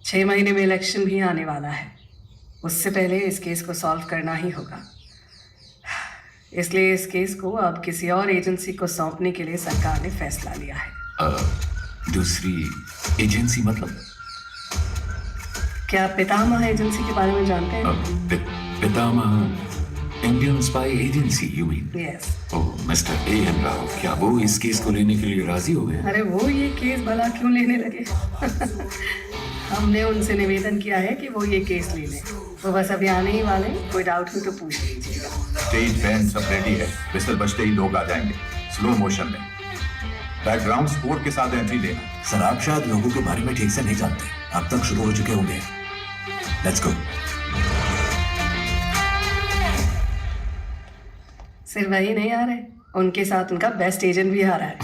6 महीने में इलेक्शन भी आने वाला है। उससे पहले इस केस को सॉल्व करना ही होगा। इसलिए इस केस को अब किसी और एजेंसी को सौंपने के लिए सरकार ने फैसला लिया है। दूसरी एजेंसी मतलब? क्या आप पितामह एजेंसी के बारे में जानते हैं? Pitamah Indian spy agency you mean? Yes. Oh mister A.N. Rao, क्या वो इस केस को लेने के लिए राजी हो गए? अरे वो ये केस भला क्यों लेने लगे? हमने उनसे निवेदन किया है कि वो ये केस ले लें। वो बस अभी आने ही वाले, कोई डाउट हो तो पूछ लीजिएगा। स्टेज बैंड सब रेडी है, विसल बजते ही लोग आ जाएंगे स्लो मोशन में। बैकग्राउंड स्कोर के साथ एंट्री देना। सर आप शायद लोगों के बारे में ठीक से नहीं जानते, अब तक शुरू हो चुके होंगे। Let's go. सिर्फ वही नहीं आ रहे, उनके साथ उनका बेस्ट एजेंट भी आ रहा है।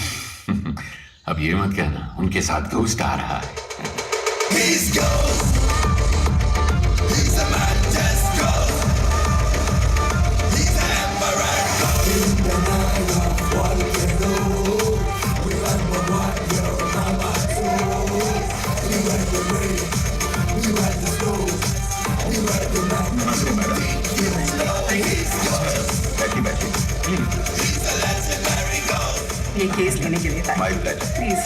अब ये मत कहना उनके साथ घोस्ट आ रहा है। ये केस लेने के लिए। My pleasure. प्लीज।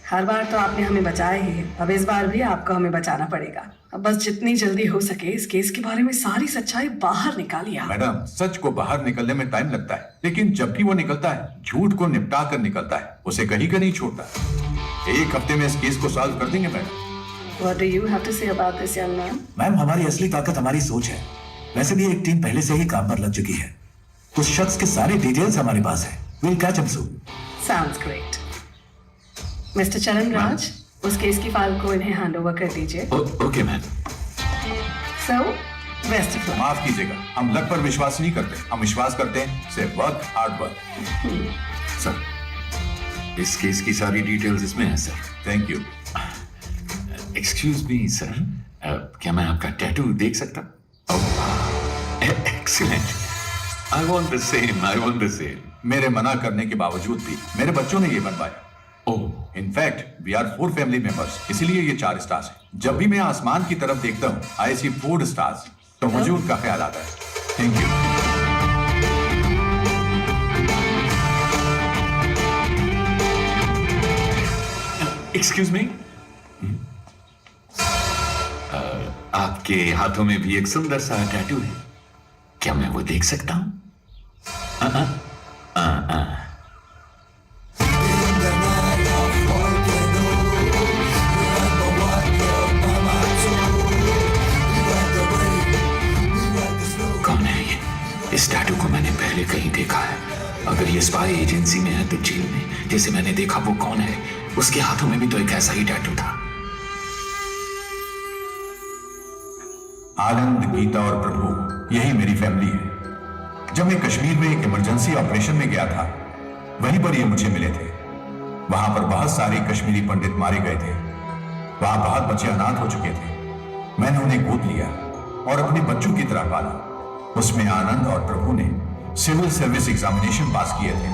हर बार तो आपने हमें बचाया ही है, अब इस बार भी आपको हमें बचाना पड़ेगा। अब बस जितनी जल्दी हो सके इस केस के बारे में सारी सच्चाई बाहर निकालिए। मैडम, सच को बाहर निकलने में टाइम लगता है, लेकिन जब भी वो निकलता है झूठ को निपटा कर निकलता है, उसे कहीं का नहीं छोड़ता। एक हफ्ते में इस केस को सॉल्व कर देंगे madam. What do you have to say about this, young man? Ma'am, हमारी असली ताकत हमारी सोच है। वैसे भी एक टीम पहले से ही काम पर लग चुकी है। उस शख्स के सारे डिटेल्स हमारे पास है। We'll catch him soon. Sounds great. Mister चरण राज, उस केस की फाइल को इन्हें हैंड ओवर कर दीजिए। Okay ma'am. So, best of luck. माफ कीजिएगा, हम लक पर विश्वास नहीं करते, हम विश्वास करते हैं सिर्फ वर्क, हार्ड वर्क। सर, इस केस की सारी डिटेल्स इसमें है sir. Thank you. Excuse me sir, क्या मैं आपका टैटू देख सकता? Excellent. I want the same, I want the same. मेरे मना करने के बावजूद भी मेरे बच्चों ने ये बनवाया। In fact we are 4 family members, इसीलिए ये 4 स्टार्स हैं। जब भी मैं आसमान की तरफ देखता हूँ आई सी 4 स्टार्स, तो मुझे उनका ख्याल आता है। Thank you. एक्सक्यूज मी, आपके हाथों में भी एक सुंदर सा टैटू है, क्या मैं वो देख सकता हूं? कौन है ये? इस टैटू को मैंने पहले कहीं देखा है। अगर ये स्पाई एजेंसी में है तो जेल में जैसे मैंने देखा वो कौन है? उसके हाथों में भी तो एक ऐसा ही टैटू था। आनंद, गीता और प्रभु, यही मेरी फैमिली है। जब मैं कश्मीर में एक इमरजेंसी ऑपरेशन में गया था, वहीं पर ये मुझे मिले थे। वहां पर बहुत सारे कश्मीरी पंडित मारे गए थे। वहां बहुत बच्चे अनाथ हो चुके थे। मैंने उन्हें गोद लिया और अपने बच्चों की तरह पाला। उसमें आनंद और प्रभु ने सिविल सर्विस एग्जामिनेशन पास किए थे।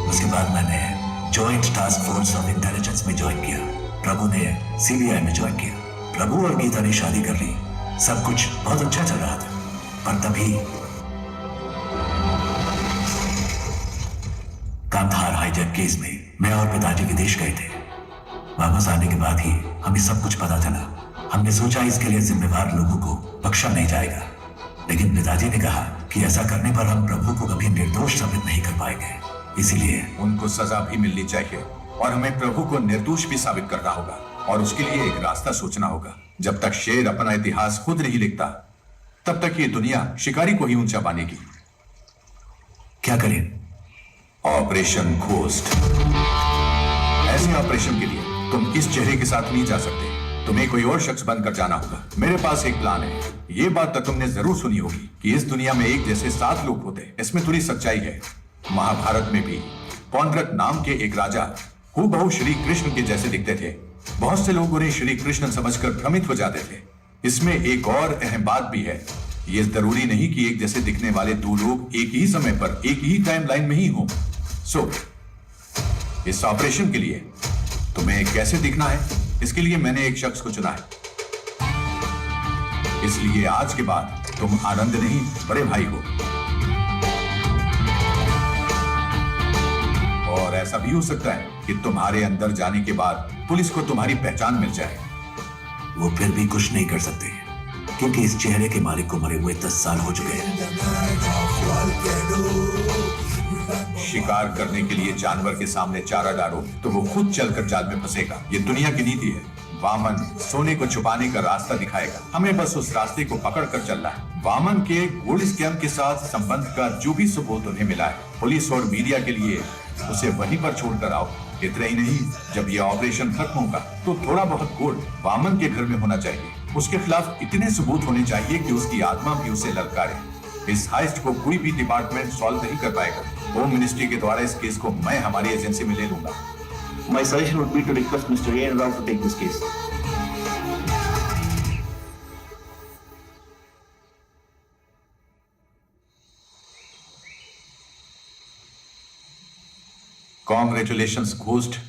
उसके बाद मैंने joint task force of intelligence में ज्वाइन किया। प्रभु ने सीबीआई में ज्वाइन किया। प्रभु और गीता ने शादी कर ली। सब कुछ बहुत अच्छा चल रहा था, पर तभी कांधार हाईजैक केस में मैं और पिताजी विदेश गए थे। वापस आने के बाद ही हमें सब कुछ पता चला। हमने सोचा इसके लिए जिम्मेवार लोगों को बख्शा नहीं जाएगा, लेकिन पिताजी ने कहा कि ऐसा करने पर हम प्रभु को कभी निर्दोष साबित नहीं कर पाएंगे। इसीलिए उनको सजा भी मिलनी चाहिए और हमें प्रभु को निर्दोष भी साबित करना होगा, और उसके लिए एक रास्ता सोचना होगा। जब तक शेर अपना इतिहास खुद नहीं लिखता, तब तक ये दुनिया शिकारी को ही ऊंचा पानेगी। क्या करें? Operation ghost. ऐसे ऑपरेशन के लिए तुम इस चेहरे के साथ नहीं जा सकते, तुम्हें कोई और शख्स बनकर जाना होगा। मेरे पास एक प्लान है। ये बात तो तुमने जरूर सुनी होगी कि इस दुनिया में एक जैसे 7 लोग होते हैं। इसमें थोड़ी सच्चाई है। महाभारत में भी पौंड्रक नाम के एक राजा हूबहू श्री कृष्ण के जैसे दिखते थे। बहुत से लोग उन्हें श्री कृष्ण समझकर भ्रमित हो जाते थे। इसमें एक और अहम बात भी है। ये जरूरी नहीं कि एक जैसे दिखने वाले 2 लोग एक ही समय पर एक ही टाइमलाइन में ही हों। सो इस ऑपरेशन के लिए तुम्हें कैसे दिखना है, इसके लिए मैंने एक शख्स को चुना है। इसलिए आज के बाद तुम आनंद नहीं, बड़े भाई हो। और ऐसा भी हो सकता है कि तुम्हारे अंदर जाने के बाद पुलिस को तुम्हारी पहचान मिल जाए। वो फिर भी कुछ नहीं कर सकते, क्योंकि इस चेहरे के मालिक को मरे हुए 10 साल हो चुके हैं। शिकार करने के लिए जानवर के सामने चारा डालो तो वो खुद चलकर जाल में फंसेगा। ये दुनिया की नीति है। वामन सोने को छुपाने का रास्ता दिखाएगा, हमें बस उस रास्ते को पकड़ कर चलना है। वामन के गोल्ड स्कैम के साथ संबंध का जो भी सबूत उन्हें मिला है, पुलिस और मीडिया के लिए उसे वहीं पर छोड़कर आओ। इतना ही नहीं, जब यह ऑपरेशन खत्म होगा तो थोड़ा बहुत गोल्ड वामन के घर में होना चाहिए। उसके खिलाफ इतने सबूत होने चाहिए कि उसकी आत्मा भी उसे ललकारे। इस हाइस्ट को कोई भी डिपार्टमेंट सॉल्व नहीं कर पाएगा। होम मिनिस्ट्री के द्वारा इस केस को मैं हमारी एजेंसी में ले लूंगा। My suggestion would be to request Mr. A. Rao to take this case. Congratulations, ghost.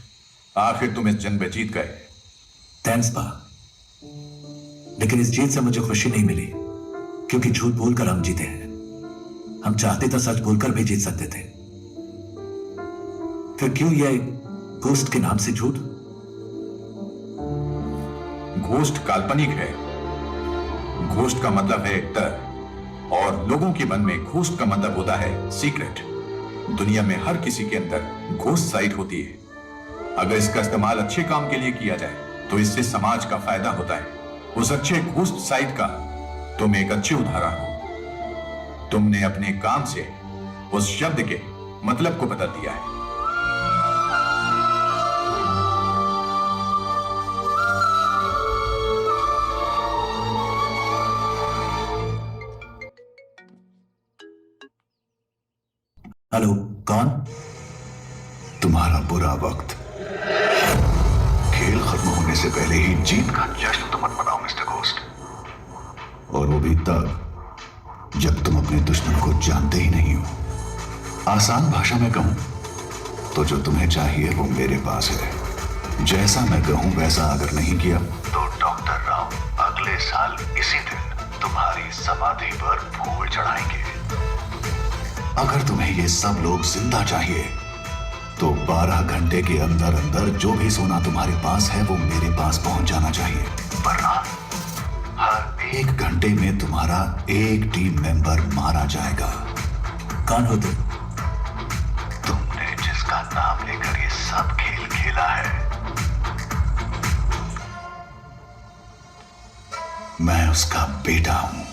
आखिर तुम इस जंग में जीत गए। थैंक्स बा। लेकिन इस जीत से मुझे खुशी नहीं मिली, क्योंकि झूठ बोलकर हम जीते हैं। हम चाहते तो सच बोलकर भी जीत सकते थे, फिर क्यों ये घोस्ट के नाम से झूठ? घोस्ट काल्पनिक है। घोस्ट का मतलब है डर, और लोगों के मन में घोस्ट का मतलब होता है सीक्रेट। दुनिया में हर किसी के अंदर घोस्ट साइड होती है। अगर इसका इस्तेमाल अच्छे काम के लिए किया जाए तो इससे समाज का फायदा होता है। उस अच्छे घोस्ट साइड का तुम एक अच्छे उदाहरण हो। तुमने अपने काम से उस शब्द के मतलब को बदल दिया है। हेलो, कौन? तुम्हारा बुरा वक्त। खेल खत्म होने से पहले ही जीत का जश्न तो मत मनाओ मिस्टर घोस्ट, और वो भी तब जब तुम अपने दुश्मन को जानते ही नहीं हो। आसान भाषा में कहूं तो जो तुम्हें चाहिए वो मेरे पास है। जैसा मैं कहूं वैसा अगर नहीं किया तो डॉक्टर राव अगले साल इसी दिन तुम्हारी समाधि पर फूल चढ़ाएंगे। अगर तुम्हें ये सब लोग जिंदा चाहिए तो 12 घंटे के अंदर अंदर जो भी सोना तुम्हारे पास है वो मेरे पास पहुंच जाना चाहिए, वरना हर 1 घंटे में तुम्हारा एक टीम मेंबर मारा जाएगा। कौन हो तुम? तुमने जिसका नाम लेकर ये सब खेल खेला है, मैं उसका बेटा हूं।